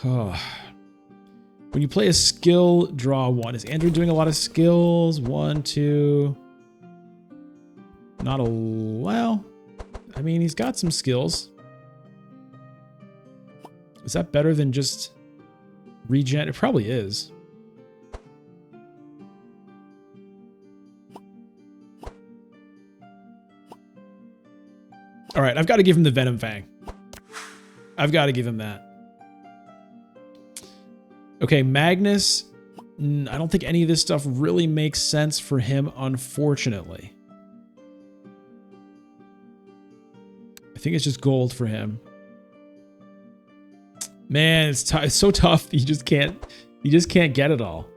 A: Oh. When you play a skill, draw one. Is Andrew doing a lot of skills? 1, 2. Not a... Well, I mean, he's got some skills. Is that better than just regen? It probably is. All right, I've got to give him the Venom Fang. I've got to give him that. Okay, Magnus. I don't think any of this stuff really makes sense for him, unfortunately. I think it's just gold for him. Man, it's so tough. You just can't get it all.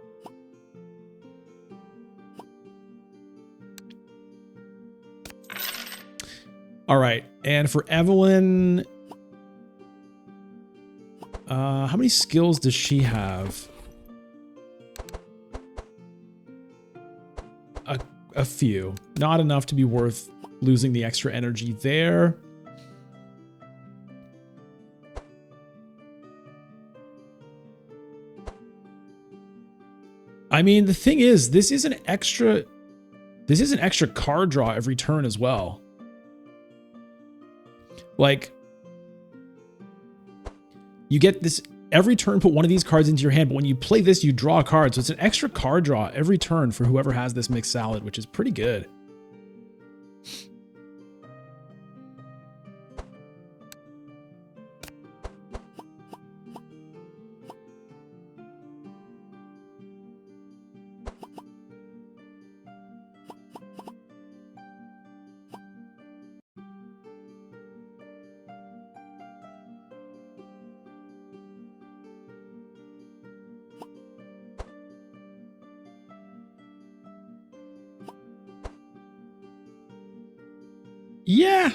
A: All right, and for Evelyn, how many skills does she have? A few. Not enough to be worth losing the extra energy there. I mean, the thing is, this is an extra card draw every turn as well. Like, you get this every turn, put one of these cards into your hand, but when you play this, you draw a card. So it's an extra card draw every turn for whoever has this mixed salad, which is pretty good. Yeah.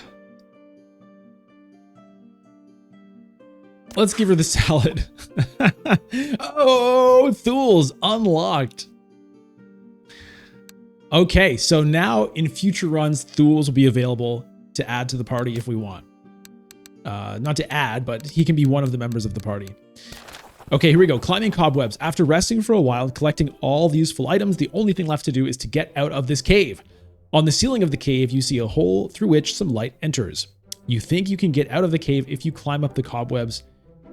A: Let's give her the salad. Oh, Thul's unlocked. Okay, so now in future runs, Thul's will be available to add to the party if we want. Not to add, but he can be one of the members of the party. Okay, here we go. Climbing cobwebs. After resting for a while and collecting all the useful items, the only thing left to do is to get out of this cave. On the ceiling of the cave, you see a hole through which some light enters. You think you can get out of the cave if you climb up the cobwebs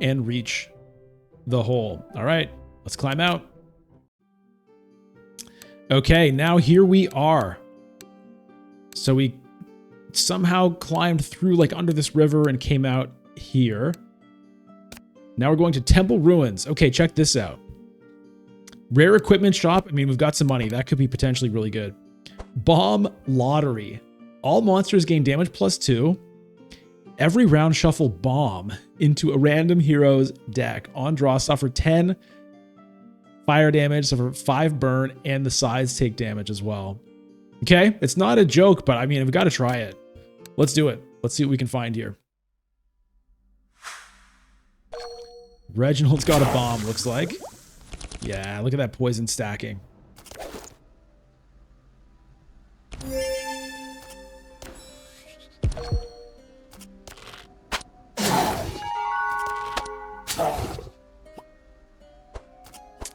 A: and reach the hole. All right, let's climb out. Okay, now here we are. So we somehow climbed through like under this river and came out here. Now we're going to Temple Ruins. Okay, check this out. Rare equipment shop. I mean, we've got some money. That could be potentially really good. Bomb lottery. All monsters gain damage +2. Every round shuffle bomb into a random hero's deck. On draw, suffer 10 fire damage, suffer 5 burn, and the sides take damage as well. Okay, it's not a joke, but I mean, we've got to try it. Let's do it. Let's see what we can find here. Reginald's got a bomb, looks like. Yeah, look at that poison stacking.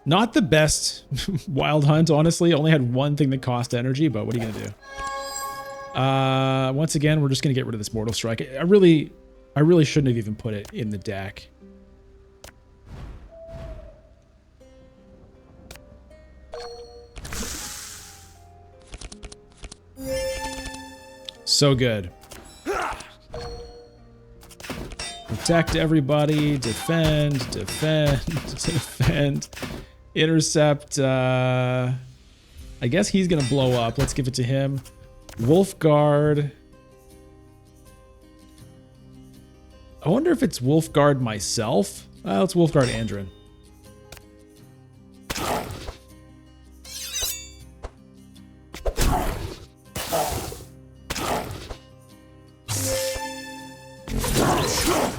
A: Not the best wild hunt, honestly. Only had one thing that cost energy, but what are you going to do? Once again, we're just going to get rid of this Mortal Strike. I really shouldn't have even put it in the deck. So good. Protect everybody. Defend. Defend. Defend. Intercept. I guess he's going to blow up. Let's give it to him. Wolfguard. I wonder if it's Wolfguard myself. Let's Wolfguard Andrin.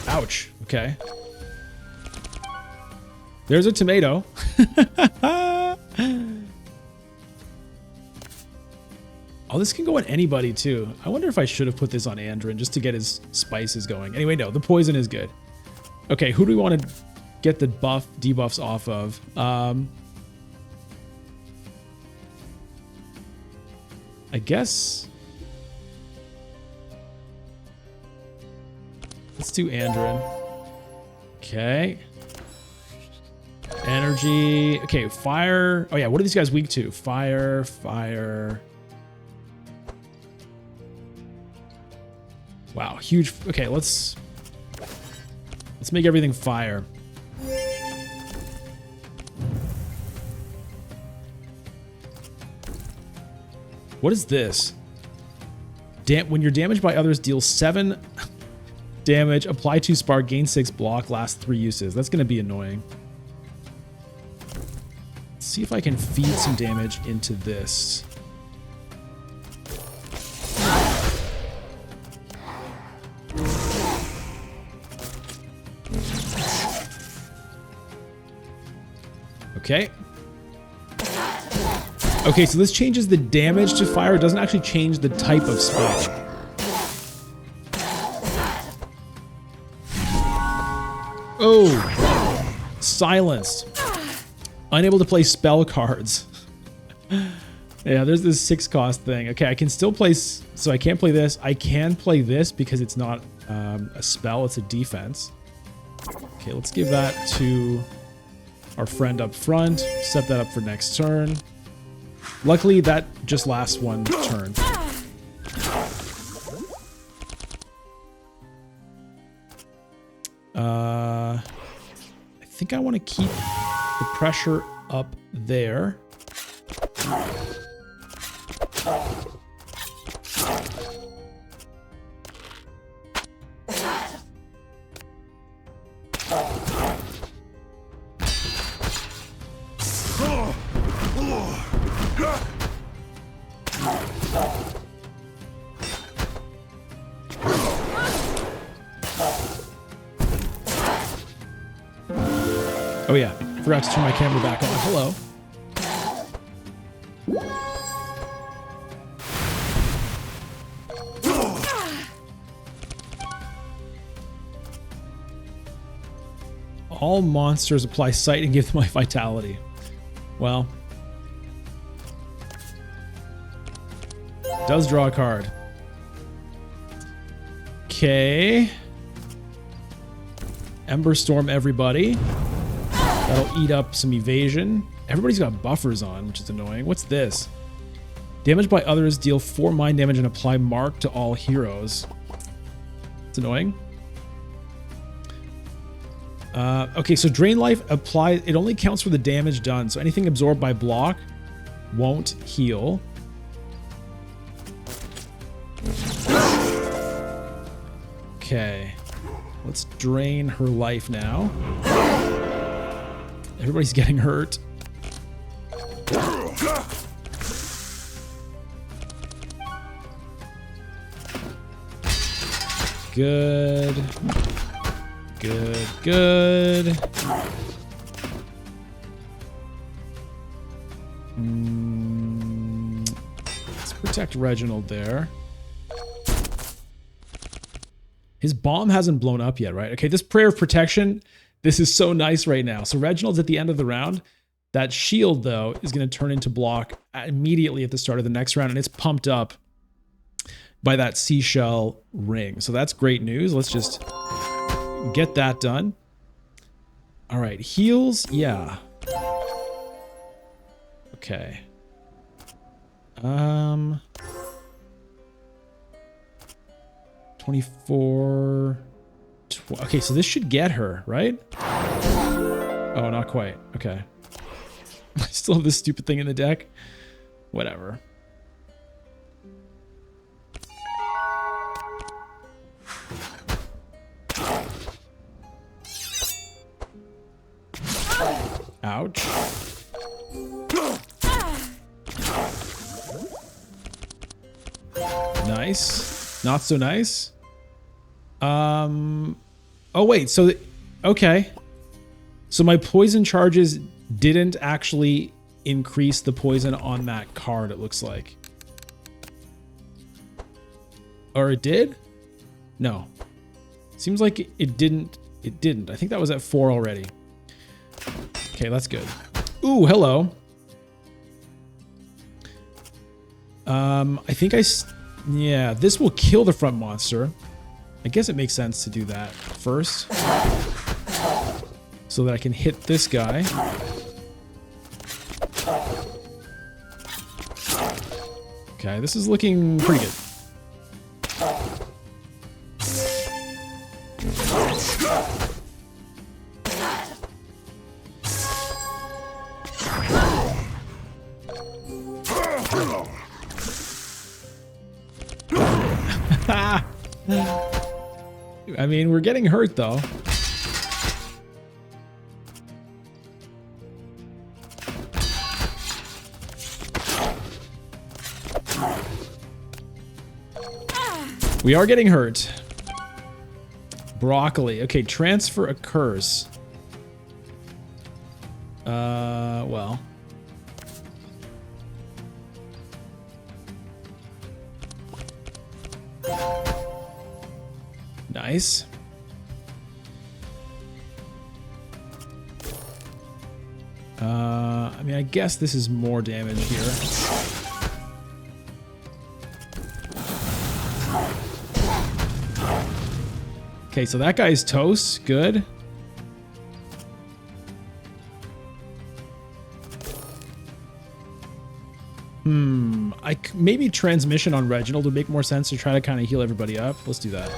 A: Ouch. Okay. There's a tomato. Oh, this can go on anybody too. I wonder if I should have put this on Andrin just to get his spices going. Anyway, no, the poison is good. Okay, who do we want to get the debuffs off of? I guess... let's do Andrin. Okay. Energy. Okay, fire. Oh yeah, what are these guys weak to? Fire, fire. Wow, huge. Okay, let's make everything fire. What is this? When you're damaged by others, deal 7 damage, apply 2 spark, gain 6 block, last 3 uses. That's going to be annoying. Let's see if I can feed some damage into this. Okay. Okay, so this changes the damage to fire. It doesn't actually change the type of spell. Oh, silenced. Unable to play spell cards. Yeah, there's this 6 cost thing. Okay, I can still play, so I can't play this. I can play this because it's not a spell, it's a defense. Okay, let's give that to our friend up front. Set that up for next turn. Luckily, that just lasts 1 turn. I think I want to keep the pressure up there. Oh yeah, forgot to turn my camera back on. Hello. All monsters apply sight and give them my vitality. Well, does draw a card. Okay. Ember Storm everybody. That'll eat up some evasion. Everybody's got buffers on, which is annoying. What's this? Damage by others, deal 4 mind damage and apply mark to all heroes. It's annoying. Okay, so drain life apply. It only counts for the damage done. So anything absorbed by block won't heal. Okay, let's drain her life now. Everybody's getting hurt. Good. Good, good. Let's protect Reginald there. His bomb hasn't blown up yet, right? Okay, this prayer of protection, this is so nice right now. So Reginald's at the end of the round. That shield, though, is going to turn into block immediately at the start of the next round, and it's pumped up by that seashell ring. So that's great news. Let's just get that done. All right, heals, yeah. Okay. 24. Okay, so this should get her, right? Oh, not quite. Okay. I still have this stupid thing in the deck. Whatever. Ouch. Nice. Not so nice. Oh wait, so okay. So my poison charges didn't actually increase the poison on that card, it looks like. Or it did? No. Seems like it didn't. It didn't. I think that was at 4 already. Okay, that's good. Ooh, hello. I think yeah, this will kill the front monster. I guess it makes sense to do that first. So that I can hit this guy. Okay, this is looking pretty good. I mean, we're getting hurt though. We are getting hurt. Broccoli. Okay, transfer a curse. Well. Nice. I mean, I guess this is more damage here. Okay, so that guy's toast. Good. Maybe transmission on Reginald would make more sense to try to kind of heal everybody up. Let's do that.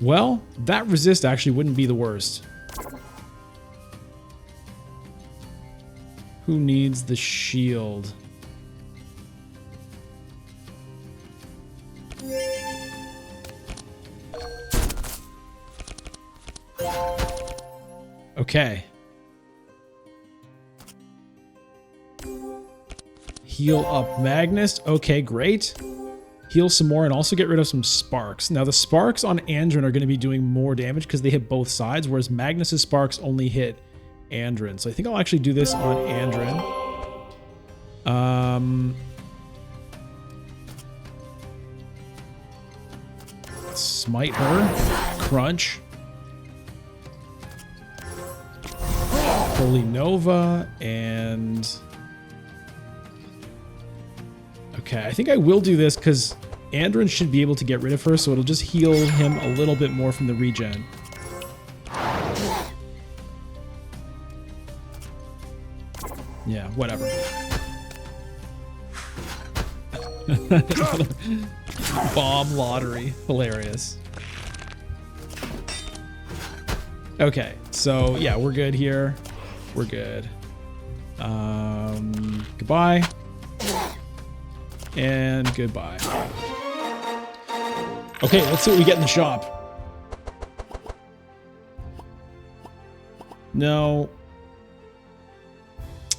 A: Well, that resist actually wouldn't be the worst. Who needs the shield? Okay. Heal up Magnus. Okay, great. Heal some more and also get rid of some sparks. Now the sparks on Andrin are going to be doing more damage because they hit both sides, whereas Magnus's sparks only hit Andrin. So I think I'll actually do this on Andrin. Smite her. Crunch. Holy Nova and... Okay, I think I will do this because Andrin should be able to get rid of her, so it'll just heal him a little bit more from the regen. Yeah, whatever. Bomb lottery. Hilarious. Okay, so yeah, we're good here. We're good. Goodbye. And goodbye. Okay, let's see what we get in the shop. No.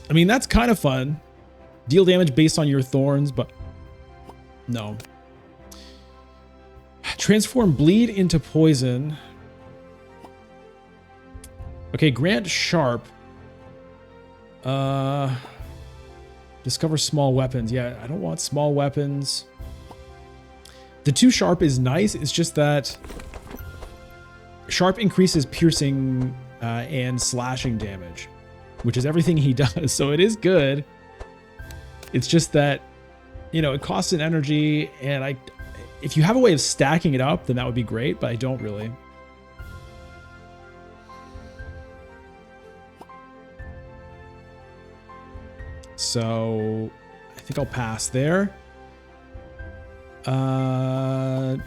A: I mean, that's kind of fun. Deal damage based on your thorns, but no. Transform bleed into poison. Okay, grant sharp. Discover small weapons. Yeah, I don't want small weapons. The 2 sharp is nice. It's just that sharp increases piercing and slashing damage, which is everything he does. So it is good. It's just that, you know, it costs an energy, and if you have a way of stacking it up, then that would be great, but I don't really. So I think I'll pass there. No.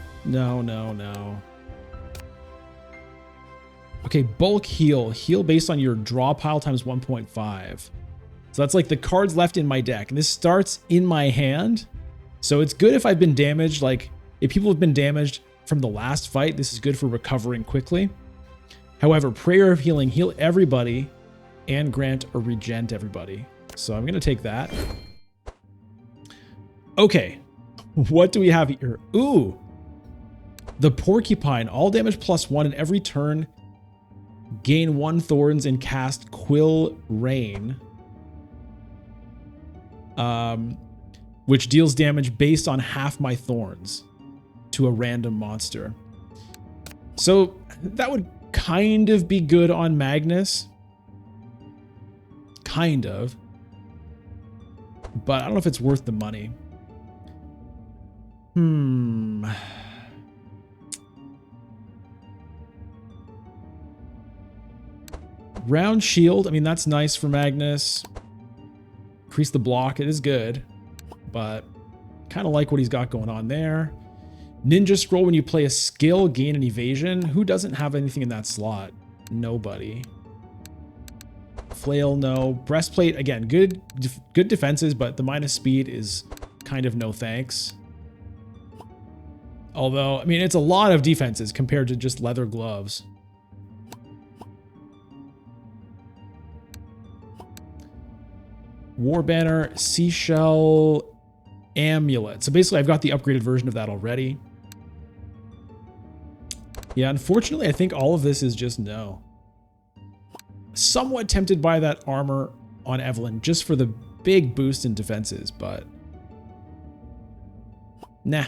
A: Okay, bulk heal. Heal based on your draw pile times 1.5. So that's like the cards left in my deck. And this starts in my hand. So it's good if I've been damaged. Like, if people have been damaged from the last fight, this is good for recovering quickly. However, Prayer of Healing, heal everybody and grant a regen to everybody. So I'm going to take that. Okay. What do we have here? Ooh. The Porcupine. All damage +1 in every turn. Gain 1 thorns and cast Quill Rain. Which deals damage based on half my thorns to a random monster. So that would kind of be good on Magnus. Kind of. But I don't know if it's worth the money. Round shield. I mean, that's nice for Magnus. Increase the block. It is good. But kind of like what he's got going on there. Ninja scroll. When you play a skill, gain an evasion. Who doesn't have anything in that slot? Nobody. Flail, no. Breastplate, again, good defenses, but the minus speed is kind of no thanks. Although, I mean, it's a lot of defenses compared to just leather gloves. War Banner, Seashell, Amulet. So basically, I've got the upgraded version of that already. Yeah, unfortunately, I think all of this is just no. Somewhat tempted by that armor on Evelyn just for the big boost in defenses, but nah.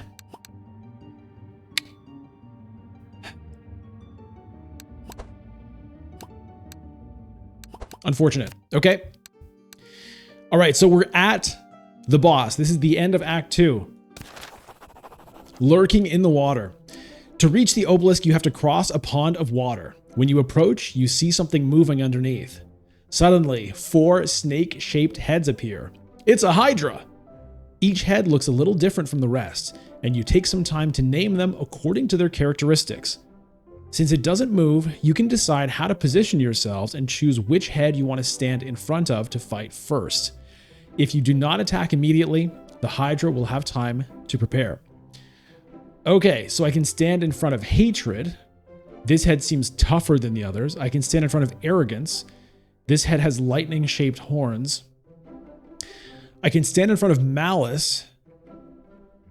A: Unfortunate. Okay. All right, so we're at the boss. This is the end of Act 2. Lurking in the water. To reach the obelisk, you have to cross a pond of water. When you approach, you see something moving underneath. Suddenly, 4 snake-shaped heads appear. It's a Hydra! Each head looks a little different from the rest, and you take some time to name them according to their characteristics. Since it doesn't move, you can decide how to position yourselves and choose which head you want to stand in front of to fight first. If you do not attack immediately, the Hydra will have time to prepare. Okay, so I can stand in front of Hatred. This head seems tougher than the others. I can stand in front of Arrogance. This head has lightning-shaped horns. I can stand in front of Malice.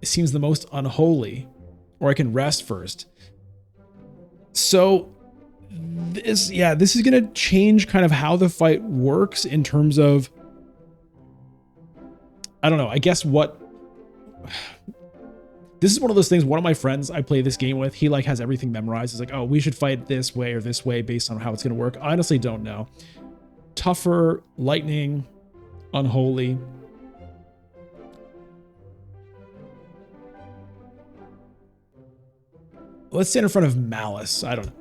A: It seems the most unholy. Or I can rest first. So this is going to change kind of how the fight works in terms of, I don't know, I guess what... This is one of those things, one of my friends I play this game with, he like has everything memorized. He's like, oh, we should fight this way or this way based on how it's going to work. I honestly don't know. Tougher, lightning, unholy. Let's stand in front of Malice. I don't know.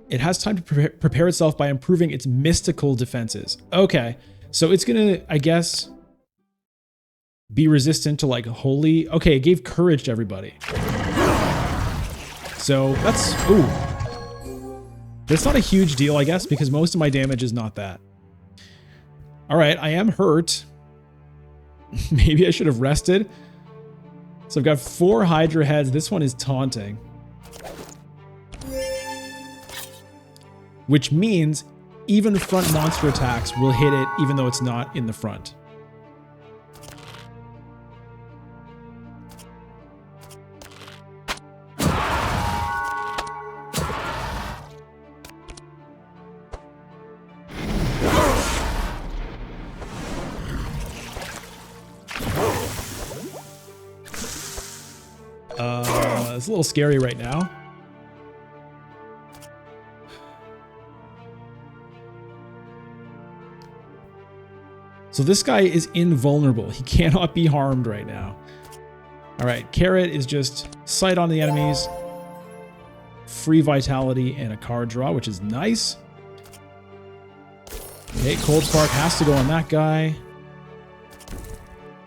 A: It has time to prepare itself by improving its mystical defenses. Okay, so it's gonna, I guess, be resistant to like holy. Okay, it gave courage to everybody. So that's, ooh. That's not a huge deal, I guess, because most of my damage is not that. All right, I am hurt. Maybe I should have rested. So I've got 4 Hydra heads. This one is taunting. Which means even front monster attacks will hit it even though it's not in the front. It's a little scary right now. So this guy is invulnerable. He cannot be harmed right now. All right, Carrot is just sight on the enemies, free vitality, and a card draw, which is nice. Okay, Cold Spark has to go on that guy.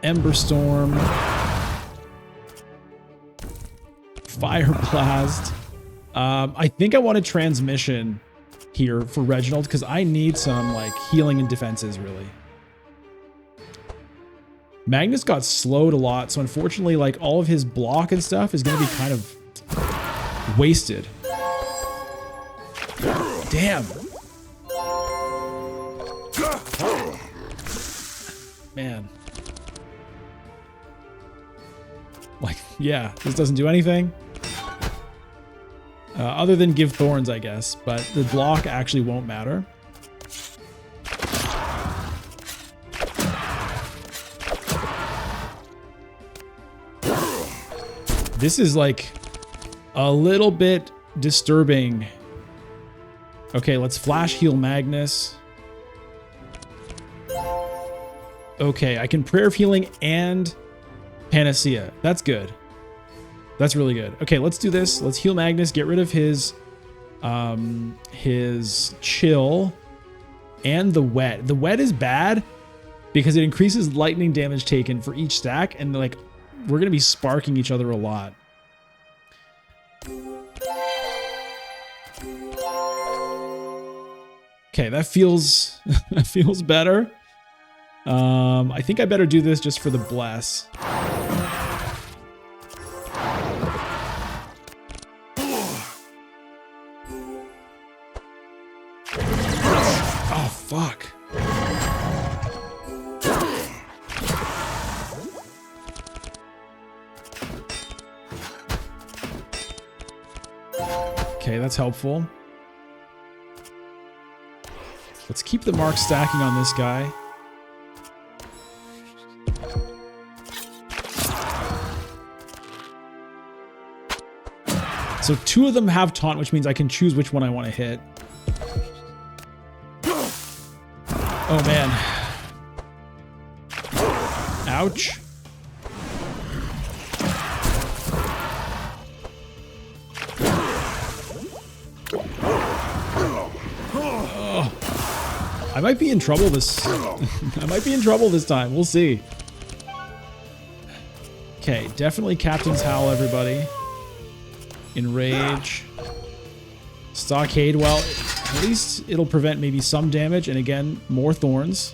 A: Ember Storm. Fire Blast. I think I want a transmission here for Reginald because I need some like healing and defenses really. Magnus got slowed a lot, so unfortunately like all of his block and stuff is going to be kind of wasted. Damn. Man. Like, yeah, this doesn't do anything. Other than give thorns, I guess, but the block actually won't matter. This is like a little bit disturbing. Okay, let's flash heal Magnus. Okay, I can prayer of healing and Panacea. That's good. That's really good. Okay, let's do this. Let's heal Magnus, get rid of his chill and the wet. The wet is bad because it increases lightning damage taken for each stack, and like we're gonna be sparking each other a lot. Okay, that feels that feels better. I think I better do this just for the bless. Oh, fuck. Okay, that's helpful. Let's keep the mark stacking on this guy. So 2 of them have taunt, which means I can choose which one I want to hit. Oh, man. Ouch. Oh. I might be in trouble this... I might be in trouble this time. We'll see. Okay, definitely Captain's Howl, everybody. Enrage. Stockade, well, at least it'll prevent maybe some damage, and again, more thorns.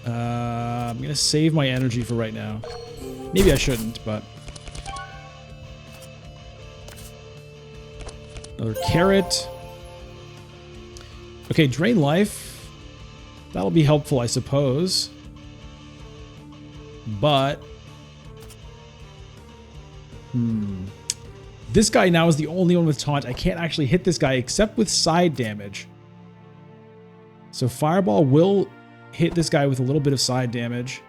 A: I'm gonna save my energy for right now. Maybe I shouldn't, but... Another carrot. Okay, drain life. That'll be helpful, I suppose. But... This guy now is the only one with taunt. I can't actually hit this guy except with side damage. So Fireball will hit this guy with a little bit of side damage.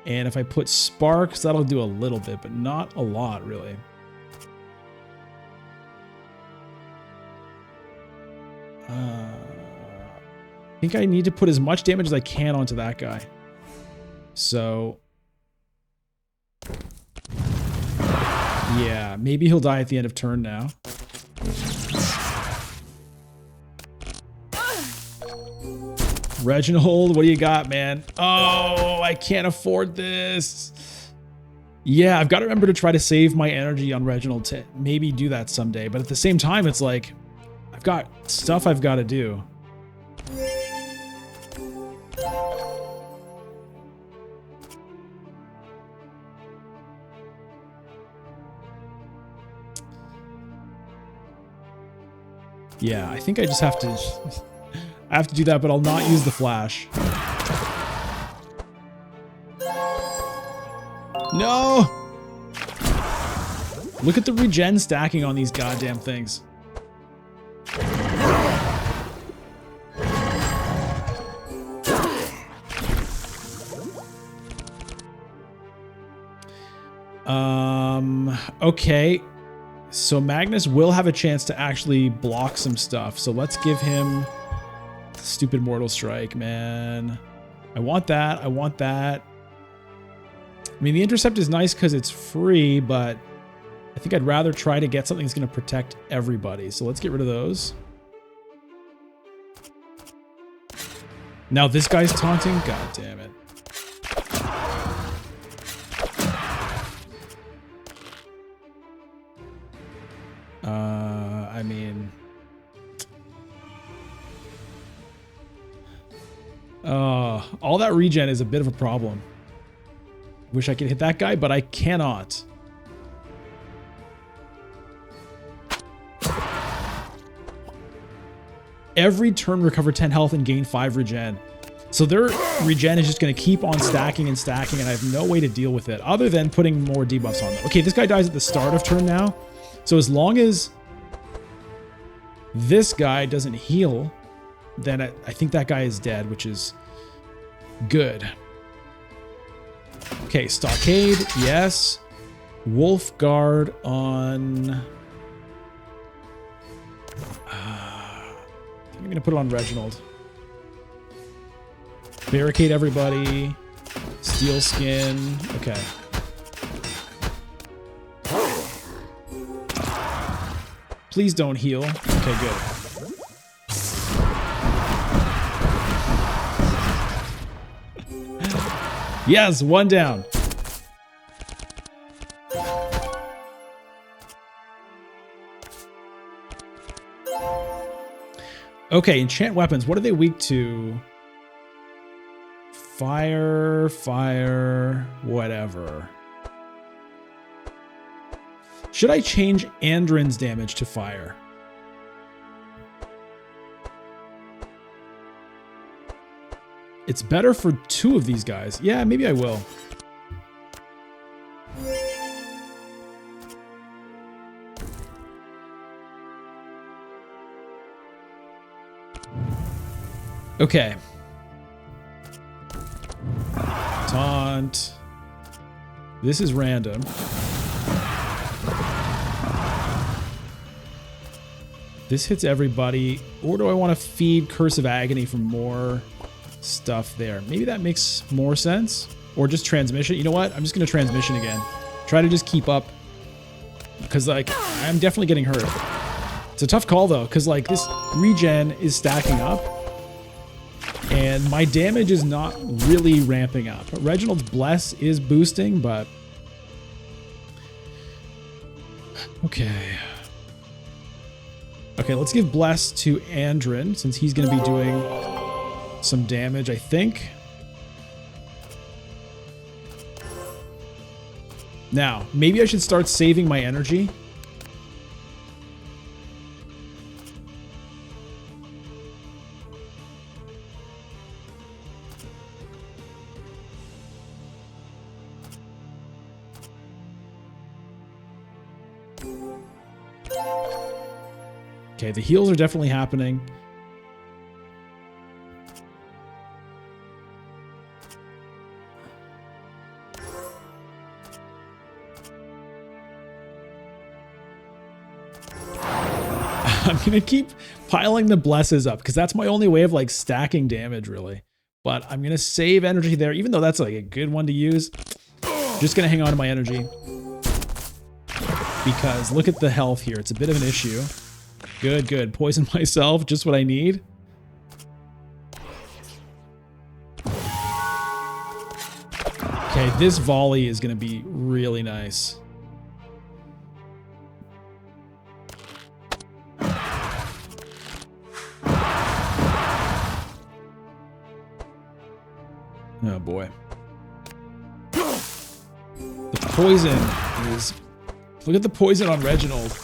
A: And if I put Sparks, that'll do a little bit, but not a lot, really. I think I need to put as much damage as I can onto that guy. So... Yeah, maybe he'll die at the end of turn now. Reginald, what do you got, man? Oh, I can't afford this. Yeah, I've got to remember to try to save my energy on Reginald to maybe do that someday. But at the same time, it's like, I've got stuff I've got to do. Yeah, I think I just have to... I have to do that, but I'll not use the flash. No! Look at the regen stacking on these goddamn things. Okay. So Magnus will have a chance to actually block some stuff. So let's give him... Stupid Mortal Strike, man. I want that. I want that. I mean, the Intercept is nice because it's free, but I think I'd rather try to get something that's going to protect everybody. So let's get rid of those. Now this guy's taunting? God damn it. I mean... all that regen is a bit of a problem. Wish I could hit that guy, but I cannot. Every turn recover 10 health and gain 5 regen. So their regen is just going to keep on stacking and stacking, and I have no way to deal with it other than putting more debuffs on them. Okay, this guy dies at the start of turn now. So as long as this guy doesn't heal, then I think that guy is dead, which is good. Okay, Stockade, yes. Wolf Guard on... I'm going to put it on Reginald. Barricade everybody. Steel Skin. Okay. Please don't heal. Okay, good. Yes, one down. Okay, enchant weapons. What are they weak to? Fire, fire, whatever. Should I change Andrin's damage to fire? It's better for 2 of these guys. Yeah, maybe I will. Okay. Taunt. This is random. This hits everybody. Or do I want to feed Curse of Agony for more stuff there? Maybe that makes more sense. Or just transmission. You know what? I'm just going to transmission again. Try to just keep up. Because, like, I'm definitely getting hurt. It's a tough call, though. Because, like, this regen is stacking up. And my damage is not really ramping up. Reginald's Bless is boosting, but... Okay. Okay, let's give Bless to Andrin, since he's going to be doing some damage, I think. Now, maybe I should start saving my energy. Okay, the heals are definitely happening. I'm going to keep piling the blesses up because that's my only way of like stacking damage really. But I'm going to save energy there, even though that's like a good one to use. Just going to hang on to my energy. because look at the health here. It's a bit of an issue. Good, good. Poison myself, just what I need. Okay, this volley is going to be really nice. Oh boy. The poison is... Look at the poison on Reginald.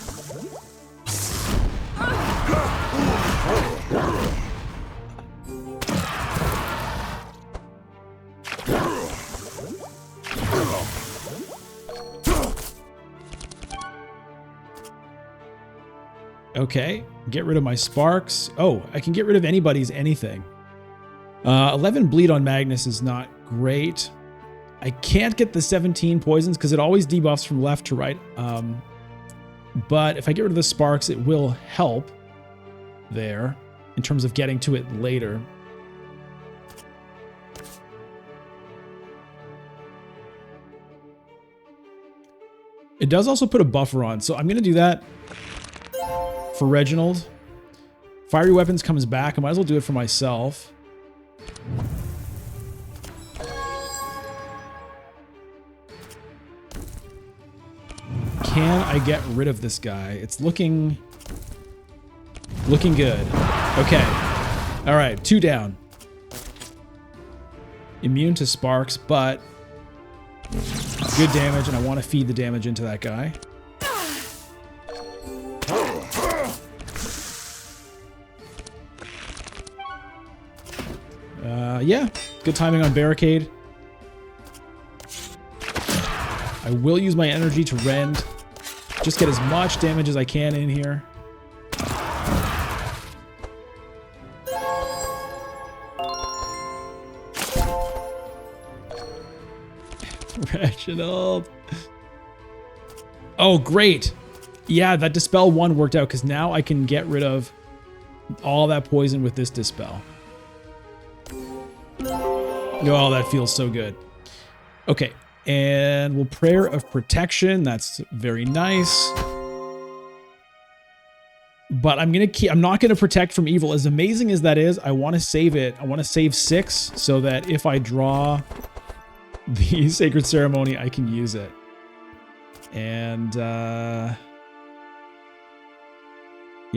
A: Okay, get rid of my sparks. Oh, I can get rid of anybody's anything. 11 bleed on Magnus is not great. I can't get the 17 poisons because it always debuffs from left to right. But if I get rid of the sparks, it will help there in terms of getting to it later. It does also put a buffer on, so I'm going to do that for Reginald. Fiery Weapons comes back. I might as well do it for myself. Can I get rid of this guy? It's looking good. Okay. All right, 2 down. Immune to sparks, but good damage, and I want to feed the damage into that guy. Yeah, good timing on Barricade. I will use my energy to rend. Just get as much damage as I can in here. Reginald. Oh, great. Yeah, that Dispel 1 worked out because now I can get rid of all that poison with this Dispel. Oh, that feels so good. Okay, and we'll Prayer of Protection. That's very nice. But I'm not gonna protect from evil. As amazing as that is, I want to save it. I want to save 6 so that if I draw the Sacred Ceremony, I can use it. And yeah,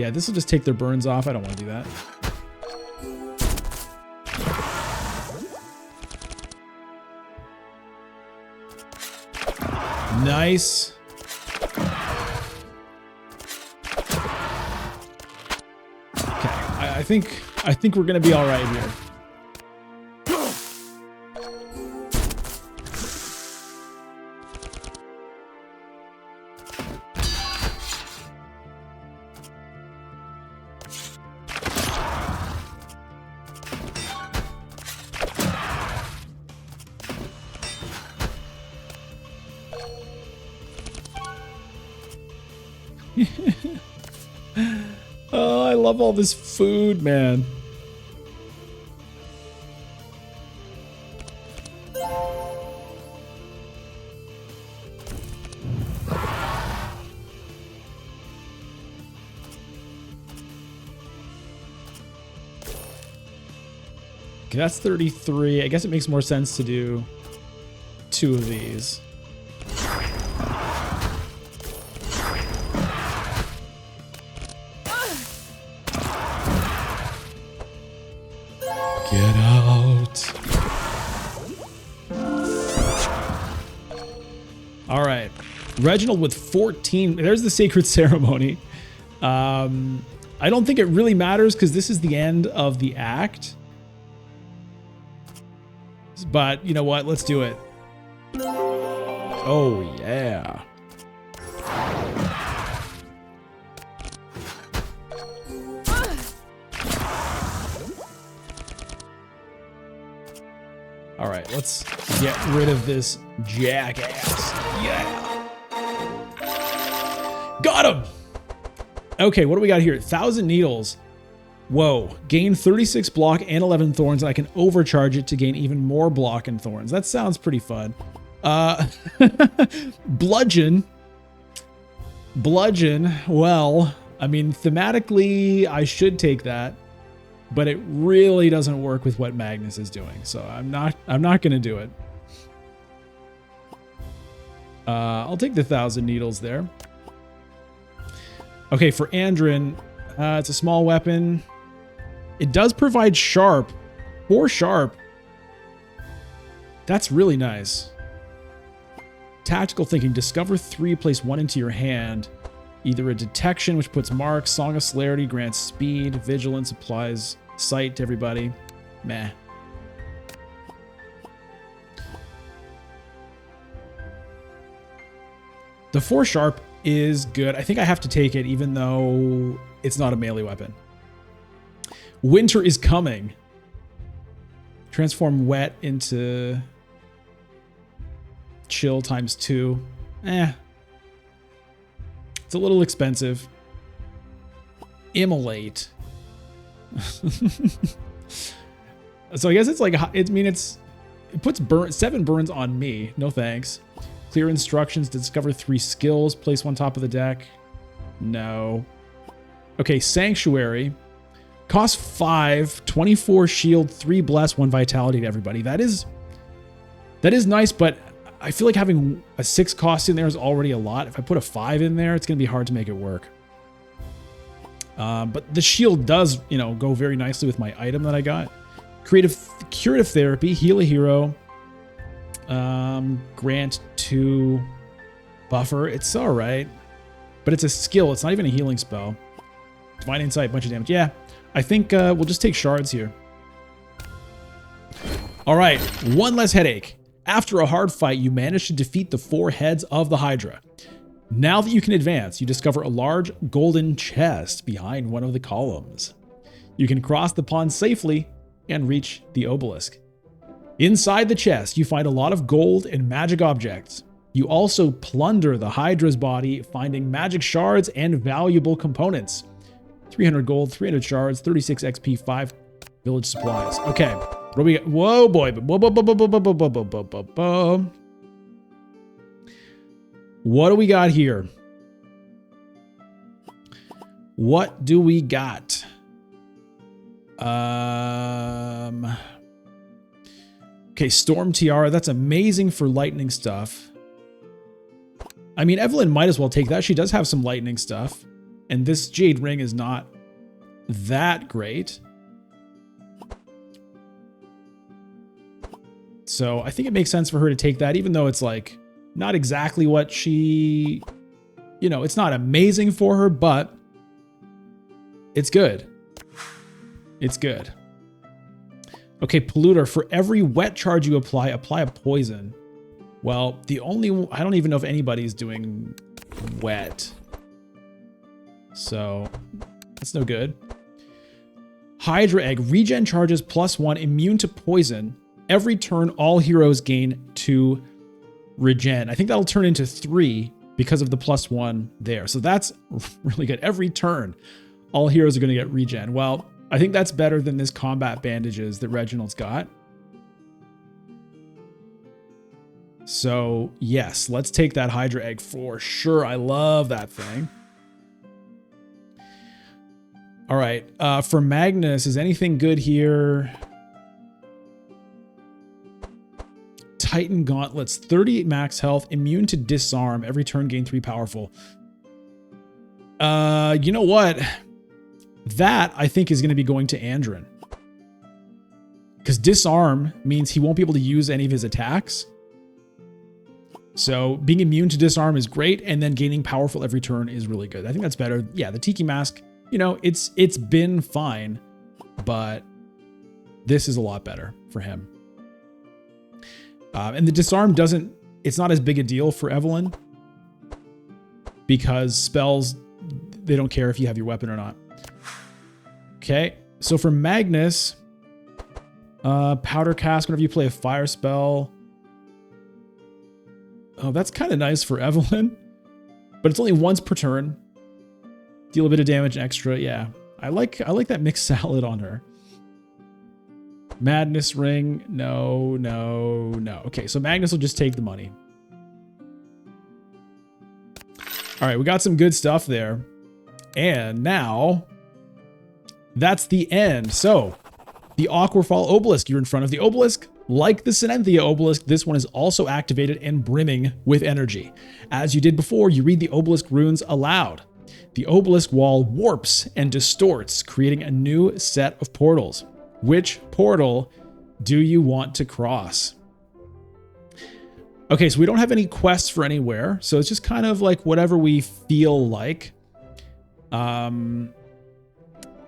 A: this will just take their burns off. I don't want to do that. Nice. Okay, I think we're gonna be all right here. Oh, I love all this food, man. Okay, that's 33. I guess it makes more sense to do 2 of these. Get out. All right. Reginald with 14. There's the Sacred Ceremony. I don't think it really matters because this is the end of the act. But you know what? Let's do it. Oh, yeah. All right, let's get rid of this jackass. Yeah. Got him. Okay, what do we got here? 1,000 needles. Whoa. Gain 36 block and 11 thorns, and I can overcharge it to gain even more block and thorns. That sounds pretty fun. Bludgeon. Bludgeon, well, I mean, thematically, I should take that, but it really doesn't work with what Magnus is doing, so I'm not going to do it. I'll take the 1,000 needles there. Okay, for Andrin, it's a small weapon. It does provide sharp. 4 sharp. That's really nice. Tactical thinking. Discover 3, place 1 into your hand. Either a detection, which puts marks. Song of Celerity grants speed. Vigilance applies sight to everybody. Meh. The 4 sharp is good. I think I have to take it even though it's not a melee weapon. Winter is coming. Transform wet into chill times 2. It's a little expensive. Immolate. So I guess it's like, it puts 7 burns on me. No thanks. Clear instructions to discover 3 skills. Place 1 top of the deck. No. Okay, Sanctuary. Cost 5, 24 shield, 3 bless, 1 vitality to everybody. That is nice, but I feel like having a 6 cost in there is already a lot. If I put a 5 in there, it's going to be hard to make it work. But the shield does, go very nicely with my item that I got. Curative therapy, heal a hero. Grant 2 buffer. It's all right, but it's a skill. It's not even a healing spell. Divine Insight, bunch of damage. Yeah, I think we'll just take shards here. All right, 1 less headache. After a hard fight, you manage to defeat the 4 heads of the Hydra. Now that you can advance, you discover a large golden chest behind one of the columns. You can cross the pond safely and reach the obelisk. Inside the chest, you find a lot of gold and magic objects. You also plunder the Hydra's body, finding magic shards and valuable components. 300 gold, 300 shards, 36 XP, 5 village supplies. Okay, what do we got? Whoa, boy. What do we got here? What do we got? Okay, Storm Tiara. That's amazing for lightning stuff. I mean, Evelyn might as well take that. She does have some lightning stuff. And this Jade Ring is not that great. So I think it makes sense for her to take that, even though it's like not exactly what she, it's not amazing for her, but it's good. It's good. Okay, Polluter. For every wet charge you apply a poison. Well, I don't even know if anybody's doing wet. So that's no good. Hydra Egg. Regen charges +1, immune to poison. Every turn, all heroes gain 2 regen. I think that'll turn into 3 because of the +1 there. So that's really good. Every turn, all heroes are going to get regen. Well, I think that's better than this combat bandages that Reginald's got. So yes, let's take that Hydra Egg for sure. I love that thing. All right, for Magnus, is anything good here? Titan Gauntlets, 38 max health, immune to disarm. Every turn, gain 3 powerful. You know what? That, I think, is going to be going to Andrin. Because disarm means he won't be able to use any of his attacks. So being immune to disarm is great, and then gaining powerful every turn is really good. I think that's better. Yeah, the Tiki Mask, it's been fine, but this is a lot better for him. And the disarm it's not as big a deal for Evelyn because spells, they don't care if you have your weapon or not. Okay, so for Magnus, Powder Cask, whenever you play a fire spell. Oh, that's kind of nice for Evelyn, but it's only once per turn. Deal a bit of damage extra. Yeah, I like that mixed salad on her. Madness Ring. No. Okay, so Magnus will just take the money. All right, we got some good stuff there. And now that's the end. So the Aquarfall Obelisk, you're in front of the obelisk. Like the Sinenthia Obelisk, this one is also activated and brimming with energy. As you did before, you read the obelisk runes aloud. The obelisk wall warps and distorts, creating a new set of portals. Which portal do you want to cross? Okay, so we don't have any quests for anywhere, so it's just kind of like whatever we feel like.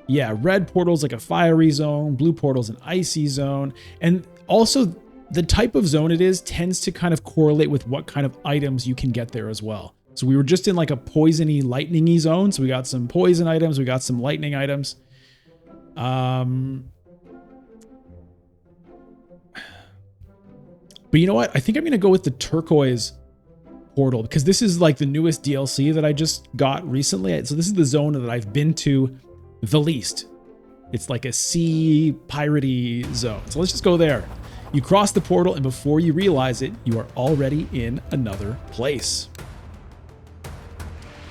A: Yeah, red portal's like a fiery zone, blue portal's an icy zone, and also the type of zone it is tends to kind of correlate with what kind of items you can get there as well. So we were just in like a poisony, lightning-y zone, so we got some poison items, we got some lightning items. But you know what? I think I'm going to go with the turquoise portal because this is like the newest DLC that I just got recently. So this is the zone that I've been to the least. It's like a sea piratey zone. So let's just go there. You cross the portal and before you realize it, you are already in another place.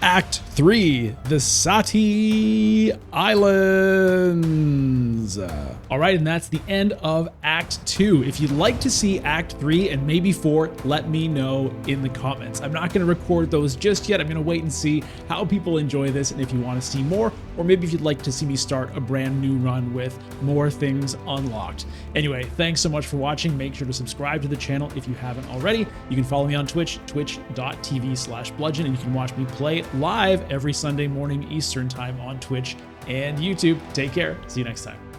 A: Act 3, the Sati Islands. All right, and that's the end of Act 2. If you'd like to see Act 3 and maybe 4, let me know in the comments. I'm not going to record those just yet. I'm going to wait and see how people enjoy this and if you want to see more, or maybe if you'd like to see me start a brand new run with more things unlocked. Anyway, thanks so much for watching. Make sure to subscribe to the channel if you haven't already. You can follow me on Twitch, twitch.tv/bludgeon, and you can watch me play live every Sunday morning Eastern time on Twitch and YouTube. Take care. See you next time.